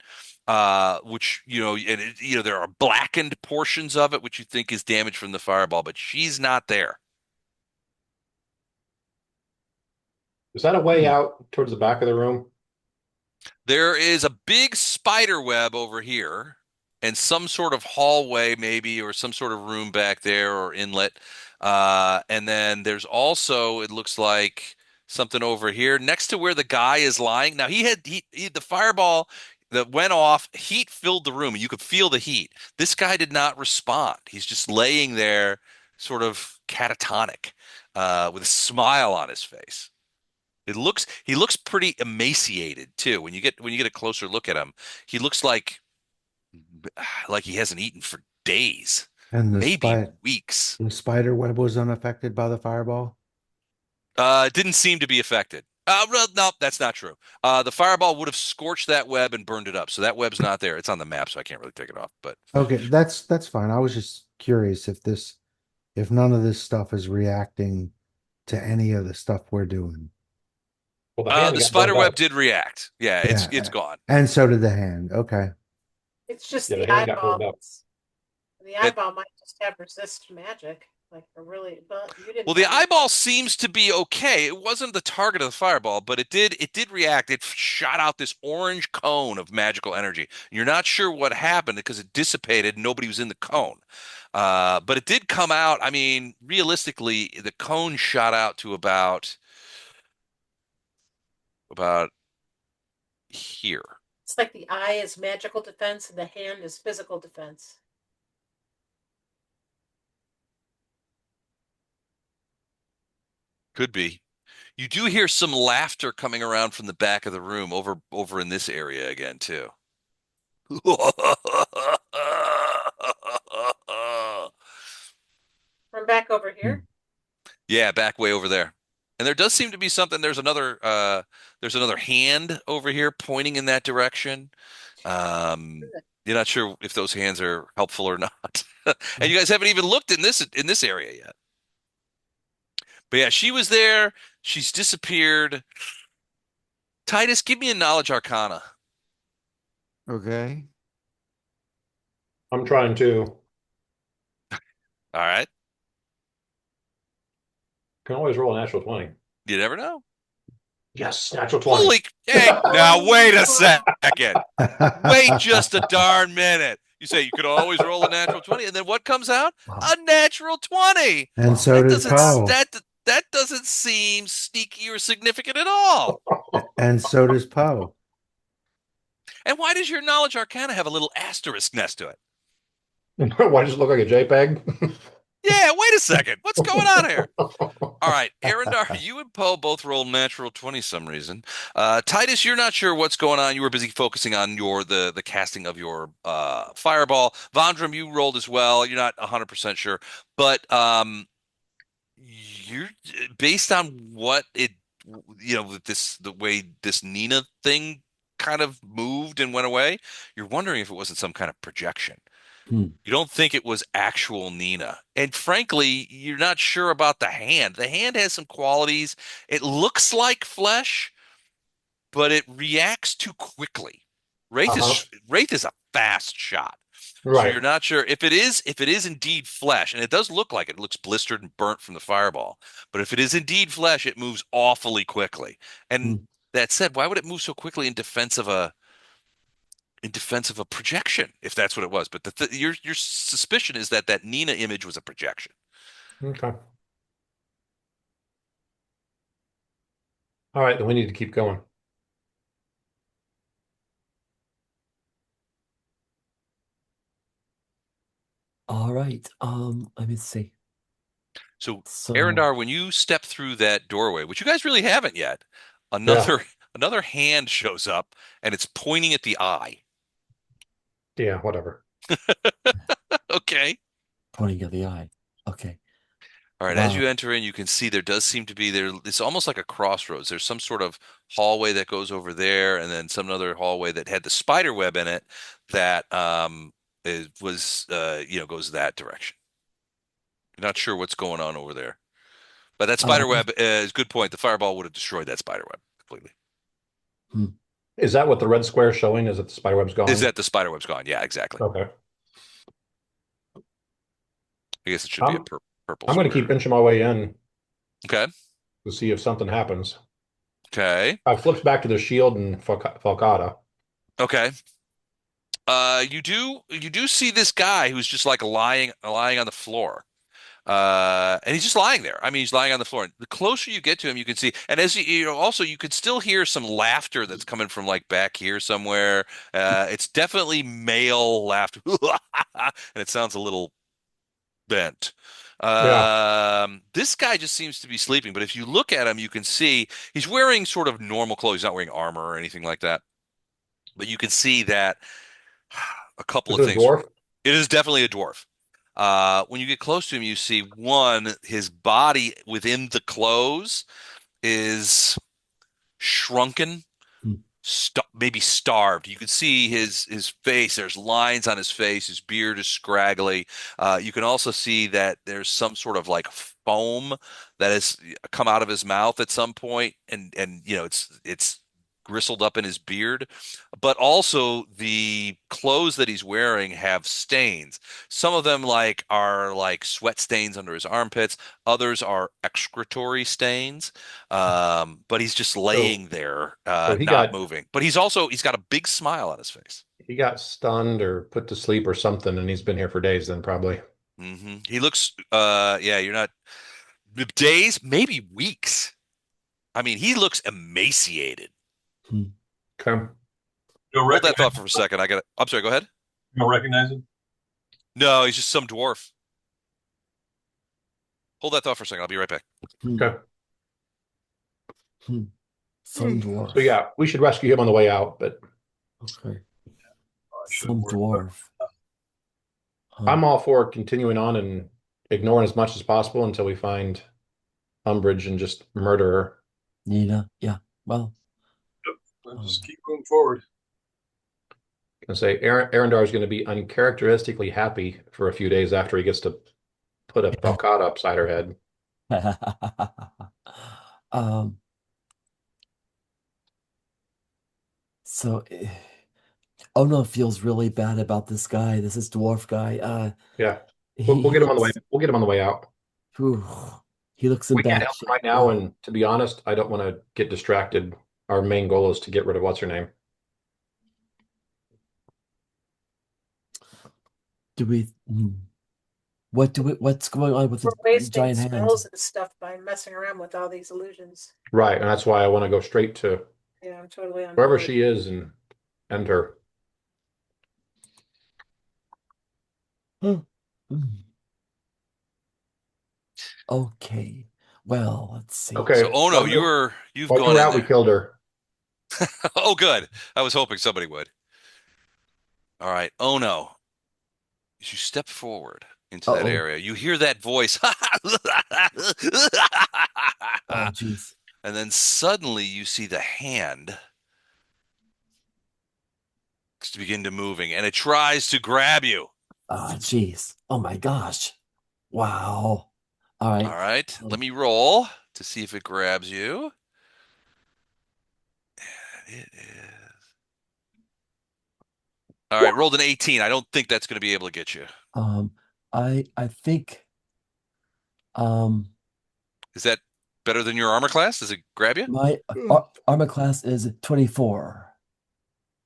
which there are blackened portions of it, which you think is damage from the fireball, but she's not there. Is that a way out towards the back of the room? There is a big spider web over here and some sort of hallway maybe or some sort of room back there or inlet. And then there's also, it looks like something over here next to where the guy is lying. Now the fireball that went off, heat filled the room and you could feel the heat. This guy did not respond. He's just laying there sort of catatonic, with a smile on his face. He looks pretty emaciated too. When you get a closer look at him, he looks like he hasn't eaten for days, And maybe weeks. the spider web was unaffected by the fireball? It didn't seem to be affected. No, that's not true. The fireball would have scorched that web and burned it up. So that web's not there. It's on the map, so I can't really take it off. But Okay, that's fine. I was just curious if none of this stuff is reacting to any of the stuff we're doing. Well, the hand the got spider burned web up. did react. Yeah, it's gone. And so did the hand. Okay. It's just Yeah, the the hand got burned eyeball. up. The eyeball might just have resist magic, like but you didn't. Well, the have eyeball seems to be okay. It wasn't the target of the fireball, but it did react. It shot out this orange cone of magical energy. You're not sure what happened because it dissipated. And nobody was in the cone. But it did come out. I mean, realistically, the cone shot out to about here. It's like the eye is magical defense and the hand is physical defense. Could be. You do hear some laughter coming around from the back of the room over in this area again too. From back over here. Yeah, back way over there. And there does seem to be something. There's another hand over here pointing in that direction. You're not sure if those hands are helpful or not. And you guys haven't even looked in this area yet. But yeah, she was there. She's disappeared. Titus, give me a knowledge arcana. Okay. I'm trying to. All right. Can always roll a natural 20. You never know. Yes, natural 20. Holy, hey, now wait a second. Wait just a darn minute. You say you could always roll a natural 20, and then what comes out? A natural 20. And so That did doesn't Poe. that doesn't seem sneaky or significant at all. And so does Poe. And why does your knowledge arcana have a little asterisk next to it? Why does it look like a JPEG? Yeah, wait a second. What's going on here? All right, Arendar, you and Poe both rolled natural 20 some reason. Titus, you're not sure what's going on. You were busy focusing on the casting of your fireball. Vondram, you rolled as well. You're not 100% sure. But you're based on what it, the way this Nina thing kind of moved and went away, you're wondering if it wasn't some kind of projection. Hmm. You don't think it was actual Nina. And frankly, you're not sure about the hand. The hand has some qualities. It looks like flesh, but it reacts too quickly. Uh-huh. Wraith is a fast shot. So Right. you're not sure if it is indeed flesh, and it does look like it. It looks blistered and burnt from the fireball. But if it is indeed flesh, it moves awfully quickly. And Hmm. that said, why would it move so quickly in defense of a projection, if that's what it was? But your suspicion is that that Nina image was a projection. Okay. All right, then we need to keep going. All right. Let me see. So, So, Arendar, when you step through that doorway, which you guys really haven't yet, Yeah. another hand shows up and it's pointing at the eye. Yeah, whatever. Okay. pointing at the eye. Okay. All right, as Wow. you enter in, you can see there does seem to be there. It's almost like a crossroads. There's some sort of hallway that goes over there, and then some other hallway that had the spider web in it that goes that direction. You're not sure what's going on over there, but that Uh, spider web is a good point. The fireball would have destroyed that spider web completely. hmm. Is that what the red square is showing? Is that the spider web's Is gone? that the spider web's gone? Yeah, exactly. Okay. I guess it should be a I'm purple I'm going to keep square. inching my way in Okay. to see if something happens. Okay. I flips back to the shield and Falcata. Okay. You do see this guy who's just like lying on the floor. And he's just lying there. I mean, he's lying on the floor. And the closer you get to him, you can see, and as also you could still hear some laughter that's coming from like back here somewhere. It's definitely male laughter, and it sounds a little bent. Yeah. This guy just seems to be sleeping, but if you look at him, you can see he's wearing sort of normal clothes. He's not wearing armor or anything like that. But you can see that a couple Is of it a things. dwarf? It is definitely a dwarf. When you get close to him, you see one, his body within the clothes is shrunken, Hmm. maybe starved. You can see his face. There's lines on his face. His beard is scraggly. You can also see that there's some sort of like foam that has come out of his mouth at some point, and it's gristled up in his beard. But also the clothes that he's wearing have stains. Some of them are like sweat stains under his armpits. Others are excretory stains. But he's just So laying there, so he not got moving. But he's got a big smile on his face. he got stunned or put to sleep or something, and he's been here for days then probably. He looks, yeah, you're not days, maybe weeks. I mean, he looks emaciated. Hmm. Okay. You'll Hold that recognize, thought for a second. I'm sorry, go ahead. you'll recognize him. No, he's just some dwarf. Hold that thought for a second. I'll be right back. Hmm. Okay. Hmm. Some So dwarf. yeah, we should rescue him on the way out, but Okay. I should have Some worked better. dwarf. Huh. I'm all for continuing on and ignoring as much as possible until we find Umbridge and just murder her. Nina. Yeah. Well, Let's just keep moving forward. And say Arendar is going to be uncharacteristically happy for a few days after he gets to put a Falcata upside her head. um, so oh no, feels really bad about this guy. This is dwarf guy. Yeah, He we'll he get him on the way. looks We'll get him on the way out. whew, he looks in We can't bad help him shape. right now, and to be honest, I don't want to get distracted. Our main goal is to get rid of what's her name. Do we what's going on with We're the wasting giant hand? spells and stuff by messing around with all these illusions. Right, and that's why I want to go straight to Yeah, I'm totally on wherever board. she is and end her. Hmm. Okay. Well, let's see. So, Okay, oh no, you've while you gone were in out, we there. killed her. Oh, good. I was hoping somebody would. All right. Oh no. As you step forward, into that Uh-oh. area. You hear that voice. Oh, jeez. And then suddenly you see the hand to begin to moving, and it tries to grab you. Oh, jeez. Oh my gosh. Wow. All All right. right, let me roll to see if it grabs you. And it is. All right, rolled an 18. I don't think that's going to be able to get you. Um, I think um Is that better than your armor class? Does it grab you? my armor class is 24.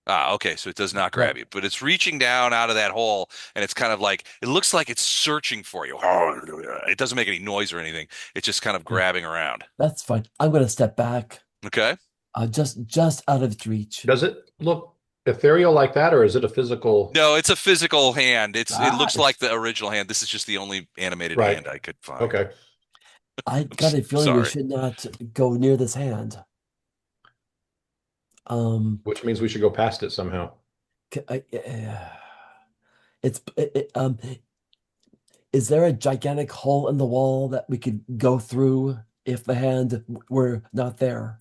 Ah, okay, so it does not But grab you, but it's reaching down out of that hole, and it's kind of like it looks like it's searching for you. It doesn't make any noise or anything. It's just kind of grabbing around. that's fine. I'm gonna step back. Okay. Just out of its reach. Does it look ethereal like that, or is it a physical? No, it's a physical hand. It looks like Gosh. the original hand. This is just the only animated Right. hand I could find. Okay. I got a feeling we Sorry. should not go near this hand. Which means we should go past it somehow. It's is there a gigantic hole in the wall that we could go through if the hand were not there?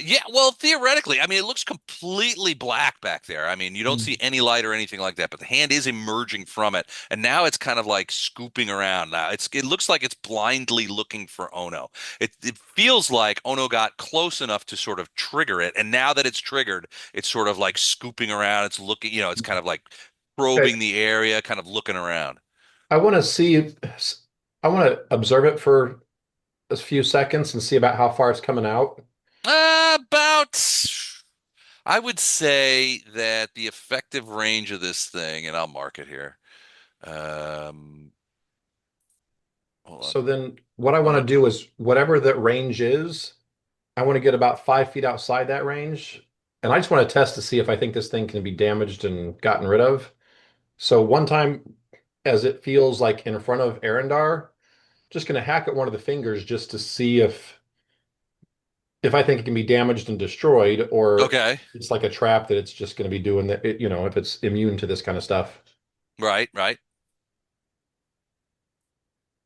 Yeah, well, theoretically, I mean, it looks completely black back there. I mean, you don't Hmm. see any light or anything like that, but the hand is emerging from it, and now it's kind of like scooping around. Now it looks like it's blindly looking for Ono. It feels like Ono got close enough to sort of trigger it, and now that it's triggered, it's sort of like scooping around. It's looking, it's kind of like Okay. probing the area, kind of looking around. I want to see. I want to observe it for a few seconds and see about how far it's coming out. About, I would say that the effective range of this thing, and I'll mark it here. Um, Hold on. So then what I want to One. do is whatever that range is, I want to get about 5 feet outside that range. And I just want to test to see if I think this thing can be damaged and gotten rid of. So one time, as it feels like in front of Arendar, just going to hack at one of the fingers just to see if I think it can be damaged and destroyed, or Okay. it's like a trap that it's just going to be doing that, if it's immune to this kind of stuff. Right, right.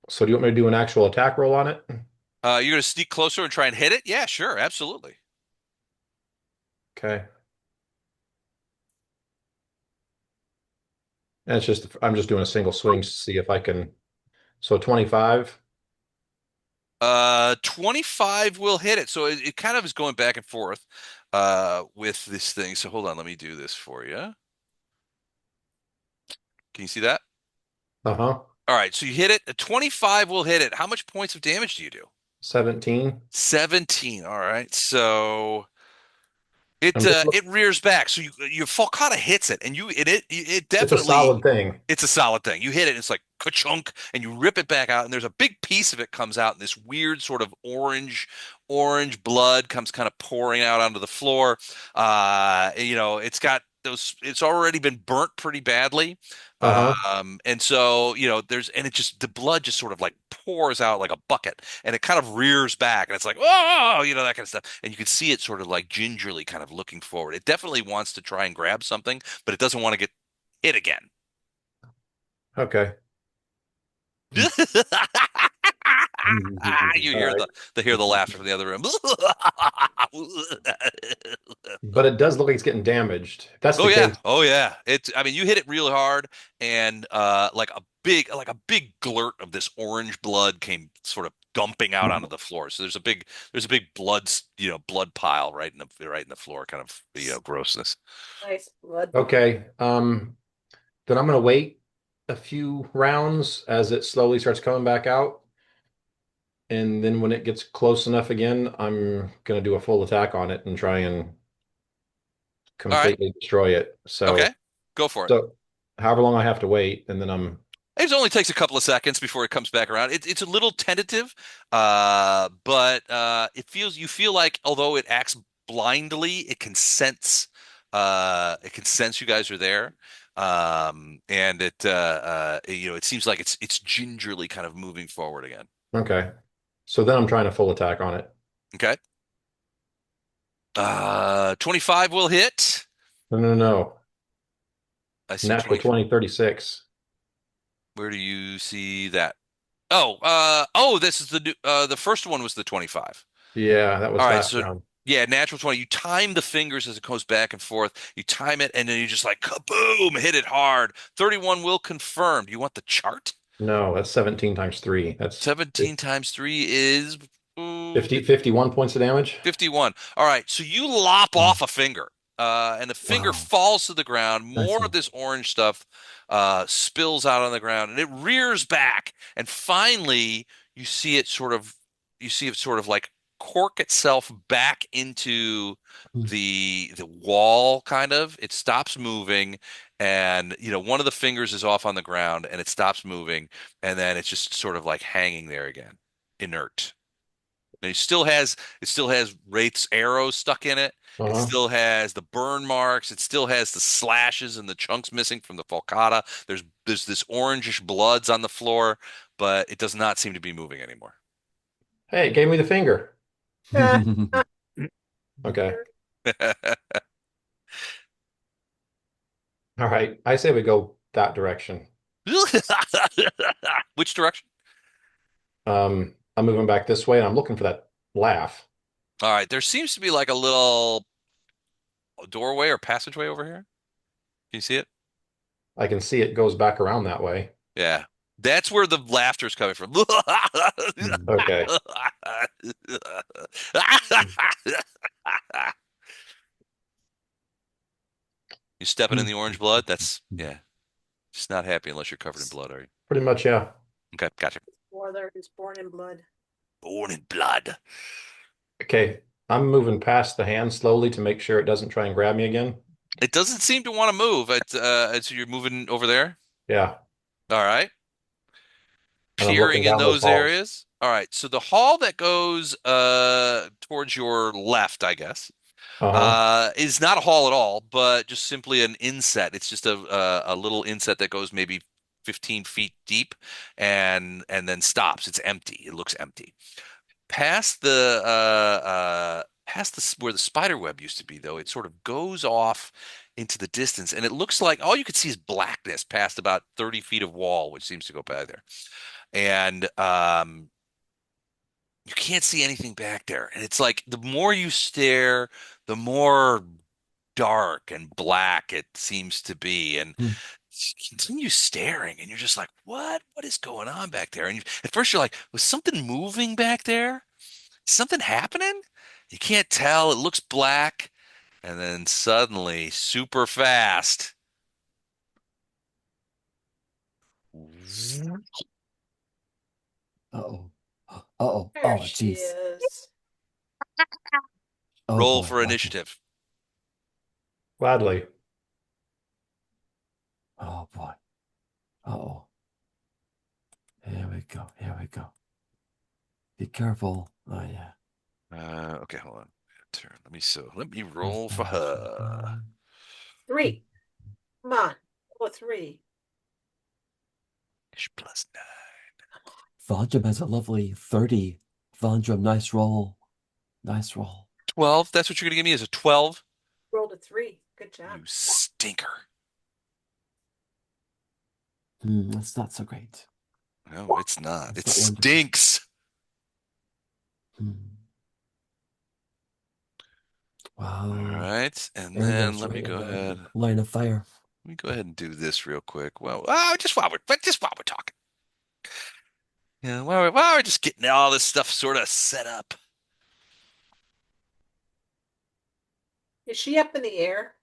So do you want me to do an actual attack roll on it? You're gonna sneak closer and try and hit it? Yeah, sure, absolutely. Okay. And I'm just doing a single swing to see if I can. So 25. 25 will hit it. So it kind of is going back and forth with this thing. So hold on, let me do this for you. Can you see that? Uh-huh. All right, so you hit it. A 25 will hit it. How much points of damage do you do? 17. 17. All right. So it I'm just uh look, it rears back. So you fall kind of hits it, and it it's a definitely solid thing. it's a solid thing. You hit it, it's like ka-chunk, and you rip it back out, and there's a big piece of it comes out, and this weird sort of orange blood comes kind of pouring out onto the floor. It's got those. It's already been burnt pretty badly. Uh-huh. And so, the blood just sort of like pours out like a bucket, and it kind of rears back, and it's like, oh, that kind of stuff. And you can see it sort of like gingerly kind of looking forward. It definitely wants to try and grab something, but it doesn't want to get hit again. Okay. You All hear right. the laughter from the other room. But it does look like it's getting damaged. If that's Oh the yeah, case. oh yeah. I mean, you hit it really hard, and like a big glurt of this orange blood came sort of dumping out onto the floor. So there's a big blood pile right in the floor, kind of grossness. Nice blood. Okay. Then I'm going to wait a few rounds as it slowly starts coming back out. And then when it gets close enough again, I'm going to do a full attack on it and try and All right, completely destroy it. okay, So, go for it. so however long I have to wait, and then It only takes a couple of seconds before it comes back around. It's a little tentative, but you feel like although it acts blindly, it can sense you guys are there, and it seems like it's gingerly kind of moving forward again. okay. So then I'm trying to full attack on it. Okay, 25 will hit. No, no, no. I see Natural 20. 20, 36. Where do you see that? This is the new, the first one was the 25. Yeah, that All was right, last so round. yeah, natural 20. You time the fingers as it goes back and forth. You time it, and then you just like kaboom, hit it hard. 31 will confirm. Do you want the chart? No, that's 17 times 3. That's 17 times 3 is ooh, 51 points of damage. 51. All right, so you lop Oh, off a finger, and the finger wow. falls to the ground. Nice More of one. this orange stuff spills out on the ground, and it rears back. And finally, you see it sort of, you see it sort of like cork itself back into Hmm. the wall, kind of. It stops moving, and one of the fingers is off on the ground, and it stops moving, and then it's just sort of like hanging there again, inert. And it still has Wraith's arrows stuck in it. It Uh-huh. still has the burn marks. It still has the slashes and the chunks missing from the falcata. There's this orangish bloods on the floor, but it does not seem to be moving anymore. Hey, it gave me the finger. Uh, Okay. All right. I say we go that direction. Which direction? I'm moving back this way and I'm looking for that laugh. All right, there seems to be like a little doorway or passageway over here. Can you see it? I can see it goes back around that way. Yeah. That's where the laughter is coming from. Okay. You stepping in the orange blood? That's yeah. Just not happy unless you're covered in blood, are you? Pretty much, yeah. Okay, gotcha. Warther is born in blood. Born in blood. Okay. I'm moving past the hand slowly to make sure it doesn't try and grab me again. It doesn't seem to want to move. So you're moving over there. Yeah. All right. And I'm looking Peering in down those those halls. areas. All right. So the hall that goes towards your left, I guess, Uh-huh. is not a hall at all, but just simply an inset. It's just a little inset that goes maybe 15 feet deep and then stops. It's empty. It looks empty. Past where the spider web used to be, though, it sort of goes off into the distance, and it looks like all you could see is blackness past about 30 feet of wall, which seems to go by there. And you can't see anything back there. And it's like the more you stare, the more dark and black it seems to be. And Hmm. you continue staring, and you're just like, what is going on back there? And at first you're like, was something moving back there? Something happening? You can't tell. It looks black. And then suddenly, super fast. Uh-oh. Uh-oh. There Oh, she jeez. is. Oh Roll boy. for Okay. initiative. Gladly. Oh boy. Uh-oh. Here we go. Here we go. Be careful. Oh yeah. Okay, hold on. Turn. Let me roll for her. 3. Come on. Oh, 3. Plus 9. Vondram has a lovely 30. Vondram, nice roll. Nice roll. 12. That's what you're gonna give me is a 12. Rolled a 3. Good job. You stinker. That's not so great. No, it's not. It It's not wonderful. stinks. Hmm. All Wow. right, and then Aaron's let me right go in the ahead. line of fire. Let me go ahead and do this real quick. Well, just while we're talking. Yeah, while we're just getting all this stuff sort of set up. Is she up in the air?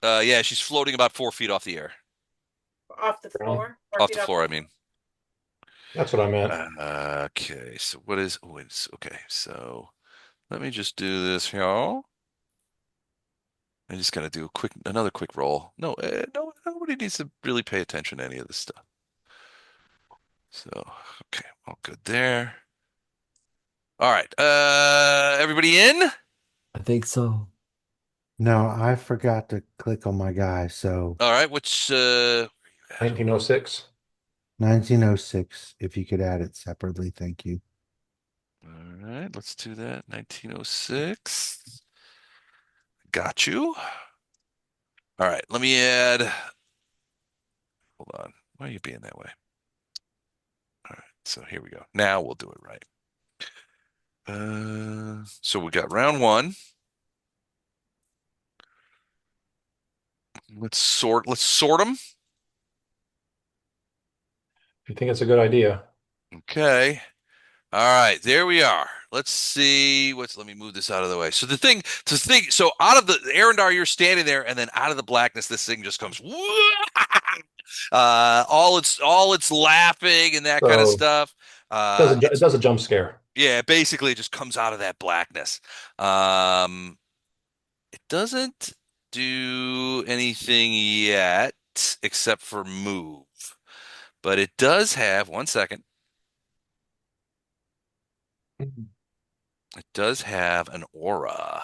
Yeah, she's floating about 4 feet off the air, Off the Ground. floor? 4 off feet the off floor. I the mean. That's what I meant. Okay. So what is? Oh, it's okay. So let me just do this here. I just gotta do another quick roll. No, no, nobody needs to really pay attention to any of this stuff. So, okay, all good there. All right, everybody in? I think so. No, I forgot to click on my guy. So All right, which 1906. 1906, if you could add it separately, thank you. All right, let's do that. 1906. Got you. All right, let me add. Hold on. Why are you being that way? So here we go. Now we'll do it right. So we got round one. Let's sort them. If you think it's a good idea. Okay. All right, there we are. Let's see. Let me move this out of the way. So out of the Arendar, you're standing there, and then out of the blackness, this thing just comes. All it's laughing and that kind of So stuff. it does a jump scare. Yeah, basically, it just comes out of that blackness. It doesn't do anything yet except for move, but it does have, one second. It does have an aura.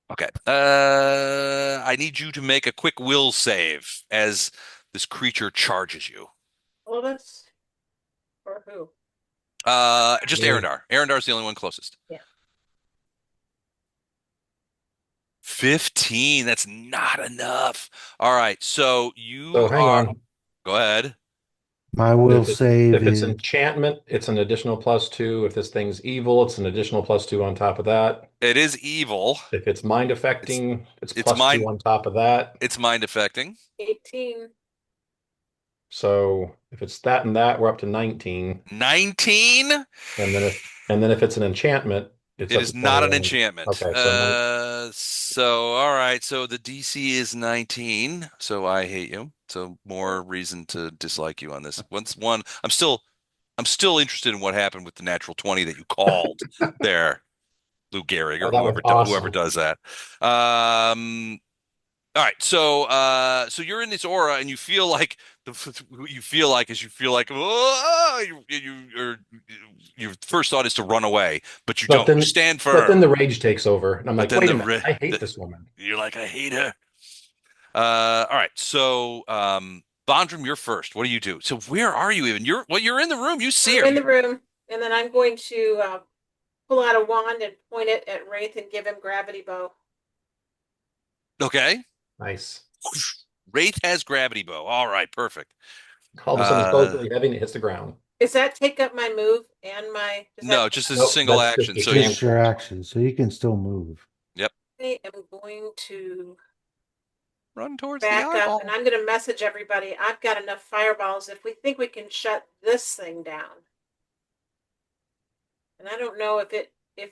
Okay. I need you to make a quick will save as this creature charges you. All of us? Or who? Just Me. Arendar. Arendar's the only one closest. Yeah. 15. That's not enough. All right. So So hang on. Go ahead. My will save If it's is enchantment, it's an additional +2. If this thing's evil, it's an additional +2 on top of that. It is evil. If it's mind affecting, it's it's +2 on top of that. It's mind affecting. 18. So if it's that and that, we're up to 19. 19? And then if it's an enchantment, it's It up is to not an 21. enchantment. Okay, So all right. So the DC is 19. So I hate you. So more reason to dislike you on this. I'm still interested in what happened with the natural 20 that you called there, Lou Gehrig, or that was whoever awesome. does that. All right, so you're in this aura, and you feel like oh, your first thought is to run away, but you But don't. then You stand but then firm. the rage takes over, and I'm But like, then wait a minute, I hate this woman. you're like, I hate her. All right, so Bondrum, you're first. What do you do? So where are you even? You're in the room. You see I'm her. in the room, and then I'm going to pull out a wand and point it at Wraith and give him gravity bow. Okay. Nice. Wraith has gravity bow. All right, perfect. All of a sudden, it goes really heavy and it hits the ground. Does that take up my move and my? No, just as a Nope, single that's action. just So your just your action, so you can still move. Yep. I am going to Run towards the back up, eyeball. and I'm going to message everybody. I've got enough fireballs if we think we can shut this thing down. And I don't know if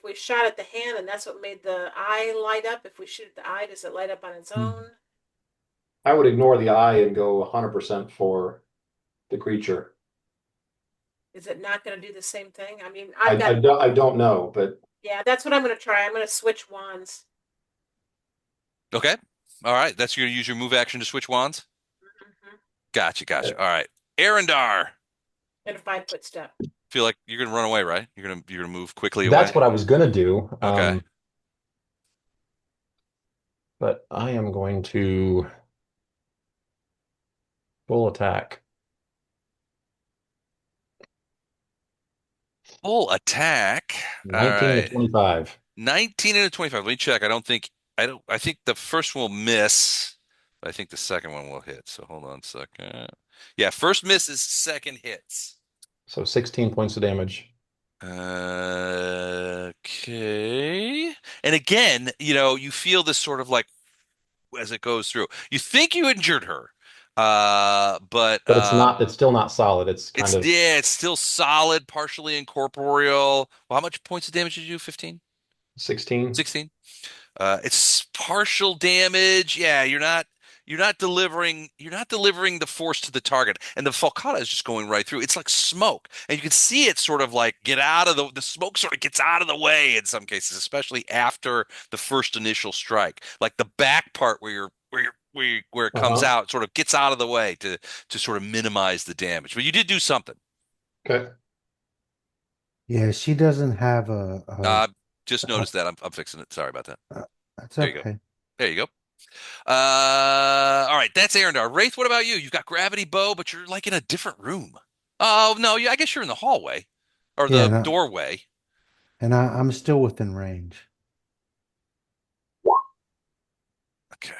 we shot at the hand and that's what made the eye light up. If we shoot at the eye, does it light up on its own? I would ignore the eye and go 100% for the creature. Is it not going to do the same thing? I mean, I don't know, but yeah, that's what I'm going to try. I'm going to switch wands. Okay. All right. That's you're going to use your move action to switch wands? Mm-hmm. Gotcha. All right. Arendar. And a 5-foot step. Feel like you're going to run away, right? You're going to move quickly away. that's what I was gonna do. Okay. But I am going to full attack. Full attack. 19 to 25. 19 and a 25. Let me check. I think the first one will miss, but I think the second one will hit. So hold on a second. Yeah, first misses, second hits. So 16 points of damage. Okay. And again, you feel this sort of like as it goes through. You think you injured her. But It's still not solid. It's still solid, partially incorporeal. Well, how much points of damage did you do? 15? 16. 16. It's partial damage. Yeah, you're not delivering the force to the target, and the falcata is just going right through. It's like smoke, and you can see it sort of like get out of the smoke sort of gets out of the way in some cases, especially after the first initial strike. Like the back part where it comes out sort of gets out of the way to sort of minimize the damage. But you did do something. Okay. Yeah, she doesn't have a Just noticed that. I'm fixing it. Sorry about that. that's There you okay. go. There you go. All right, that's Arendar. Wraith, what about you? You've got gravity bow, but you're like in a different room. Oh no, I guess you're in the hallway or Yeah, the doorway. and I'm still within range. Okay.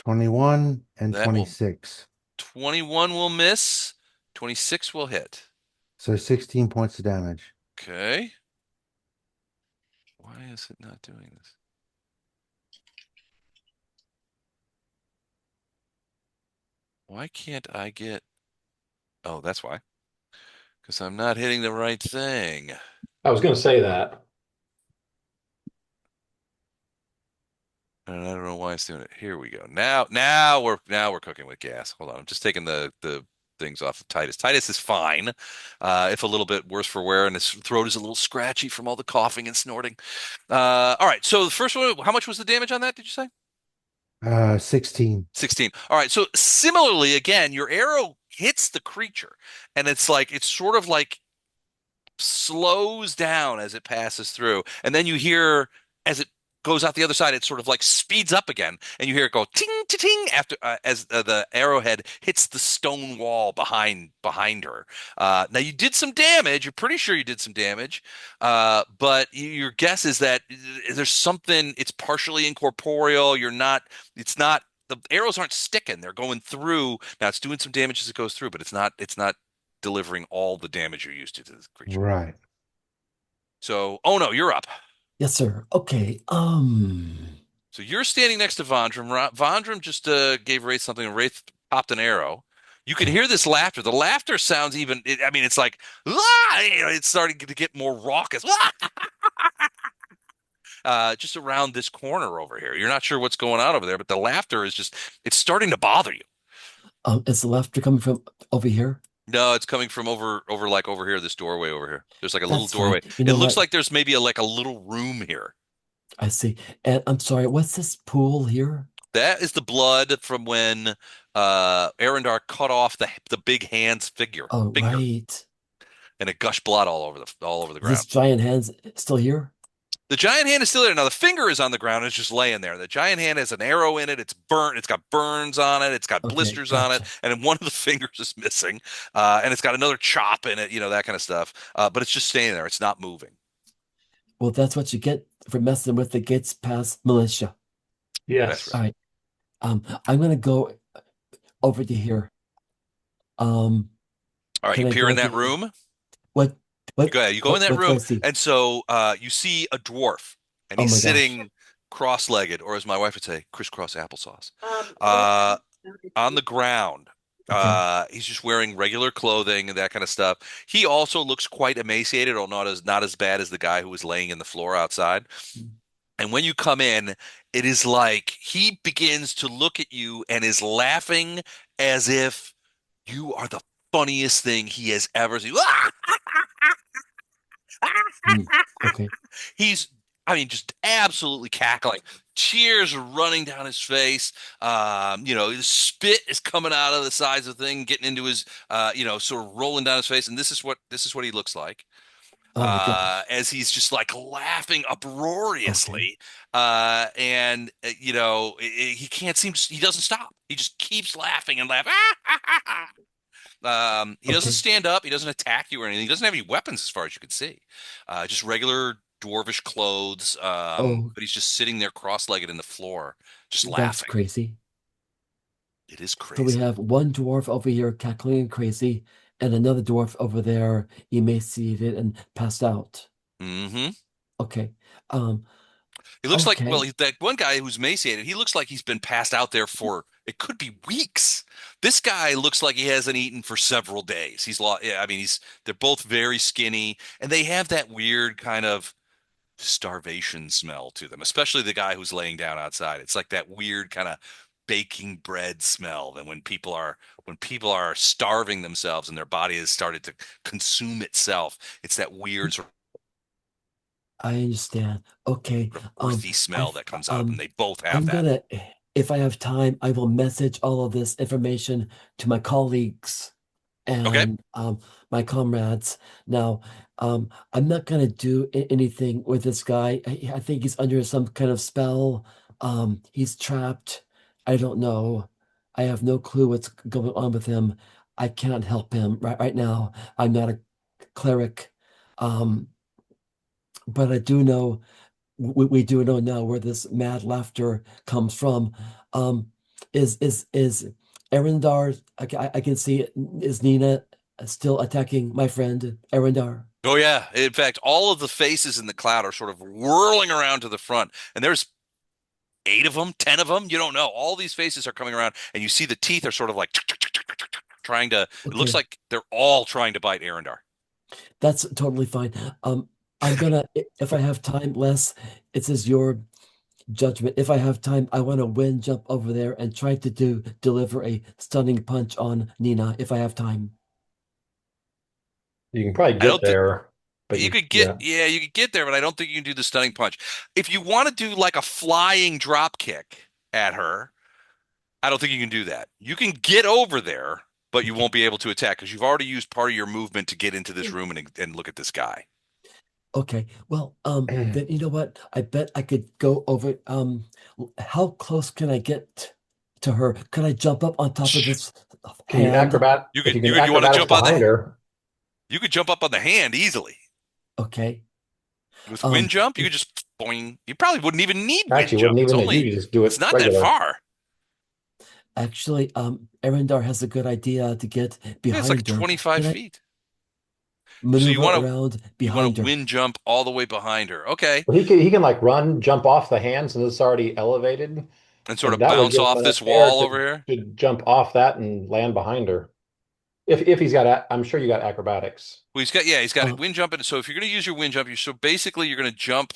21 and That will 26. 21 will miss. 26 will hit. So 16 points of damage. Okay. Why is it not doing this? Why can't I get... Oh, that's why. Because I'm not hitting the right thing. I was going to say that. And I don't know why it's doing it. Here we go. Now we're cooking with gas. Hold on. I'm just taking the things off of Titus. Titus is fine. If a little bit worse for wear, and his throat is a little scratchy from all the coughing and snorting. All right. So the first one, how much was the damage on that, did you say? 16. 16. All right. So similarly, again, your arrow hits the creature, and it's sort of like slows down as it passes through. And then you hear, as it goes out the other side, it sort of like speeds up again, and you hear it go ting ting ting after as the arrowhead hits the stone wall behind her. Now you did some damage. You're pretty sure you did some damage, but your guess is that there's something. It's partially incorporeal. You're not. It's not. The arrows aren't sticking. They're going through. Now it's doing some damage as it goes through, but it's not. It's not delivering all the damage you're used to the creature. Right. So, oh no, you're up. Yes, sir. Okay. So you're standing next to Vondram. Vondram just gave Wraith something, and Wraith popped an arrow. You can hear this laughter. The laughter sounds even, I mean, it's like, ah! It's starting to get more raucous. Just around this corner over here. You're not sure what's going on over there, but the laughter is just, it's starting to bother you. Is the laughter coming from over here? No, it's coming from over here, this doorway over here. There's like a little That's doorway. fine. You It know looks what? like there's maybe like a little room here. I see. And I'm sorry, what's this pool here? That is the blood from when Arendar cut off the big hand's finger, Oh, right. and it gushed blood all over the ground. This giant hand's still here? The giant hand is still there. Now the finger is on the ground. It's just laying there. The giant hand has an arrow in it. It's burnt. It's got burns on it. It's got Okay, blisters on it, gotcha. and then one of the fingers is missing. And it's got another chop in it. That kind of stuff. But it's just staying there. It's not moving. Well, that's what you get for messing with the Gates Pass Militia. Yes. All right. I'm gonna go over to here. All right, Can you I peer go in that over here? room. What? Go ahead. You go in that What do I room, see? and so you see a dwarf, and Oh he's my gosh. sitting cross-legged, or as my wife would say, crisscross applesauce, Um, uh, on the ground. Okay. He's just wearing regular clothing and that kind of stuff. He also looks quite emaciated, or not as bad as the guy who was laying in the floor outside. And when you come in, it is like he begins to look at you and is laughing as if you are the funniest thing he has ever seen. Hmm. Okay. He's, I mean, just absolutely cackling. Tears are running down his face. His spit is coming out of the sides of the thing, getting into his, sort of rolling down his face. And this is what he looks like. Oh my gosh. As he's just like laughing Okay. uproariously. He can't he doesn't stop. He just keeps laughing and laughing. He doesn't Okay. stand up. He doesn't attack you or anything. He doesn't have any weapons as far as you can see. Just regular dwarvish clothes. Oh, But he's just sitting there cross-legged in the floor, just that's laughing. crazy. It is So we crazy. have one dwarf over here cackling and crazy, and another dwarf over there emaciated and passed out. Mm-hmm. Okay. Um, He looks like, well, okay. that one guy who's emaciated, he looks like he's been passed out there for, it could be weeks. This guy looks like he hasn't eaten for several days. He's lost, yeah, I mean, they're both very skinny, and they have that weird kind of starvation smell to them, especially the guy who's laying down outside. It's like that weird kind of baking bread smell that when people are starving themselves and their body has started to consume itself, it's that weird sort I understand. Okay. of Um, earthy I smell th- that comes out of them. They both have I'm that. gonna, if I have time, I will message all of this information to my colleagues Okay. and my comrades. Now, I'm not gonna do anything with this guy. I think he's under some kind of spell. He's trapped. I don't know. I have no clue what's going on with him. I cannot help him right now. I'm not a cleric. Um, but I do know we do know now where this mad laughter comes from. Um, Is Arendar? I can see it. Is Nina still attacking my friend Arendar? Oh yeah. In fact, all of the faces in the cloud are sort of whirling around to the front, and there's 8 of them, 10 of them. You don't know. All these faces are coming around, and you see the teeth are sort of like trying to. It looks Okay, like they're all trying to bite Arendar. that's totally fine. I'm gonna if I have time, Les, it is your judgment. If I have time, I want to wind jump over there and try to deliver a stunning punch on Nina if I have time. You can probably I get don't think there, but you you, could get. yeah. Yeah, you could get there, but I don't think you can do the stunning punch. If you want to do like a flying drop kick at her, I don't think you can do that. You can get over there, but you Okay. won't be able to attack because you've already used part of your movement to get into this room and look at this guy. Okay. Well, then you know what? I bet I could go over. How close can I get to her? Can I jump up on top of this Can you hand? acrobat? You If could you can you want to acrobatics jump on behind the her, you could jump up on the hand easily. Okay. With wind jump, you could just boing. You probably wouldn't even need wind actually, jump. wouldn't even need. You could just do It's it not that regular. far. Actually, Arendar has a good idea to get Yeah, it's like behind her. 25 Can I feet. So maneuver around you want behind to her? wind jump all the way behind her. Okay. But he can like run, jump off the hand since it's already elevated, And sort and of that would bounce give him off enough this air wall over here. to jump off that and land behind her. If he's got, I'm sure you got acrobatics Well, he's got Uh, wind jump. So if you're going to use your wind jump, so basically you're going to jump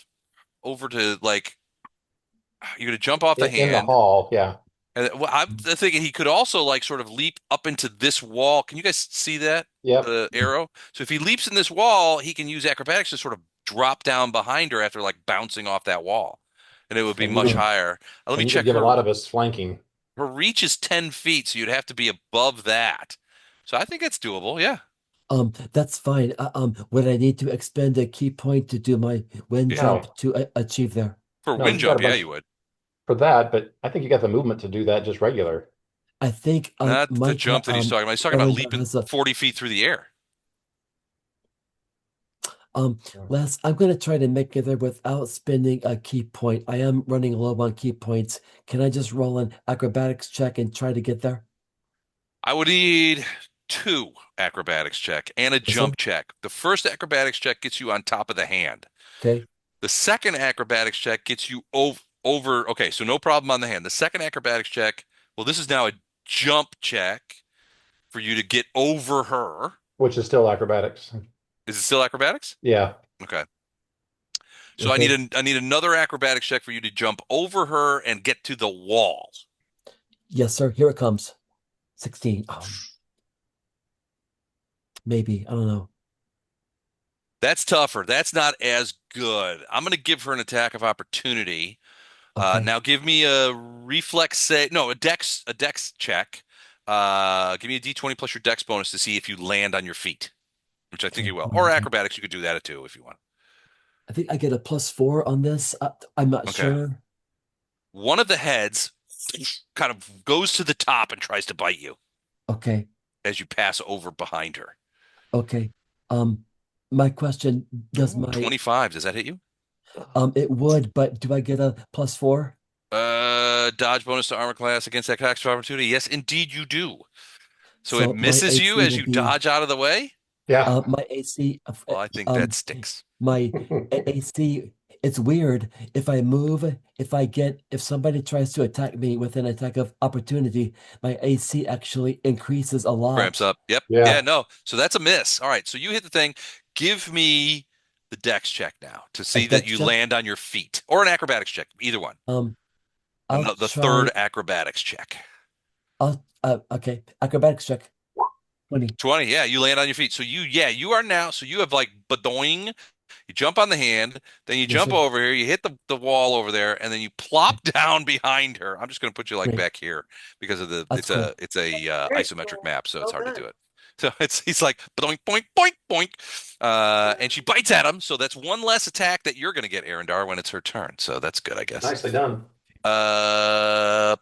over to like, you're going to jump off the in the hand. hall. Yeah. And well, I'm thinking he could also like sort of leap up into this wall. Can you guys see that? Yep. The arrow. So if he leaps in this wall, he can use acrobatics to sort of drop down behind her after like bouncing off that wall. And it would be And you much uh, could higher. Let me and you could check get a her. lot of us flanking. Her reach is 10 feet, so you'd have to be above that. So I think it's doable. Yeah. that's fine. Would I need to expend a key point to do my wind Yeah. jump No, to achieve there? For no, wind you got a jump, yeah, bunch you would. for that, but I think you got the movement to do that just regular. I think Not the Mike jump that he's talking about. He's talking about Arendar leaping has a 40 feet through the air. Um, Yeah. Les, I'm going to try to make it there without spending a key point. I am running low on key points. Can I just roll an acrobatics check and try to get there? I would need 2 acrobatics check and a Listen, jump check. The first acrobatics check gets you on top of the hand. okay. The second acrobatics check gets you over. Okay, so no problem on the hand. The second acrobatics check, well, this is now a jump check for you to get over her. Which is still acrobatics. Is it still acrobatics? Yeah. Okay. So Okay. I need another acrobatics check for you to jump over her and get to the wall. Yes, sir. Here it comes. 16. Maybe. I don't know. That's tougher. That's not as good. I'm going to give her an attack of opportunity. Okay. Now give me a reflex save. No, a dex check. Give me a d20 plus your dex bonus to see if you land on your feet, which I think Okay. you will. Hold Or on. acrobatics, you could do that too if you want. I think I get a +4 on this. I'm not Okay. sure. One of the heads kind of goes to the top and tries to bite you Okay. as you pass over behind her. Okay. My question, does Ooh, my 25. Does that hit you? it would, but do I get a +4? Dodge bonus to armor class against that attacks of opportunity. Yes, indeed you do. So it So my misses you AC as will you be dodge out of the way. Yeah. my AC Well, I think that stinks. my AC, it's weird. If somebody tries to attack me with an attack of opportunity, my AC actually increases a Cramps lot. up. Yep. Yeah, Yeah. no. So that's a miss. All right. So you hit the thing. Give me the dex check now to A see that dex you check. land on your feet or an acrobatics check, either one. I'll The third try. acrobatics check. Okay. Acrobatics check. 20. 20. Yeah, you land on your feet. So you are now. So you have like badoing. You jump on the hand, then you Yes, jump sir. over here, you hit the wall over there, and then you plop down behind her. I'm just going to put you like Great. back here because of the That's cool. it's a Very isometric cool. map, so it's Well hard to done. do it. So he's like boink boink boink boink, and she bites at him. So that's one less attack that you're going to get, Arendar, when it's her turn. So that's good, I guess. Nicely done. Poe.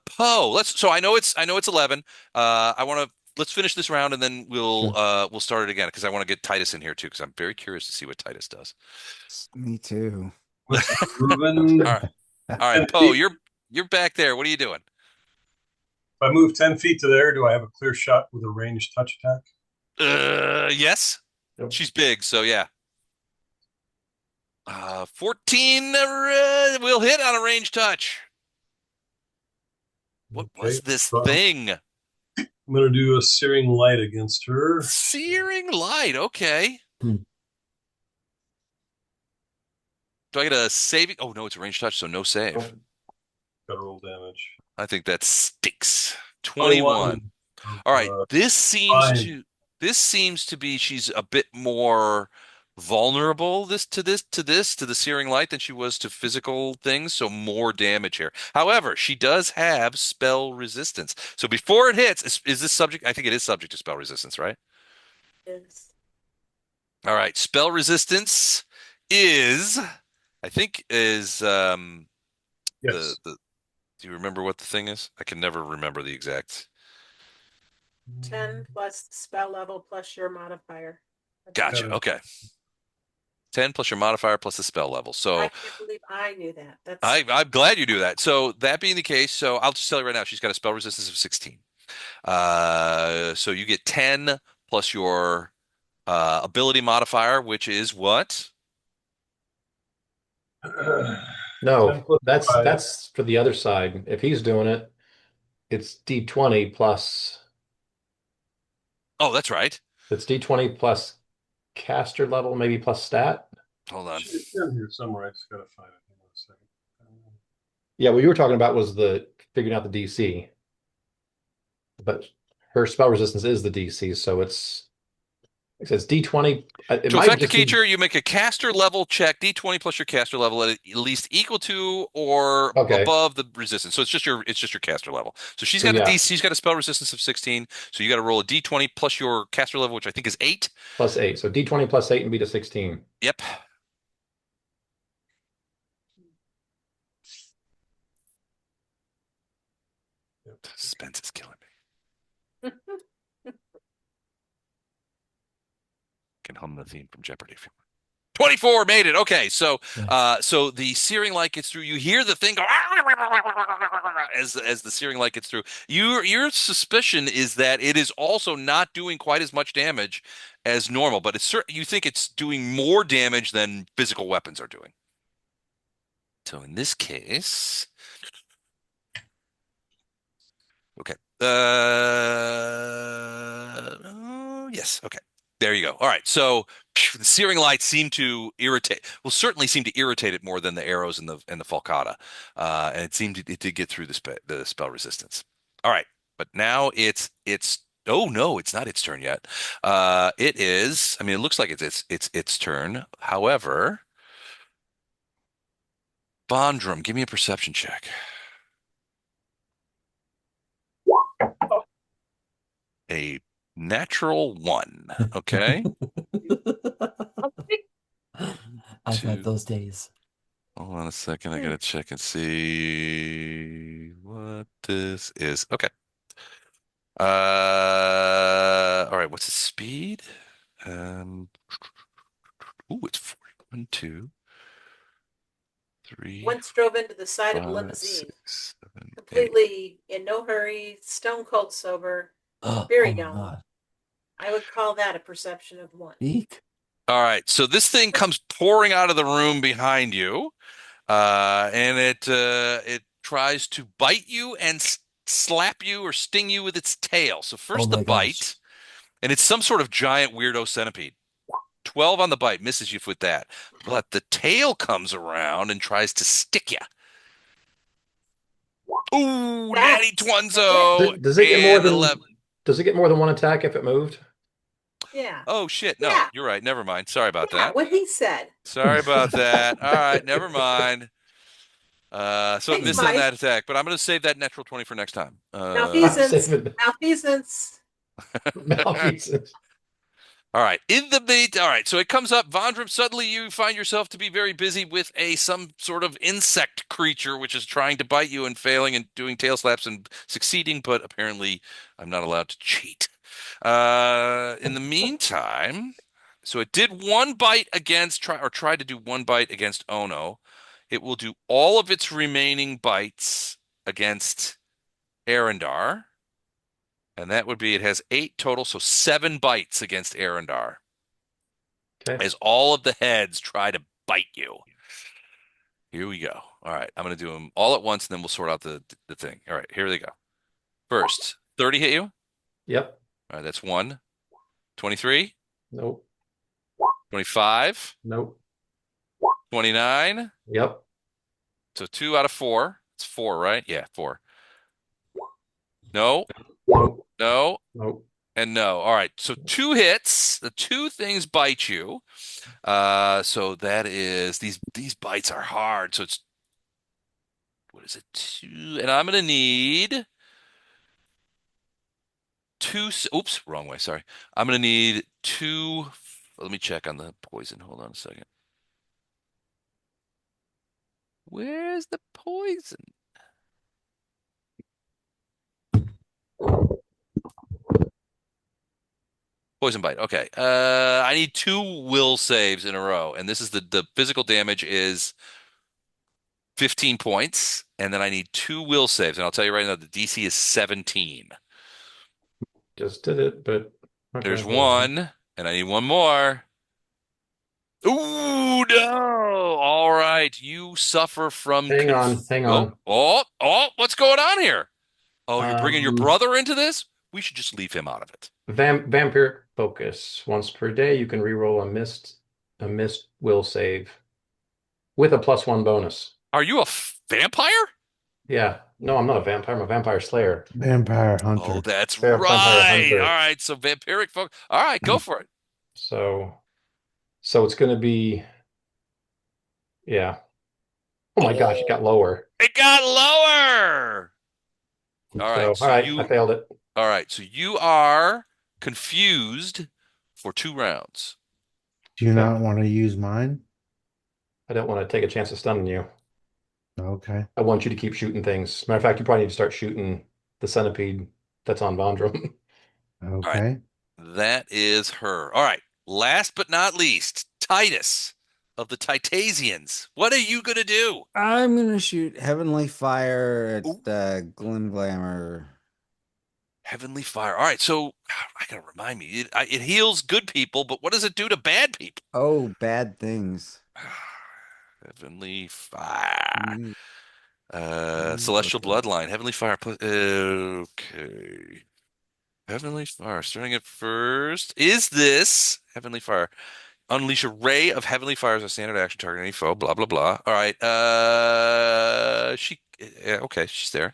So I know it's 11. Let's finish this round and then Sure. we'll start it again because I want to get Titus in here too because I'm very curious to see what Titus does. Me too. Moving All right. All right, Poe, you're back there. What are you doing? I move 10 feet to there, do I have a clear shot with a ranged touch attack? Yes. Yep. She's big, so yeah. 14 will hit on a range touch. What was Okay. this So thing? I'm going to do a searing light against her. Searing light. Okay. Hmm. Do I get a saving? Oh, no, it's a range touch, so no save. Got to roll damage. I think that stinks. 21. 21. All right. Fine. This seems to be she's a bit more vulnerable to the searing light than she was to physical things, so more damage here. However, she does have spell resistance. So before it hits, is this subject? I think it is subject to spell resistance, right? Yes. All right. Spell resistance is I think is Yes. the do you remember what the thing is? I can never remember the exact. 10 plus spell level plus your modifier. Gotcha. Okay. 10 plus your modifier plus the spell level. So I can't believe I knew that. I'm glad you do that. So that being the case, so I'll just tell you right now, she's got a spell resistance of 16. So you get 10 plus your ability modifier, which is what? No, 10 plus 5. that's for the other side. If he's doing it, it's D20 plus. Oh, that's right. It's D20 plus caster level, maybe plus stat. Hold on. It's in here somewhere. I just got to find it. Hang on a second. Yeah, what you were talking about was the figuring out the DC, but her spell resistance is the DC, so it says D20. It To might affect a just be creature, you make a caster level check, D20 plus your caster level at least equal to or okay. above the resistance. So it's just your caster level. So she's So got a yeah, DC, she's got a spell resistance of 16. So you got to roll a D20 plus your caster level, which I think is 8. plus 8. So D20 plus 8 and beat a 16. Yep. Suspense is killing me. Can hum the theme from Jeopardy if you want. 24 made it. Okay, so Nice. so the searing light gets through. You hear the thing go as the searing light gets through. Your suspicion is that it is also not doing quite as much damage as normal, but you think it's doing more damage than physical weapons are doing. So in this case, okay. Yes. Okay. There you go. All right. So the searing lights seem to irritate. Well, certainly seem to irritate it more than the arrows and the falcata, and it did get through the spell resistance. All right. But now it's. Oh no, it's not its turn yet. It is. I mean, it looks like it's turn. However, Bondrum, give me a perception check. A natural 1. Okay. I've Two. had those days. Hold on a second. I gotta check and see what this is. Okay. All right. What's the speed? Um. It's 41, 2, 3, Once drove into the side of a 5, limousine, 6, 7, 8. completely in no hurry, stone cold sober, Oh very my young. God. I would call that a perception of 1. Eek. All right. So this thing comes pouring out of the room behind you, and it tries to bite you and slap you or sting you with its tail. So Oh first the my gosh. bite. And it's some sort of giant weirdo centipede. 12 on the bite, misses you with that. But the tail comes around and tries to stick you. Ooh, natty That's twinzo Does it get more and than 11. does it get more than one attack if it moved? Yeah. Oh, shit. No, Yeah. you're right. Never mind. Sorry about Yeah, that. what he said. Sorry about that. All right, never mind. So it Thanks, misses on Mike. that attack, but I'm going to save that natural 20 for next time. Malfeasance. Save it. Malfeasance. Malfeasance. All right. In the meat. All right. So it comes up, Vondrum. Suddenly you find yourself to be very busy with some sort of insect creature, which is trying to bite you and failing and doing tail slaps and succeeding, but apparently I'm not allowed to cheat. In the meantime, so it did one bite against, tried to do one bite against Ono. It will do all of its remaining bites against Arendar. And that would be, it has 8 total, so 7 bites against Arendar. Okay. As all of the heads try to bite you. Here we go. All right, I'm going to do them all at once, and then we'll sort out the thing. All right, here they go. First, 30 hit you? Yep. All right, that's 1. 23, Nope. 25, Nope. 29. Yep. So 2 out of 4. It's 4, right? Yeah, 4. No, Nope. no, Nope. and no. All right, so 2 hits. The 2 things bite you. So that is, these bites are hard. So it's, what is it? 2, and I'm going to need 2. Oops, wrong way. Sorry. I'm going to need 2. Let me check on the poison. Hold on a second. Where's the poison? Poison bite. Okay. I need 2 will saves in a row, and this is the physical damage is 15 points, and then I need 2 will saves, and I'll tell you right now the DC is 17. Just did it, but okay. There's 1, and I need 1 more. Ooh, no. All right, you suffer from Hang on. Hang on. what's going on here? Oh, you're bringing your Um, brother into this? We should just leave him out of it. Vampiric focus. Once per day, you can reroll a missed will save with a +1 bonus. Are you a vampire? Yeah. No, I'm not a vampire. I'm a vampire slayer. Vampire Oh, hunter. that's Vampire right. hunter. All right, so vampiric focus. All right, go for it. So it's going to be, yeah. Oh my gosh, it got lower. It got lower. All So, right, all right, I failed it. all right, so you are confused for 2 rounds. Do you Okay. not want to use mine? I don't want to take a chance of stunning you. Okay. I want you to keep shooting things. Matter of fact, you probably need to start shooting the centipede that's on Vondrum. All right, Okay. that is her. All right, last but not least, Titus of the Titasians. What are you going to do? I'm gonna shoot heavenly fire Ooh. at Glibglammer. Heavenly fire. All right, so I gotta remind me, it heals good people, but what does it do to bad people? Oh, bad things. Heavenly fire. You, you Celestial look up. bloodline. Heavenly fire. Okay. Heavenly fire. Starting at first. Is this heavenly fire? Unleash a ray of heavenly fire as a standard action target any foe. Blah blah blah. All right. Yeah, okay, she's there.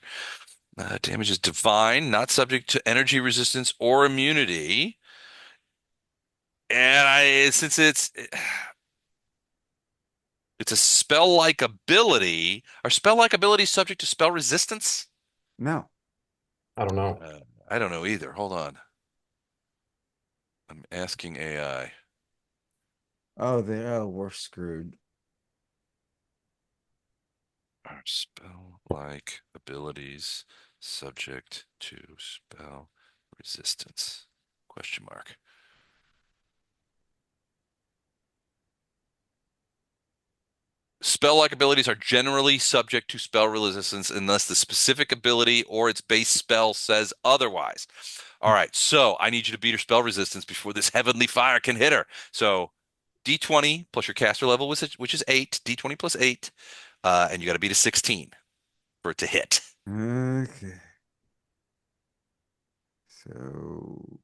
Damage is divine, not subject to energy resistance or immunity. And since it's a spell-like ability, are spell-like abilities subject to spell resistance? No. I don't know. I don't know either. Hold on. I'm asking AI. We're screwed. Are spell-like abilities subject to spell resistance? Question mark. Spell-like abilities are generally subject to spell resistance unless the specific ability or its base spell says otherwise. All right, so I need you to beat her spell resistance before this heavenly fire can hit her. So D20 plus your caster level, which is 8, D20 plus 8, and you got to beat a 16 for it to hit. Okay. So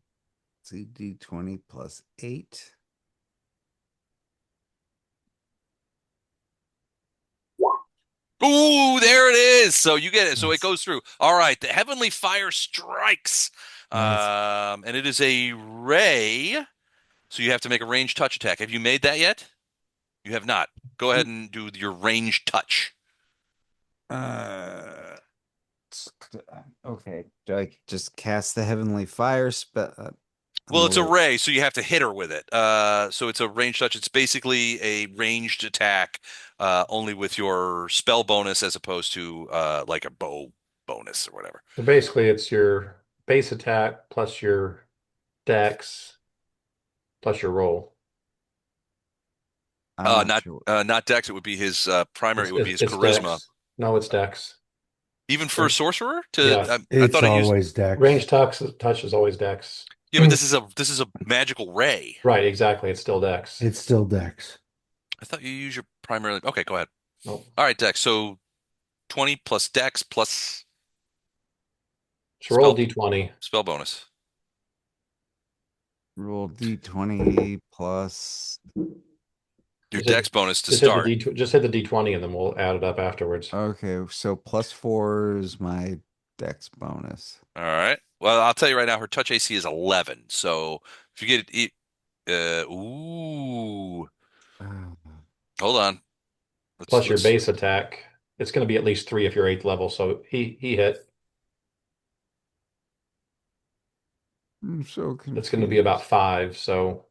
CD20 plus 8. Ooh, there it is. So you get it. So it Nice. goes through. All right, the heavenly fire strikes. Nice. And it is a ray. So you have to make a ranged touch attack. Have you made that yet? You have not. Go ahead and do your ranged touch. Okay. Do I just cast the heavenly fire spell? Well, it's a ray, so you have to hit her with it. So it's a ranged touch. It's basically a ranged attack, only with your spell bonus as opposed to like a bow bonus or whatever. So basically, it's your base attack plus your dex plus your roll. I'm not Not sure. not Dex. It would be his primary. It would be his It's charisma. dex. No, it's dex. Even for a sorcerer? Yeah. I It's thought it used. always Dex. Range touch is always Dex. Yeah, but this is a magical ray. Right, exactly. It's still Dex. It's still Dex. I thought you use your primary. Okay, go ahead. Nope. All right, Dex. So 20 plus Dex plus So roll spell D20. spell bonus. Roll D20 plus. Your Just hit- Dex bonus to Just hit start. the just hit the D20 and then we'll add it up afterwards. Okay, so +4 is my Dex bonus. All right. Well, I'll tell you right now, her touch AC is 11. So if you get it, ooh, hold on. Plus your base attack. It's going to be at least 3 if you're 8th level. So he hit. I'm so confused. It's going to be about 5. So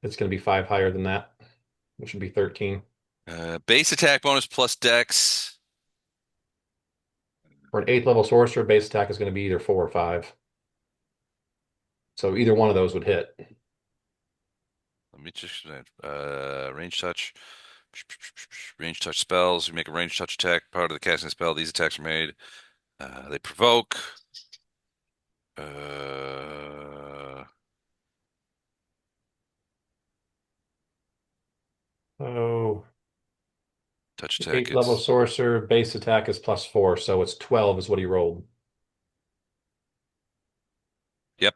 it's going to be 5 higher than that, which would be 13. Base attack bonus plus Dex. For an 8th level sorcerer, base attack is going to be either 4 or 5. So either one of those would hit. Let me just range touch. Range touch spells. You make a range touch attack part of the casting spell. These attacks are made. They provoke. Oh, Touch attack. 8th level sorcerer, base attack is +4. So it's 12 is what he rolled. Yep.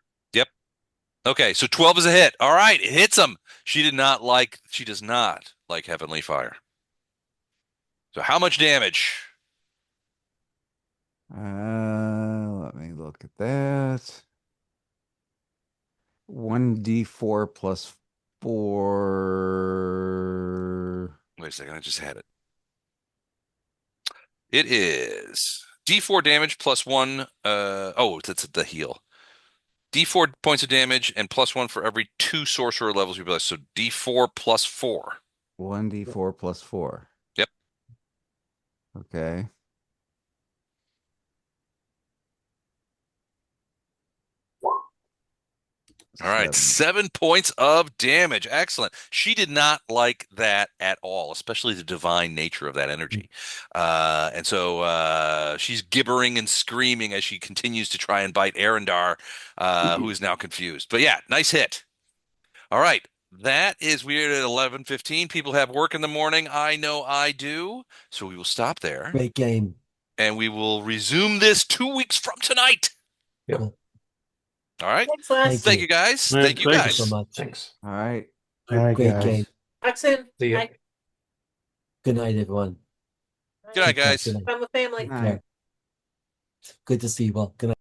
Okay, so 12 is a hit. All right, it hits him. She does not like heavenly fire. So how much damage? Let me look at that. 1d4 plus 4. Wait a second, I just had it. It is D4 damage plus 1. That's the heal. D4 points of damage and +1 for every 2 sorcerer levels you bless. So D4 plus 4. 1d4 plus 4. Yep. Okay. All right, 7 points of damage. Excellent. She did not like that at all, especially the divine nature of that energy. And so she's gibbering and screaming as she continues to try and bite Arendar, who is now confused. But yeah, nice hit. All right, we're at 11:15. People have work in the morning. I know I do. So we will stop there. Great game. And we will resume this 2 weeks from tonight. Yep. Cool. All right. Thanks, Les. Thank you, guys. Man, Thank you, thank you guys. So much. Thanks. All right. All right, Great guys. game. Talk soon. See ya. Bye. Good night, everyone. Good night, Take care. guys. Good night. Fun with family. Night. Good to see you all. Good night.